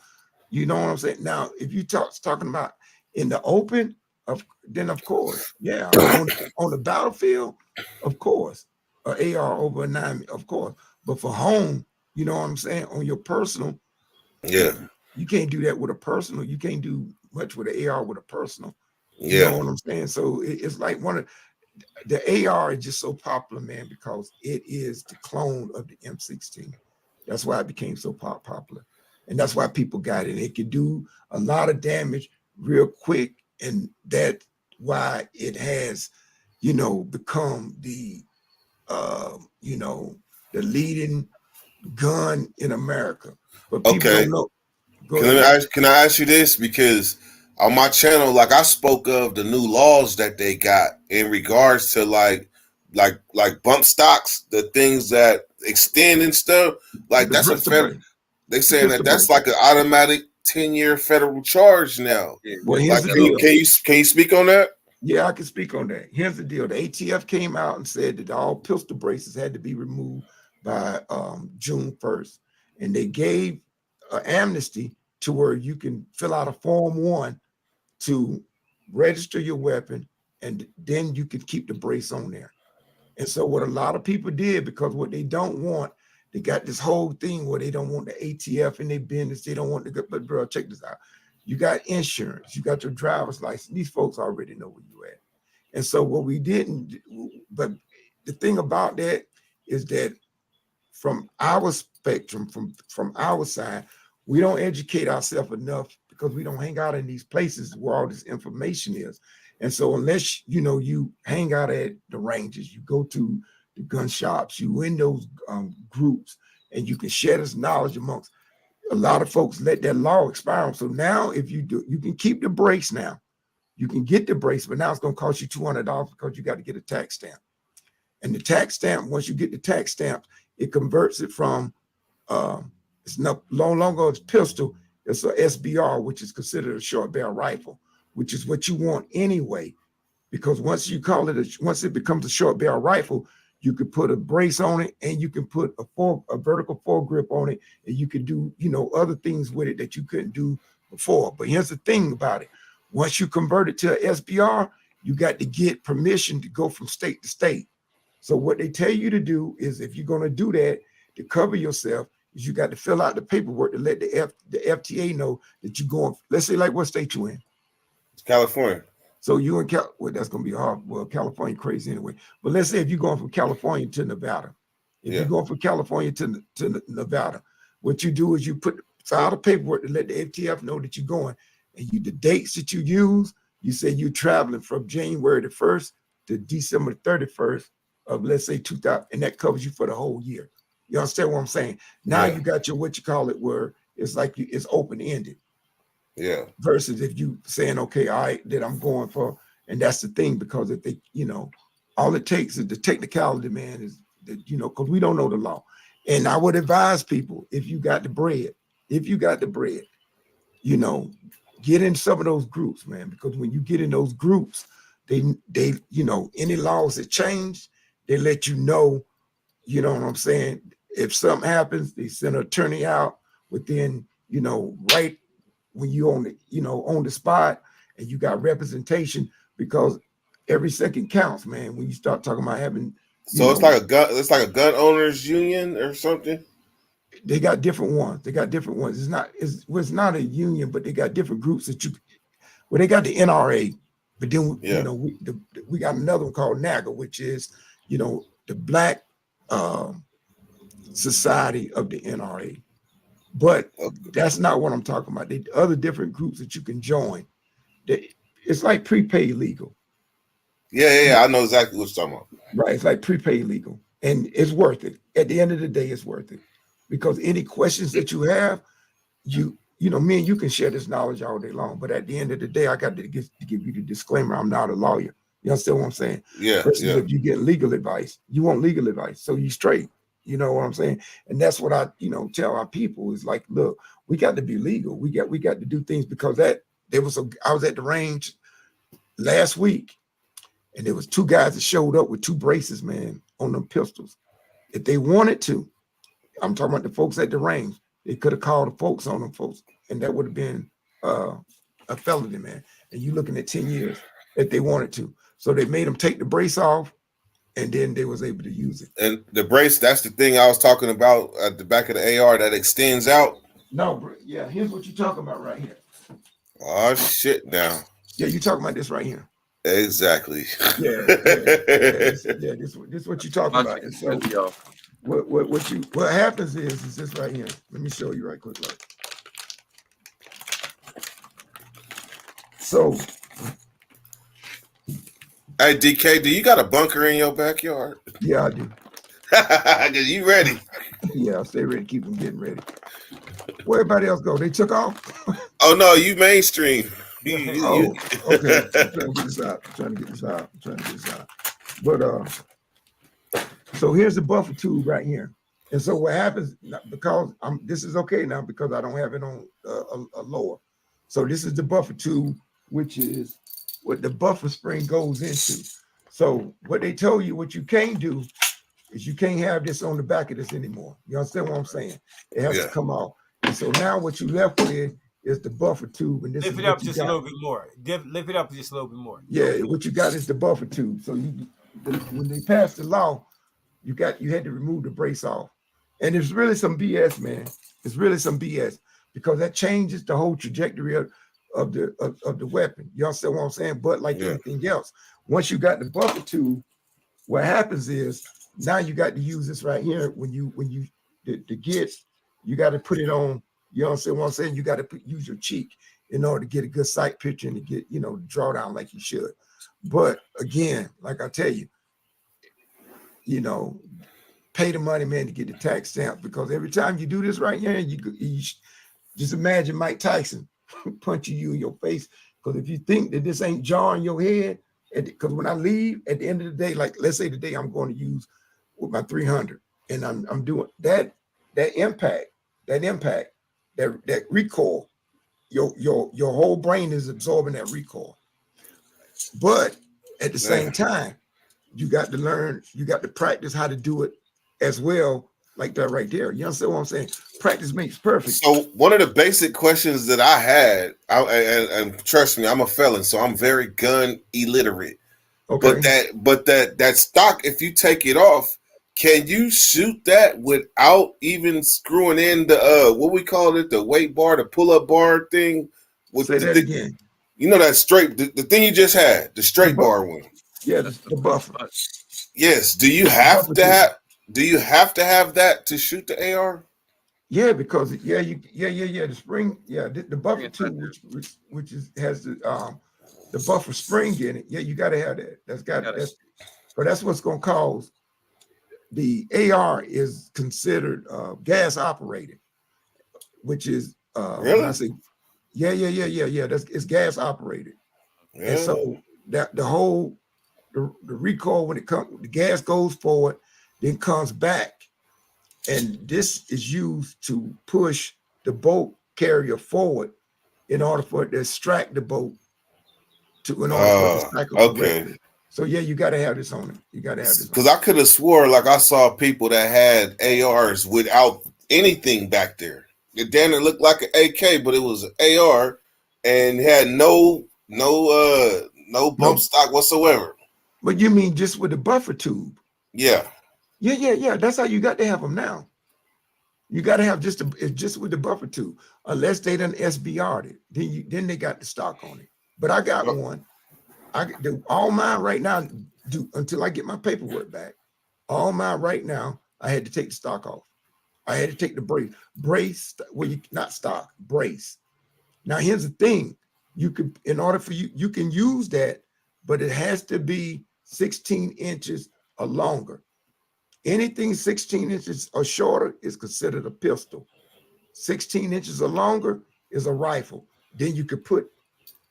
You know what I'm saying? Now, if you talking about in the open, then of course, yeah, on the battlefield, of course, an AR over a 9, of course. But for home, you know what I'm saying, on your personal, you can't do that with a personal. You can't do much with an AR with a personal. You know what I'm saying? So it's like the AR is just so popular, man, because it is the clone of the M16. That's why it became so popular. And that's why people got it. It can do a lot of damage real quick. And that's why it has, become the, the leading gun in America. But people don't know. Can I ask you this? Because on my channel, like, I spoke of the new laws that they got in regards to like bump stocks, the things that extend and stuff. Like, that's a federal. They saying that's like an automatic 10-year federal charge now. Well, like, can you speak on that? Yeah, I can speak on that. Here's the deal. The ATF came out and said that all pistol braces had to be removed by June 1st. And they gave amnesty to where you can fill out a Form 1 to register your weapon, and then you can keep the brace on there. And so what a lot of people did, because what they don't want, they got this whole thing where they don't want the ATF in their business. They don't want to go, but bro, check this out. You got insurance, you got your driver's license. These folks already know where you at. And so what we didn't, but the thing about that is that from our spectrum, from our side, we don't educate ourselves enough because we don't hang out in these places where all this information is. And so unless, you hang out at the ranges, you go to the gun shops, you in those groups, and you can share this knowledge amongst a lot of folks. Let that law expire. So now if you do, you can keep the brace now. You can get the brace, but now it's going to cost you $200 because you got to get a tax stamp. And the tax stamp, once you get the tax stamp, it converts it from, it's no longer a pistol, it's a SBR, which is considered a short barrel rifle, which is what you want anyway. Because once you call it, once it becomes a short barrel rifle, you could put a brace on it, and you can put a vertical foregrip on it, and you can do, other things with it that you couldn't do before. But here's the thing about it. Once you convert it to an SBR, you got to get permission to go from state to state. So what they tell you to do is, if you're going to do that, to cover yourself, is you got to fill out the paperwork to let the FTA know that you're going, let's say, like, what state you in? It's California. So you in well, that's going to be hard. Well, California crazy anyway. But let's say if you're going from California to Nevada, if you're going from California to Nevada, what you do is you file the paperwork to let the FTF know that you're going, and the dates that you use, you say you're traveling from January the 1st to December 31st of, let's say, 2000, and that covers you for the whole year. You understand what I'm saying? Now you got your, what you call it, where it's like it's open-ended. Yeah. Versus if you saying, okay, all right, that I'm going for, and that's the thing, because if they, all it takes is the technicality, man, is that, because we don't know the law. And I would advise people, if you got the bread, get in some of those groups, man, because when you get in those groups, they any laws that change, they let you know what I'm saying? If something happens, they send an attorney out within, right when you on the spot, and you got representation, because every second counts, man. When you start talking about having, it's like a gun owners union or something. They got different ones. It's not a union, but they got different groups that they got the NRA, but then we got another one called NAGA, which is the Black Society of the NRA. But that's not what I'm talking about. The other different groups that you can join. It's like prepaid legal. Yeah. I know exactly what you're talking about. Right. It's like prepaid legal. And it's worth it. At the end of the day, it's worth it. Because any questions that you have, me and you can share this knowledge all day long. But at the end of the day, I got to give you the disclaimer. I'm not a lawyer. You understand what I'm saying? Yeah. Versus if you get legal advice, you want legal advice. So you straight. You know what I'm saying? And that's what I, tell our people is like, look, we got to be legal. We got to do things, because I was at the range last week, and there was two guys that showed up with two braces, man, on them pistols. If they wanted to, I'm talking about the folks at the range, they could have called the folks on them folks, and that would have been a felony, man. And you looking at 10 years if they wanted to. So they made them take the brace off, and then they was able to use it. And the brace, that's the thing I was talking about at the back of the AR that extends out. No, yeah, here's what you're talking about right here. Oh, shit now. Yeah, you're talking about this right here. Exactly. Yeah. This is what you're talking about. And so what happens is this right here. Let me show you right quick. Look. So, hey, DK, do you got a bunker in your backyard? Yeah, I do. Cause you ready? Yeah, I stay ready. Keep them getting ready. Where everybody else go? They took off? Oh no, you mainstream. Okay. I'm trying to get this out. But so here's the buffer tube right here. And so what happens, because this is okay now because I don't have it on a lower. So this is the buffer tube, which is what the buffer spring goes into. So what they told you, what you can't do is you can't have this on the back of this anymore. You understand what I'm saying? It has to come off. And so now what you left with is the buffer tube, and this lift is it what up you just got. a little bit more. Lift it up just a little bit more. Yeah, what you got is the buffer tube. So when they passed the law, you had to remove the brace off. And it's really some BS, man. It's really some BS because that changes the whole trajectory of the weapon. You understand what I'm saying? But like anything else, once you got the buffer tube, what happens is now you got to use this right here when you the get, you got to put it on. You understand what I'm saying? You got to use your cheek in order to get a good sight picture and to get, draw down like you should. But again, like I tell you, pay the money, man, to get the tax stamp, because every time you do this right here, you just imagine Mike Tyson punching you in your face. Because if you think that this ain't jarring your head, because when I leave at the end of the day, like let's say today I'm going to use with my 300, and I'm doing that impact, that recoil, your whole brain is absorbing that recoil. But at the same time, you got to learn, you got to practice how to do it as well, like that right there. You understand what I'm saying? Practice makes perfect. So one of the basic questions that I had, and trust me, I'm a felon, so I'm very gun illiterate. Okay. But that stock, if you take it off, can you shoot that without even screwing in the what we call it, the weight bar, the pull-up bar thing? Say that again. You know that straight, the thing you just had, the straight bar one. Yeah, the buffer. Yes. Do you have to have that to shoot the AR? Yeah, because the spring, the buffer tube, which has the buffer spring in it. Yeah, you got to have that. That's what's going to cause. The AR is considered gas operated, which is really? When I say it's gas operated. Yeah. And so that the whole the recoil, when it comes, the gas goes forward, then comes back, and this is used to push the bolt carrier forward in order for it to extract the bolt in order for it to cycle correctly. So you got to have this on it. You got to have this. Because I could have swore, like I saw people that had ARs without anything back there. It damn it looked like an AK, but it was an AR and had no bump stock whatsoever. But you mean just with the buffer tube? Yeah. Yeah. That's how you got to have them now. You got to have just with the buffer tube, unless they done SBR'd it. Then they got the stock on it. But I got one. All mine right now, until I get my paperwork back, all mine right now, I had to take the stock off. I had to take the brace. Well, not stock, brace. Now here's the thing: you can use that, but it has to be 16 inches or longer. Anything 16 inches or shorter is considered a pistol. 16 inches or longer is a rifle. Then you could put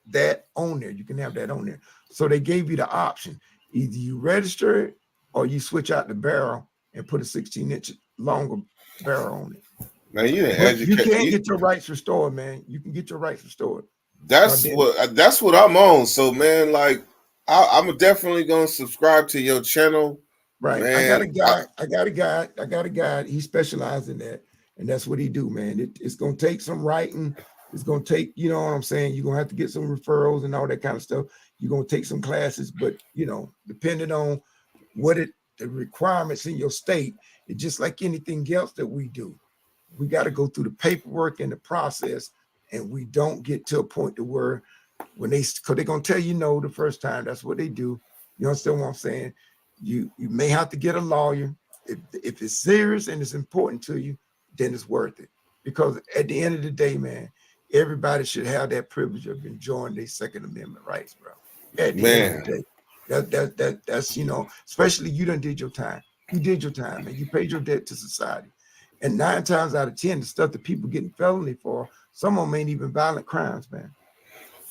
that on there. You can have that on there. So they gave you the option. Either you register it or you switch out the barrel and put a 16-inch longer barrel on it. Man, you can't get your rights restored, man. You can get your rights restored. That's what I'm on. So, man, like I'm definitely gonna subscribe to your channel. Right. Man, I got a guy. He specializes in that, and that's what he do, man. It's gonna take some writing. It's gonna take, you know what I'm saying? You're gonna have to get some referrals and all that kind of stuff. You're gonna take some classes, but depending on the requirements in your state, it's just like anything else that we do. We got to go through the paperwork and the process, and we don't get to a point to where because they're gonna tell you no the first time. That's what they do. You understand what I'm saying? You may have to get a lawyer. If it's serious and it's important to you, then it's worth it. Because at the end of the day, man, everybody should have that privilege of enjoying their Second Amendment rights, bro. At the end of the day, that's especially you done did your time. You did your time, and you paid your debt to society. And 9 times out of 10, the stuff that people getting felony for, some of them ain't even violent crimes, man.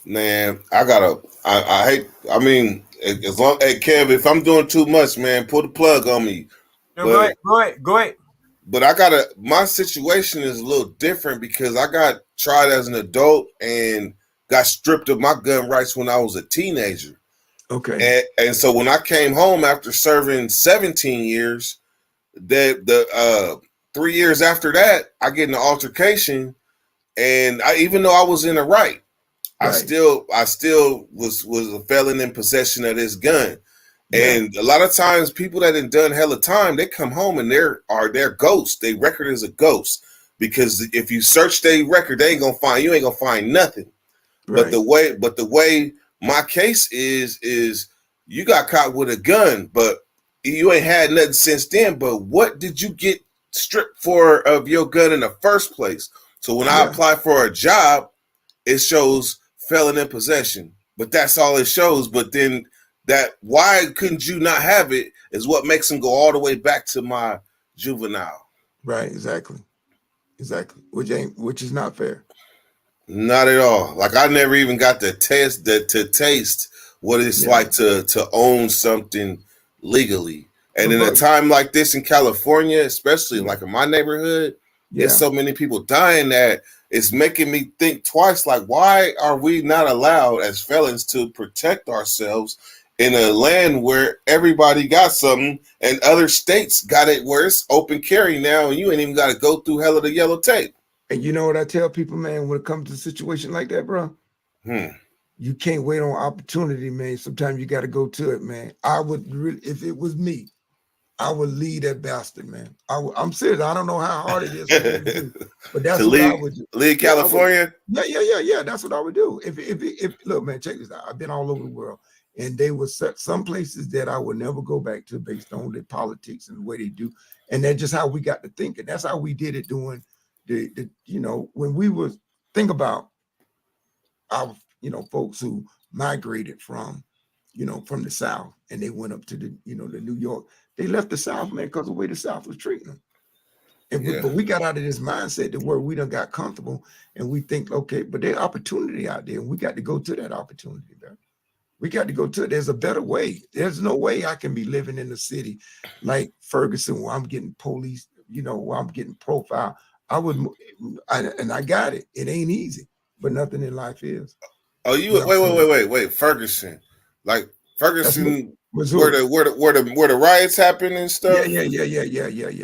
Man, I mean, as long as Kev, if I'm doing too much, man, pull the plug on me. No, go ahead. But my situation is a little different because I got tried as an adult, and got stripped of my gun rights when I was a teenager. Okay. And so when I came home after serving 17 years, the 3 years after that, I get in an altercation, and even though I was in the right, I still was a felon in possession of this gun. Yeah. And a lot of times people that have done hella time, they come home and they're ghosts. Their record is a ghost, because if you search their record, you ain't gonna find nothing. Right. But the way my case is you got caught with a gun, but you ain't had nothing since then. But what did you get stripped for of your gun in the first place? So when I apply for a job, it shows felon in possession, but that's all it shows. But then that why couldn't you not have it is what makes them go all the way back to my juvenile. Right, exactly. Which is not fair. Not at all. Like I never even got to taste what it's like to own something legally. And in a time like this in California, especially like in my neighborhood, there's so many people dying that it's making me think twice. Like, why are we not allowed as felons to protect ourselves in a land where everybody got something and other states got it where it's open carry now and you ain't even got to go through hell of the yellow tape? And you know what I tell people, man, when it comes to a situation like that, bro? You can't wait on opportunity, man. Sometimes you got to go to it, man. I would really, if it was me, I would leave that bastard, man. I'm serious. I don't know how hard it is for me to do, but that's what I would do. Leave California? Yeah. That's what I would do. If look, man, check this out. I've been all over the world, and they were some places that I would never go back to based on their politics and the way they do. And that's just how we got to thinking. That's how we did it doing the when we was think about our folks who migrated from from the South and they went up to the the New York. They left the South, man, because of the way the South was treating them. But we got out of this mindset to where we done got comfortable and we think, okay, but there's opportunity out there and we got to go to that opportunity, man. We got to go to it. There's a better way. There's no way I can be living in the city like Ferguson where I'm getting police, where I'm getting profiled. I got it. It ain't easy, but nothing in life is. Oh, wait, Ferguson. Like Ferguson, where the riots happen and stuff. Yeah.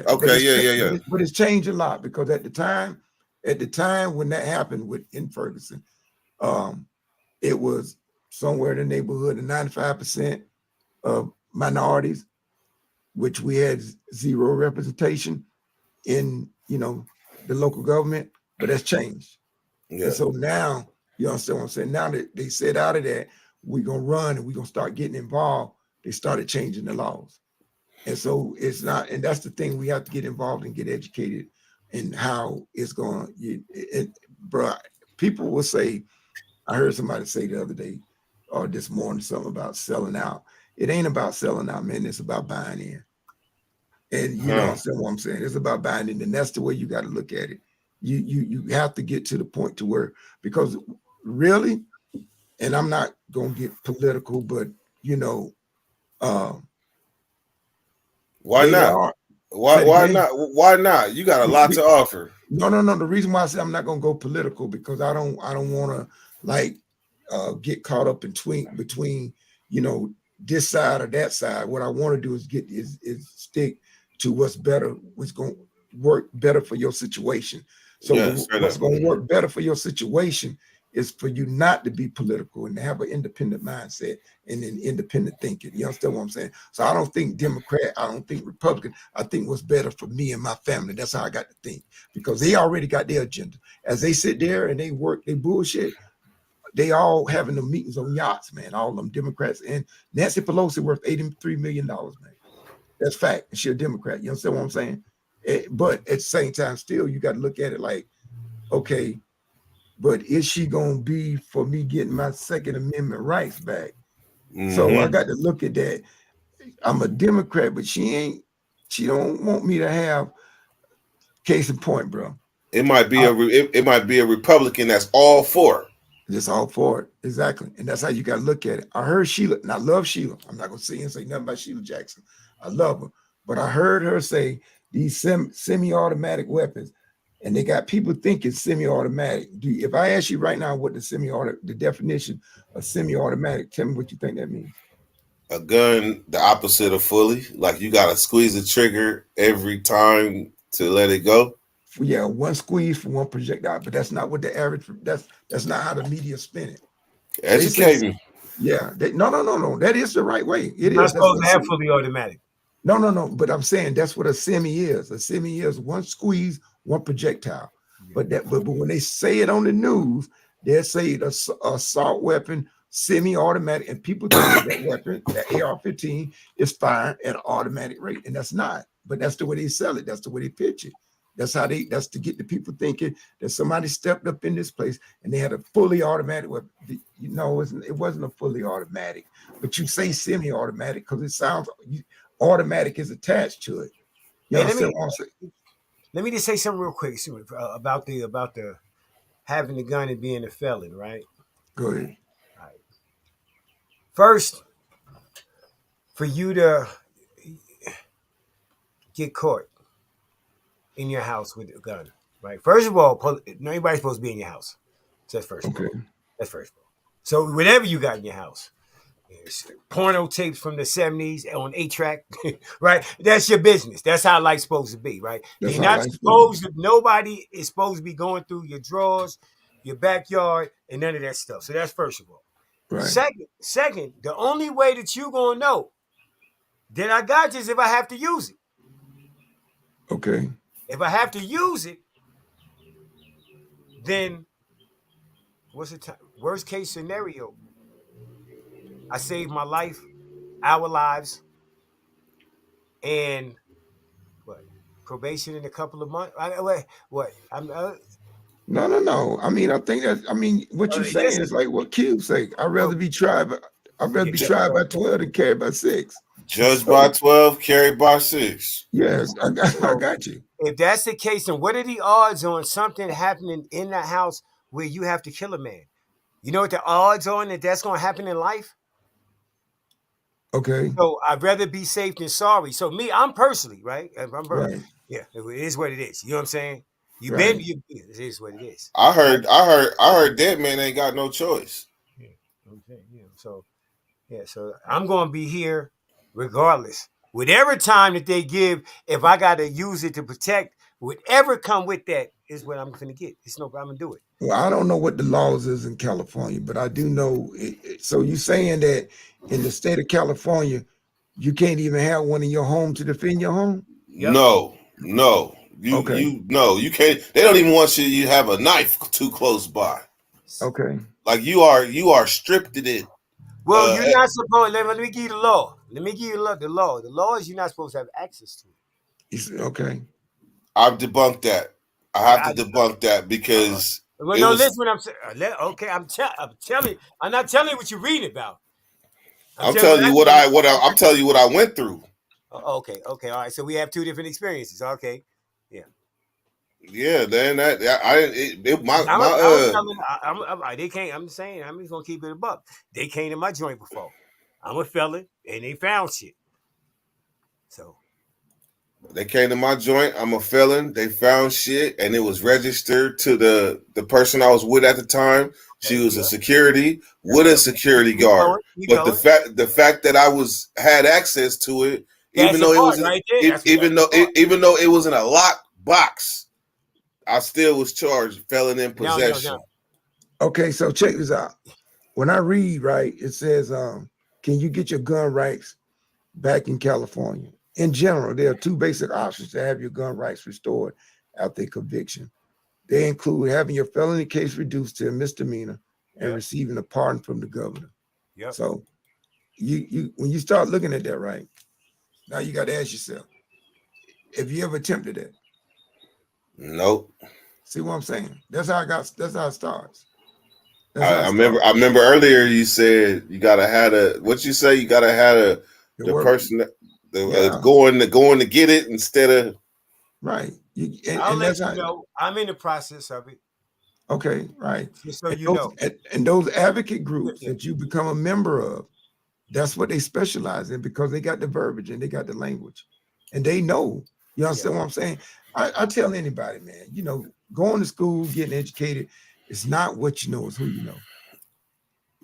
Okay, but it's changed a lot because at the time when that happened in Ferguson, it was somewhere in the neighborhood of 95% of minorities, which we had zero representation in the local government, but that's changed. Yeah. And so now, you understand what I'm saying? Now that they said out of that, we're going to run and we're going to start getting involved. They started changing the laws. And so it's not, and that's the thing, we have to get involved and get educated in how it's going. Bro, people will say, I heard somebody say the other day or this morning something about selling out. It ain't about selling out, man. It's about buying in. And you know what I'm saying? It's about buying in. And that's the way you got to look at it. You have to get to the point to where, because really, and I'm not going to get political, but why not? Why not? Why not? You got a lot to offer. No. The reason why I say I'm not going to go political because I don't want to get caught up between this side or that side. What I want to do is stick to what's better, what's going to work better for your situation. So what's going to work better for your situation is for you not to be political and to have an independent mindset and an independent thinking. You understand what I'm saying? So I don't think Democrat, I don't think Republican. I think what's better for me and my family. That's how I got to think, because they already got their agenda. As they sit there and they work, they bullshit, they all having the meetings on yachts, man, all of them Democrats. And Nancy Pelosi worth $83 million, man. That's fact. And she's a Democrat. You understand what I'm saying? But at the same time, still, you got to look at it like, okay, but is she going to be for me getting my Second Amendment rights back? So I got to look at that. I'm a Democrat, but she don't want me to have, case in point, bro. It might be a Republican that's all for it. Just all for it. Exactly. And that's how you got to look at it. I heard Sheila, and I love Sheila. I'm not going to say nothing about Sheila Jackson. I love her. But I heard her say these semi-automatic weapons, and they got people thinking semi-automatic. If I ask you right now what the definition of semi-automatic, tell me what you think that means. A gun, the opposite of fully. Like you gotta squeeze the trigger every time to let it go. Yeah, one squeeze for one projectile, but that's not what the average. That's not how the media spin it. Educate me. Yeah, no. That is the right way. You're not supposed to have fully automatic. No. But I'm saying that's what a semi is. A semi is one squeeze, one projectile. But when they say it on the news, they'll say it's a assault weapon, semi-automatic, and people think that weapon, that AR-15, is fired at an automatic rate, and that's not. But that's the way they sell it. That's the way they pitch it. That's to get the people thinking that somebody stepped up in this place and they had a fully automatic weapon. It wasn't a fully automatic, but you say semi-automatic because it sounds automatic is attached to it. You understand what I'm saying? Let me just say something real quick about the having the gun and being a felon, right? Go ahead. All right. First, for you to get caught in your house with a gun, right? First of all, nobody's supposed to be in your house. So that's first of all. That's first of all. So whatever you got in your house, porno tapes from the 70s on 8-track, right? That's your business. That's how life's supposed to be, right? You're not supposed to, nobody is supposed to be going through your drawers, your backyard, and none of that stuff. So that's first of all. Right. Second, the only way that you're going to know that I got this is if I have to use it. Okay. If I have to use it, then what's the worst case scenario? I saved my life, our lives, and what? Probation in a couple of months. What? No. I mean, I think that. I mean, what you're saying is like what Q say. I'd rather be tried by 12 than carried by 6. Judged by 12, carried by 6. Yes, I got you. If that's the case, then what are the odds on something happening in that house where you have to kill a man? You know what the odds are that that's going to happen in life? Okay. So I'd rather be safe than sorry. So I'm personally, right? Right. Yeah, it is what it is. You know what I'm saying? It is what it is. I heard that man ain't got no choice. Yeah. Okay. Yeah. So I'm going to be here regardless. Whatever time that they give, if I got to use it to protect, whatever come with that is what I'm going to get. It's no problem to do it. Well, I don't know what the laws is in California, but I do know. So you saying that in the state of California, you can't even have one in your home to defend your home? Yep. No. You can't. They don't even want you to have a knife too close by. Okay. Like you are stripped of it. Well, you're not supposed. Let me give you the law. The law. The law is you're not supposed to have access to it. Okay. I've debunked that. I have to debunk that because. Well, no, listen what I'm saying. Okay, I'm telling you. I'm not telling you what you're reading about. I'm telling you what I went through. Okay, all right. So we have two different experiences. Okay, yeah. Yeah, then they can't. I'm saying I'm just gonna keep it a buck. They came to my joint before. I'm a felon, and they found shit. So they came to my joint. I'm a felon. They found shit, and it was registered to the person I was with at the time. She was a security with a security guard. But the fact that I had access to it, even though it was in a locked box, I still was charged felon in possession. No. Okay, so check this out. When I read, right, it says, can you get your gun rights back in California? In general, there are 2 basic options to have your gun rights restored after a conviction. They include having your felony case reduced to a misdemeanor and receiving a pardon from the governor. Yep. So you when you start looking at that, right, now you got to ask yourself, have you ever attempted that? Nope. See what I'm saying? That's how it starts. I remember earlier you said you gotta have the person going to get it instead of right. I'll let you know. I'm in the process of it. Okay, right. Just so you know. And those advocate groups that you become a member of, that's what they specialize in because they got the verbiage and they got the language. And they know. You understand what I'm saying? I tell anybody, man, Going to school, getting educated, it's not what you know, it's who you know.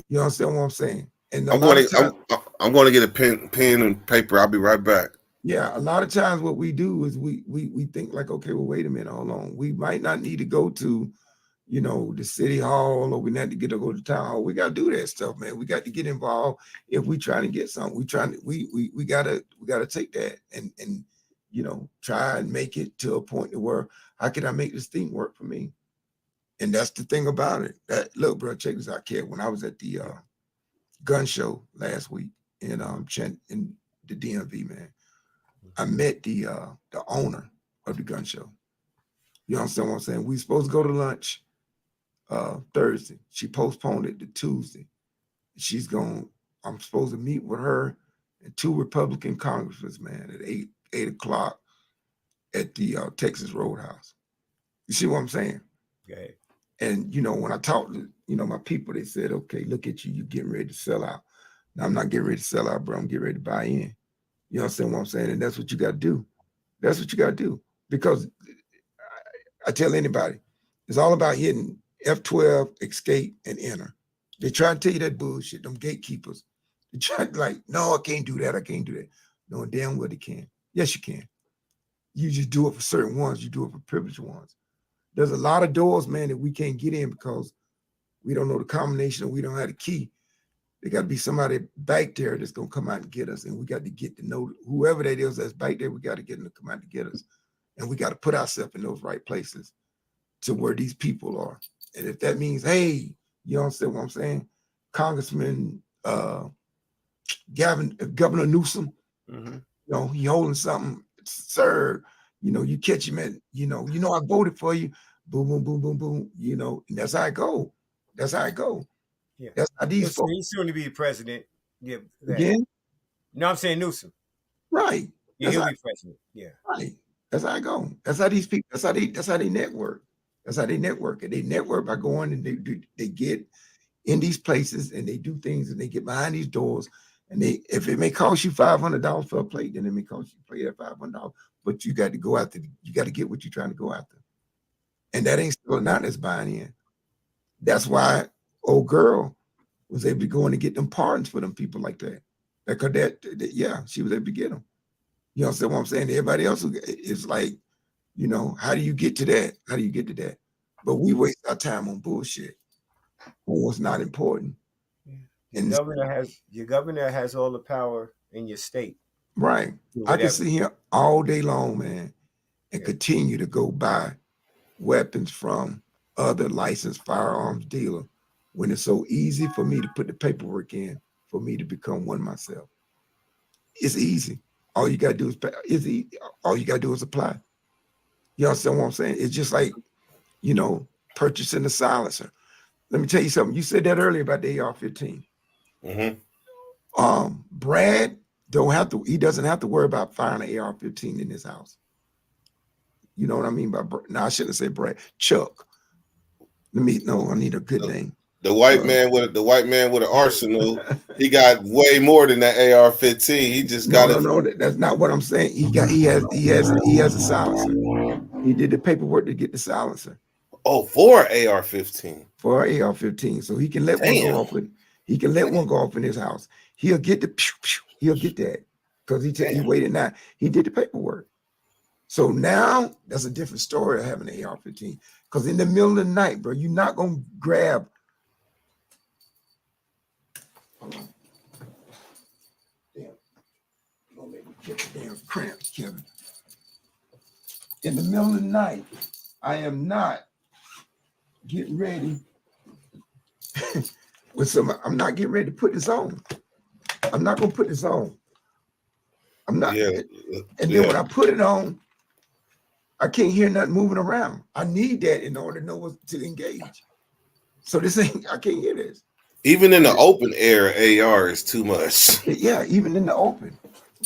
You understand what I'm saying? And I'm going to get a pen and paper. I'll be right back. Yeah, a lot of times what we do is we think like, okay, well, wait a minute, hold on. We might not need to go to, the city hall, or we need to go to town hall. We got to do that stuff, man. We got to get involved if we trying to get something. We gotta take that and try and make it to a point where how can I make this thing work for me? And that's the thing about it. That look, bro, check this out, kid. When I was at the gun show last week in the DMV, man, I met the owner of the gun show. You understand what I'm saying? We supposed to go to lunch Thursday. She postponed it to Tuesday. I'm supposed to meet with her and 2 Republican congressmen, man, at 8 o'clock at the Texas Roadhouse. You see what I'm saying? Okay. And when I talked to my people, they said, okay, look at you getting ready to sell out. Now, I'm not getting ready to sell out, bro. I'm getting ready to buy in. You understand what I'm saying? And that's what you got to do. That's what you got to do. Because I tell anybody, it's all about hitting F12, escape, and enter. They try to tell you that bullshit, them gatekeepers. They try to like, no, I can't do that. I can't do that. No, damn well they can. Yes, you can. You just do it for certain ones. You do it for privileged ones. There's a lot of doors, man, that we can't get in because we don't know the combination or we don't have the key. There got to be somebody back there that's going to come out and get us. And we got to get to know whoever that is that's back there. We got to get them to come out and get us. And we got to put ourselves in those right places to where these people are. And if that means, hey, you understand what I'm saying? Congressman Governor Newsom, he holding something, sir, you catch him at, I voted for you. Boom, boom, boom, boom, boom. And that's how I go. That's how I go. Yeah. That's how these folks. He's soon to be the president. Yeah. Again? No, I'm saying Newsom. Right. Yeah, he'll be president. Yeah. Right. That's how I go. That's how these people, that's how they network. That's how they network. And they network by going and they get in these places and they do things and they get behind these doors. And if it may cost you $500 for a plate, then it may cost you to pay that $500. But you got to go after, you got to get what you're trying to go after. And that ain't still not that's buying in. That's why old girl was able to go in and get them pardons for them people like that. Because she was able to get them. You understand what I'm saying? Everybody else is like, how do you get to that? How do you get to that? But we waste our time on bullshit, on what's not important. Your governor has all the power in your state. Right. I can sit here all day long, man, and continue to go buy weapons from other licensed firearms dealer when it's so easy for me to put the paperwork in for me to become one myself. It's easy. All you gotta do is apply. You understand what I'm saying? It's just like, purchasing a silencer. Let me tell you something. You said that earlier about the AR-15. Brad he doesn't have to worry about firing an AR-15 in his house. You know what I mean by I shouldn't say Brad. Chuck. I need a good name. The white man with an arsenal, he got way more than that AR-15. He just got it. No, that's not what I'm saying. He has a silencer. He did the paperwork to get the silencer. Oh, for AR-15. For AR-15, so he can let one go off. He can let one go off in his house. He'll get the pew, pew. He'll get that because he waited now. He did the paperwork. So now that's a different story of having an AR-15. Because in the middle of the night, bro, you're not gonna grab. Hold on. Damn, you're gonna make me get the damn cramps, Kevin. In the middle of the night, I am not getting ready with some. I'm not getting ready to put this on. I'm not gonna put this on. I'm not. And then when I put it on, I can't hear nothing moving around. I need that in order to know what to engage. So I can't hear this. Even in the open air, AR is too much. Yeah, even in the open.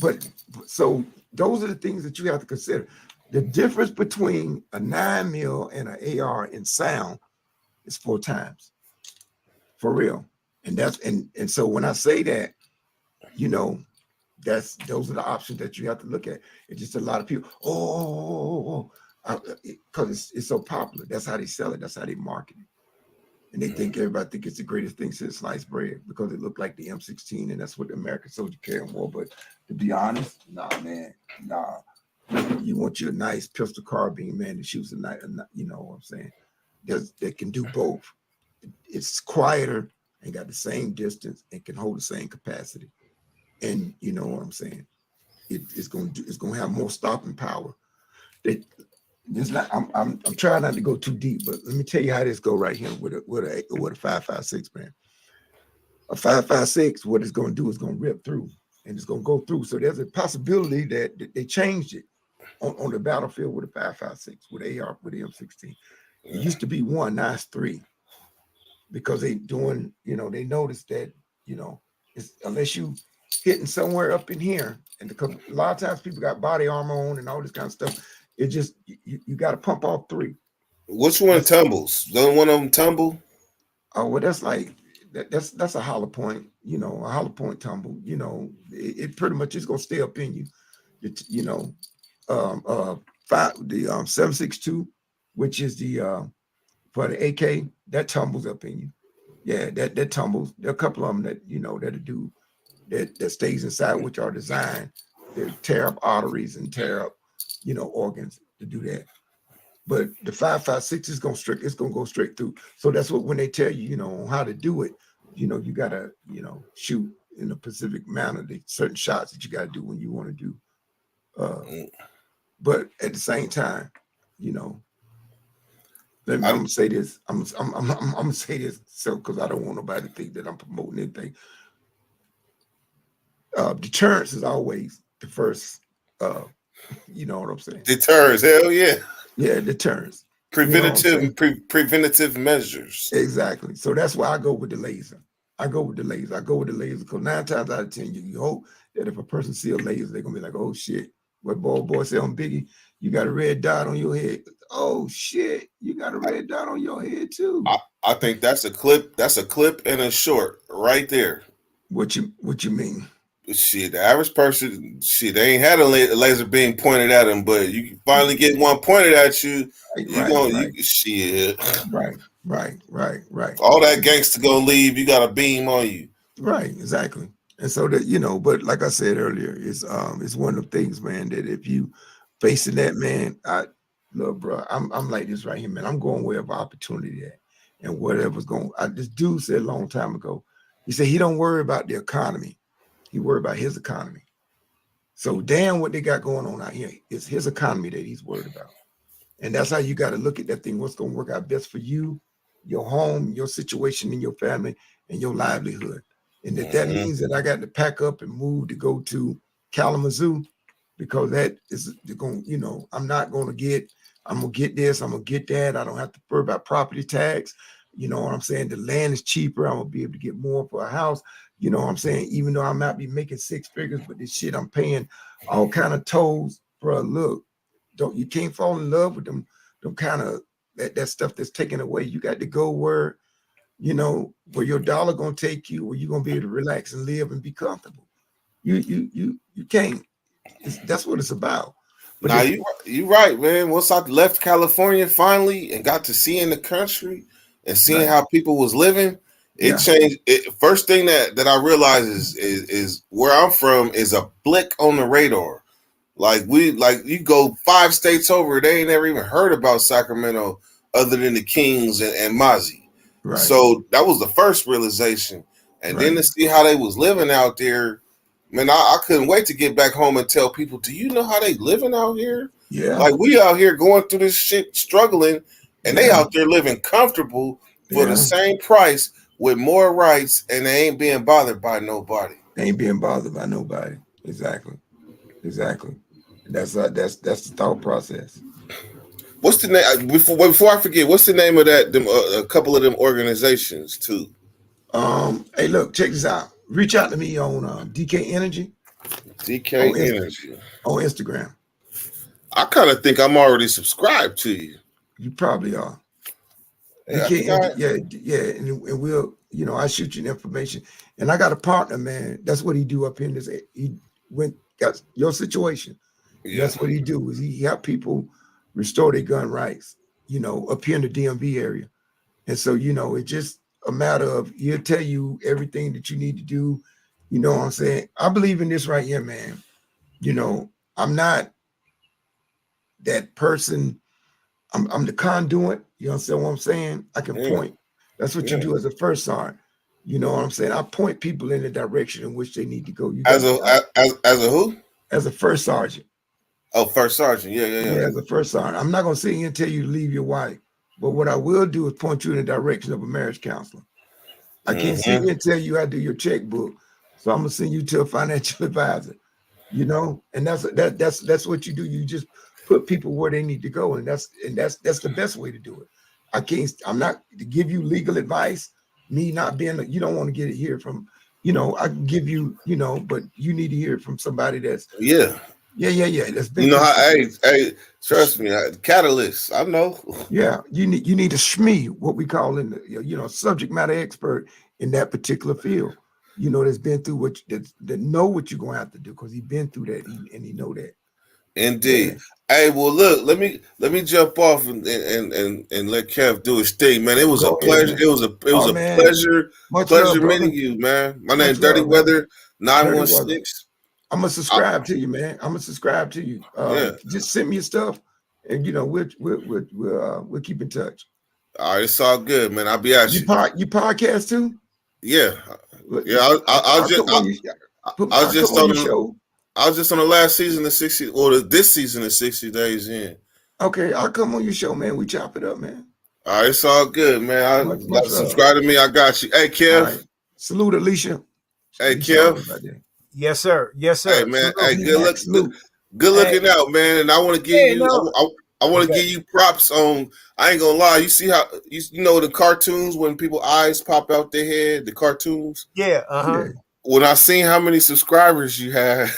But so those are the things that you have to consider. The difference between a 9mm and an AR in sound is 4 times. For real. And so when I say that, those are the options that you have to look at. It's just a lot of people, because it's so popular. That's how they sell it. That's how they market it. And they think everybody think it's the greatest thing since sliced bread because it looked like the M16, and that's what the American soldier carry more. But to be honest, nah, man, nah. You want your nice pistol carbine, man, that shoots a night, you know what I'm saying? That can do both. It's quieter and got the same distance and can hold the same capacity. And you know what I'm saying? It's gonna have more stopping power. I'm trying not to go too deep, but let me tell you how this go right here with a 5.56, man. A 5.56, what it's gonna do is gonna rip through and it's gonna go through. So there's a possibility that they changed it on the battlefield with a 5.56, with AR, with the M16. It used to be 1, now it's 3. Because they doing, you know, they noticed that, you know, it's, unless you hitting somewhere up in here, and because a lot of times people got body armor on and all this kind of stuff, it just you got to pump all 3. Which one tumbles? Doesn't one of them tumble? Oh well, that's like that's a hollow point, you know, a hollow point tumble. You know, it pretty much is gonna stay up in you. You know, the 7.62, which is the for the AK, that tumbles up in you. Yeah, that tumbles. There are a couple of them that, you know, that stays inside, which are designed to tear up arteries and tear up, you know, organs to do that. But the 5.56 is gonna go straight through. So that's what, when they tell you, you know, how to do it, you know, you gotta, you know, shoot in a specific manner. There's certain shots that you gotta do when you want to do. But at the same time, you know, I'm gonna say this. I'm gonna say this, so because I don't want nobody to think that I'm promoting anything. Deterrence is always the first. You know what I'm saying? Deterrence, hell yeah. Yeah, deterrence. Preventative, You know preventative measures. Exactly. So that's why I go with the laser. I go with the laser because 9 times out of 10, you hope that if a person see a laser, they're gonna be like, "Oh shit!" What boy said on Biggie, "You got a red dot on your head." Oh shit! You got a red dot on your head too. I think that's a clip. That's a clip and a short right there. What you mean? Shit, the average person, shit, they ain't had a laser beam pointed at them, but you can finally get one pointed at you. Shit. Right. All that gangster gonna leave. You got a beam on you. Right, exactly. And so that, you know, but like I said earlier, it's one of the things, man, that if you facing that, man, look, bro, I'm like this right here, man. I'm going wherever opportunity at, and whatever's going. This dude said a long time ago, he said he don't worry about the economy, he worry about his economy. So damn what they got going on out here. It's his economy that he's worried about. And that's how you got to look at that thing. What's going to work out best for you, your home, your situation, and your family, and your livelihood. And if that means that I got to pack up and move to go to Kalamazoo, because that is going, you know, I'm going to get this, I'm going to get that. I don't have to worry about property tax. You know what I'm saying? The land is cheaper. I'm going to be able to get more for a house. You know what I'm saying? Even though I might be making 6 figures, but this shit, I'm paying all kind of tolls, bro. Look, you can't fall in love with them kind of that stuff that's taken away. You got to go where, you know, where your dollar gonna take you, where you're gonna be able to relax and live and be comfortable. You can't. That's what it's about. But nah, you right, man. Once I left California finally and got to seeing the country and seeing how people was living, it changed. First thing that I realized is where I'm from is a blick on the radar. Like you go 5 states over, they ain't never even heard about Sacramento other than the Kings and Mozzie. Right. So that was the first realization. And then to see how they was living out there, man, I couldn't wait to get back home and tell people, do you know how they living out here? Yeah. Like we out here going through this shit, struggling, and they out there living comfortable for the same price with more rights, and they ain't being bothered by nobody. Exactly. That's the thought process. What's the name? Before I forget, what's the name of that? A couple of them organizations too. Hey, look, check this out. Reach out to me on DK Energy. DK Energy on Instagram. I kind of think I'm already subscribed to you. You probably are. Yeah, DK Energy, and we'll, you know, I shoot you the information. And I got a partner, man. That's what he do up in this. He got your situation. Yeah. That's what he do, is he help people, restore their gun rights, up here in the DMV area. And so, it's just a matter of he'll tell you everything that you need to do. You know what I'm saying? I believe in this right here, man. I'm not that person. I'm the conduit. You understand what I'm saying? I can point. That's what you do as a first sergeant. You know what I'm saying? I point people in the direction in which they need to go. As a who? As a first sergeant. Oh, first sergeant. Yeah. As a first sergeant. I'm not gonna sit here and tell you to leave your wife, but what I will do is point you in the direction of a marriage counselor. I can't sit here and tell you how to do your checkbook, so I'm gonna send you to a financial advisor. And that's what you do. You just put people where they need to go, and that's the best way to do it. I'm not to give you legal advice. Me not being, you don't want to get it here from, I can give you, but you need to hear it from somebody that's yeah. That's been, hey, trust me, catalyst. I know. Yeah, you need a SME, what we call in the, subject matter expert in that particular field. That's been through that know what you're gonna have to do because he's been through that and he know that. Indeed. Yeah. Hey, well, look, let me jump off and let Kev do his thing, man. It was a pleasure. Man. It was a pleasure meeting you, man. My name's Dirty Weather 916. I'm gonna subscribe to you, man. I'm gonna subscribe to you. Just send me your stuff, and we'll keep in touch. All right, it's all good, man. I'll be at you. You podcast too? Yeah. I was just on the show. I was just on the last season of 60, or this season of 60 Days In. Okay, I'll come on your show, man. We chop it up, man. All right, it's all good, man. Subscribe to me. I got you. Hey, Kev. Right. Salute, Alicia. Hey, Kev. Yes, sir. Hey, man. Hey, good looking out, man. And I want to give you. I want to give you props on. I ain't gonna lie. You see how you know the cartoons when people eyes pop out their head. The cartoons. Yeah. Yeah. When I seen how many subscribers you had,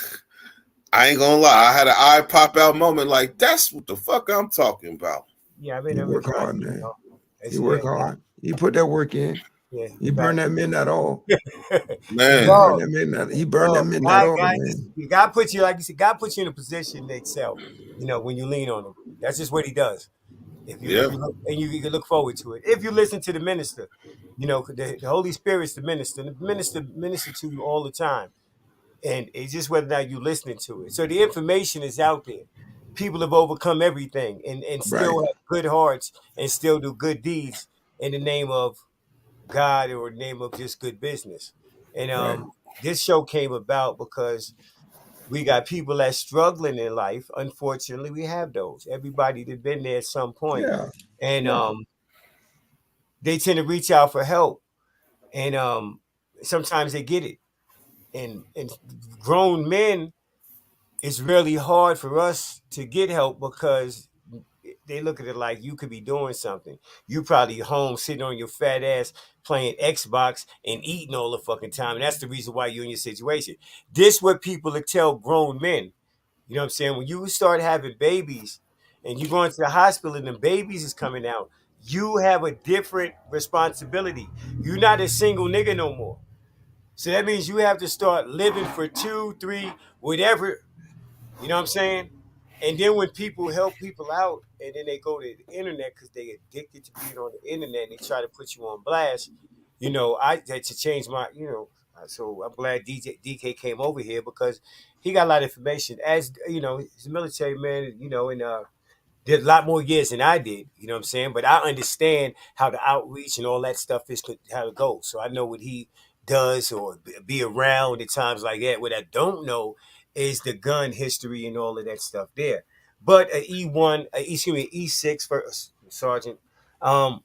I ain't gonna lie. I had an eye pop out moment. Like that's what the fuck I'm talking about. Yeah, I mean, you work hard, man. You work hard. You put that work in. Yeah, he burned that midnight oil. Man, he burned that midnight oil, man. God put you, like you said, God put you in a position to excel. When you lean on him, that's just what he does. If you can look forward to it. If you listen to the minister, the Holy Spirit's the minister. And the minister to you all the time, and it's just whether or not you're listening to it. So the information is out there. People have overcome everything and still have good hearts and still do good deeds in the name of God or the name of just good business. And this show came about because we got people that's struggling in life. Unfortunately, we have those. Everybody that's been there at some point. Yeah. And they tend to reach out for help. And sometimes they get it. And grown men, it's really hard for us to get help because they look at it like you could be doing something. You probably home sitting on your fat ass playing Xbox and eating all the fucking time. And that's the reason why you're in your situation. This what people would tell grown men. You know what I'm saying? When you start having babies and you go into the hospital and the babies is coming out, you have a different responsibility. You're not a single nigga no more. So that means you have to start living for 2, 3, whatever. You know what I'm saying? And then when people help people out and then they go to the internet because they addicted to being on the internet and they try to put you on blast, I had to change my, so I'm glad DK came over here because he got a lot of information. As, he's a military man, and did a lot more years than I did, you know what I'm saying? But I understand how the outreach and all that stuff is, how it goes. So I know what he does or be around at times like that. What I don't know is the gun history and all of that stuff there. But E6 first sergeant,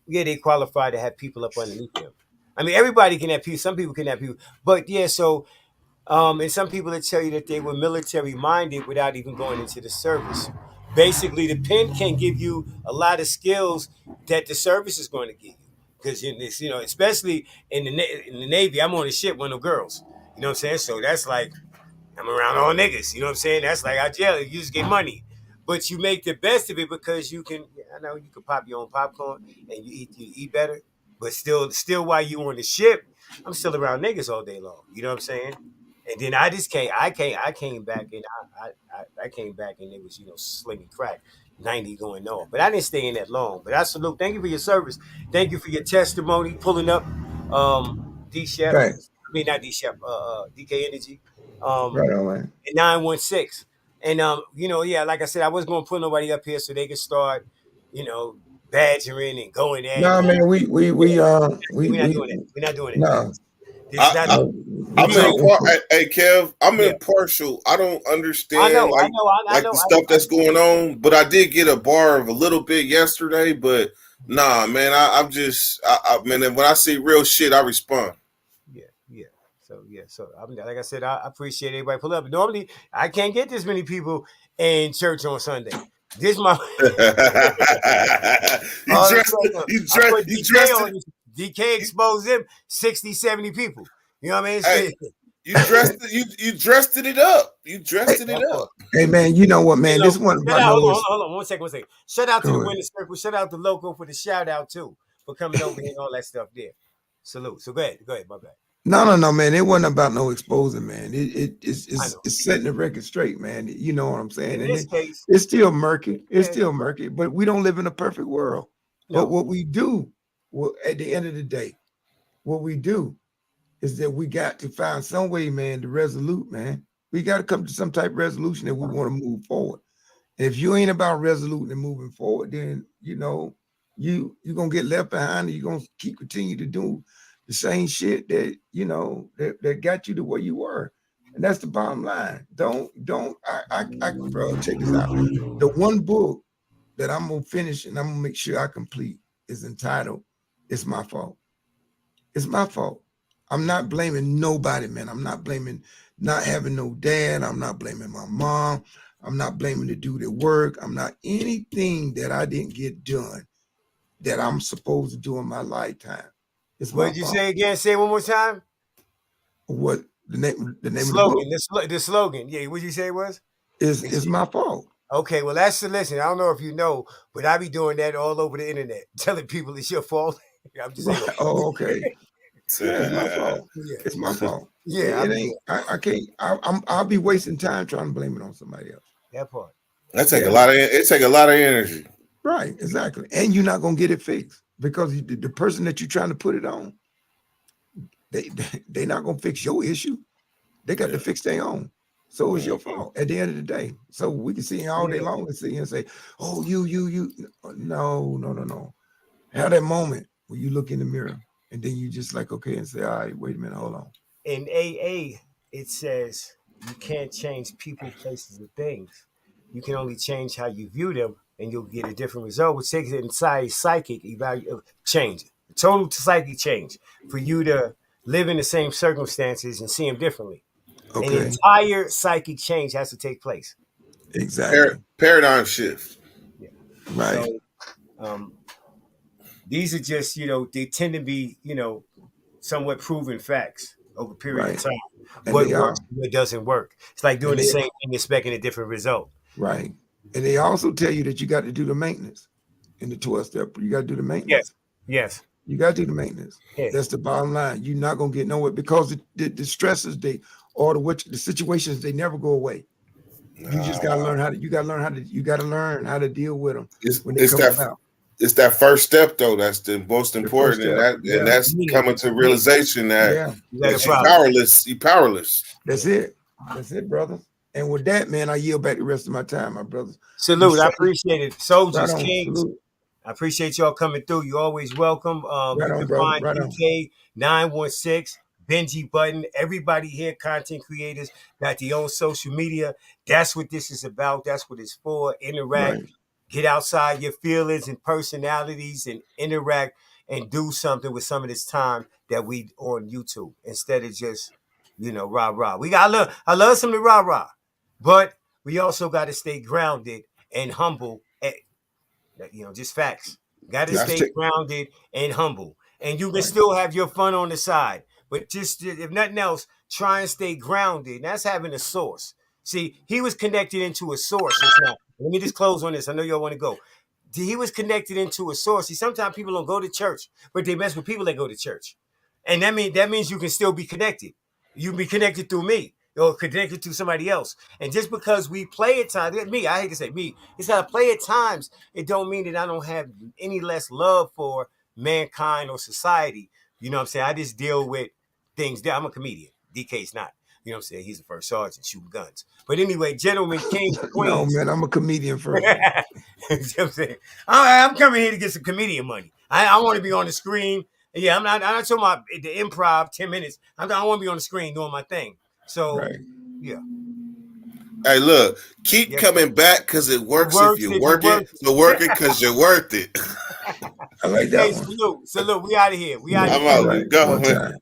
they qualify to have people up underneath them. I mean, everybody can have people. Some people can have people. But yeah, so and some people that tell you that they were military minded without even going into the service. Basically, the pen can give you a lot of skills that the service is going to give you. Because in this, especially in the Navy, I'm on a ship with no girls. You know what I'm saying? So that's like I'm around all niggas. You know what I'm saying? That's like our jail. You just get money. But you make the best of it because you can, I know you can pop your own popcorn and you eat better. But still while you on the ship, I'm still around niggas all day long. You know what I'm saying? And then I came back and I came back and it was, slinging crack. 90 going off. But I didn't stay in that long. But I salute. Thank you for your service. Thank you for your testimony, pulling up D Chef. Right. I mean not D Chef, DK Energy. Right on, man. And 916. And yeah, like I said, I wasn't gonna put nobody up here so they could start, badgering and going at No, me. man, we We're not doing it. We're not doing it. no. This not I'm hey Kev, I'm Yeah. impartial. I don't understand I know the stuff that's going on, but I did get a bar of a little bit yesterday. But nah, man, I'm just, man, when I see real shit, I respond. Yeah. So like I said, I appreciate everybody pull up. Normally, I can't get this many people in church on Sunday. This my you dressed on this. DK exposed them 60, 70 people. You know what I mean? Hey, you dressed it up. You dressed it up. Hey man, you know what, man? This one Hold on. One second. Shout out to the Winner Circle. Shout out to Loco for the shout out too, for coming over here and all that stuff there. Salute. So go ahead, my bad. No, man. It wasn't about no exposing, man. It's setting the record straight, man. You know what I'm saying? In this case, it's still murky. It's still murky, but we don't live in a perfect world. No. But what we do, at the end of the day, what we do is that we got to find some way, man, to resolute, man. We got to come to some type of resolution that we want to move forward. And if you ain't about resoluting and moving forward, then you're gonna get left behind, and you're gonna continue to do the same shit that that got you to where you were. And that's the bottom line. Bro, check this out. The one book that I'm gonna finish and I'm gonna make sure I complete is entitled "It's My Fault." It's my fault. I'm not blaming nobody, man. I'm not blaming not having no dad. I'm not blaming my mom. I'm not blaming the dude at work. I'm not anything that I didn't get done that I'm supposed to do in my lifetime. What did you say again? Say it one more time. What the name slogan, of the book? The slogan. Yeah, what did you say it was? It's my fault. Okay, well that's the listen. I don't know if you know, but I be doing that all over the internet, telling people it's your fault. I'm just saying. Oh, okay. Yeah, it's my fault. Yeah. It's my fault. Yeah, it ain't. I can't. I'll be wasting time trying to blame it on somebody else. That part. It take a lot of energy. Right, exactly. And you're not gonna get it fixed because the person that you're trying to put it on, they're not gonna fix your issue. They got to fix their own. So it's your fault at the end of the day. So we can see all day long and see and say, "Oh, you." No. Have that moment where you look in the mirror and then you just like, okay, and say, "All right, wait a minute, hold on." In AA, it says you can't change people, places, and things. You can only change how you view them, and you'll get a different result, which takes it inside psychic change, total psychic change for you to live in the same circumstances and see them differently. Okay. An entire psychic change has to take place. Exactly. Paradigm shift. Yeah. Right. So, these are just, they tend to be, somewhat proven facts over a period of time. What works, what doesn't work. It's like doing the same thing, expecting a different result. Right. And they also tell you that you got to do the maintenance in the 12-step. You got to do the maintenance. Yes. You got to do the maintenance. Yes. That's the bottom line. You're not going to get nowhere because the stresses, the situations, they never go away. You just got to learn how to deal with them when they come about. It's that first step though that's the most important, and that's coming to realization that you're powerless. That's it, brother. And with that, man, I yield back the rest of my time, my brothers. Salute, I appreciate it. Soldiers, Kings. Salute. I appreciate y'all coming through. You're always welcome. You can find DK 916, Benji Button. Everybody here, content creators, got their own social media. That's what this is about. That's what it's for. Interact. Right. Get outside your feelings and personalities and interact and do something with some of this time that we on YouTube instead of just, rah-rah. I love some of the rah-rah, but we also got to stay grounded and humble. Just facts. Got to stay grounded and humble. And you can still have your fun on the side, but just, if nothing else, try and stay grounded. That's having a source. See, he was connected into a source just now. Let me just close on this. I know y'all want to go. He was connected into a source. See, sometimes people don't go to church, but they mess with people that go to church. And that means you can still be connected. You can be connected through me. or connected to somebody else. And just because we play at times, I hate to say me, it's how I play at times, it don't mean that I don't have any less love for mankind or society. You know what I'm saying? I just deal with things. I'm a comedian. DK's not. You know what I'm saying? He's the first sergeant shooting guns. But anyway, gentlemen, kings, queens. No, man, I'm a comedian first. You know what I'm saying? I'm coming here to get some comedian money. I want to be on the screen. Yeah, I'm not talking about the improv 10 minutes. I want to be on the screen doing my thing. So, yeah. Hey, look, keep coming back because it works if you work it. So work it because you're worth it. I like that one. Salute. We out of here. I'm out. Go.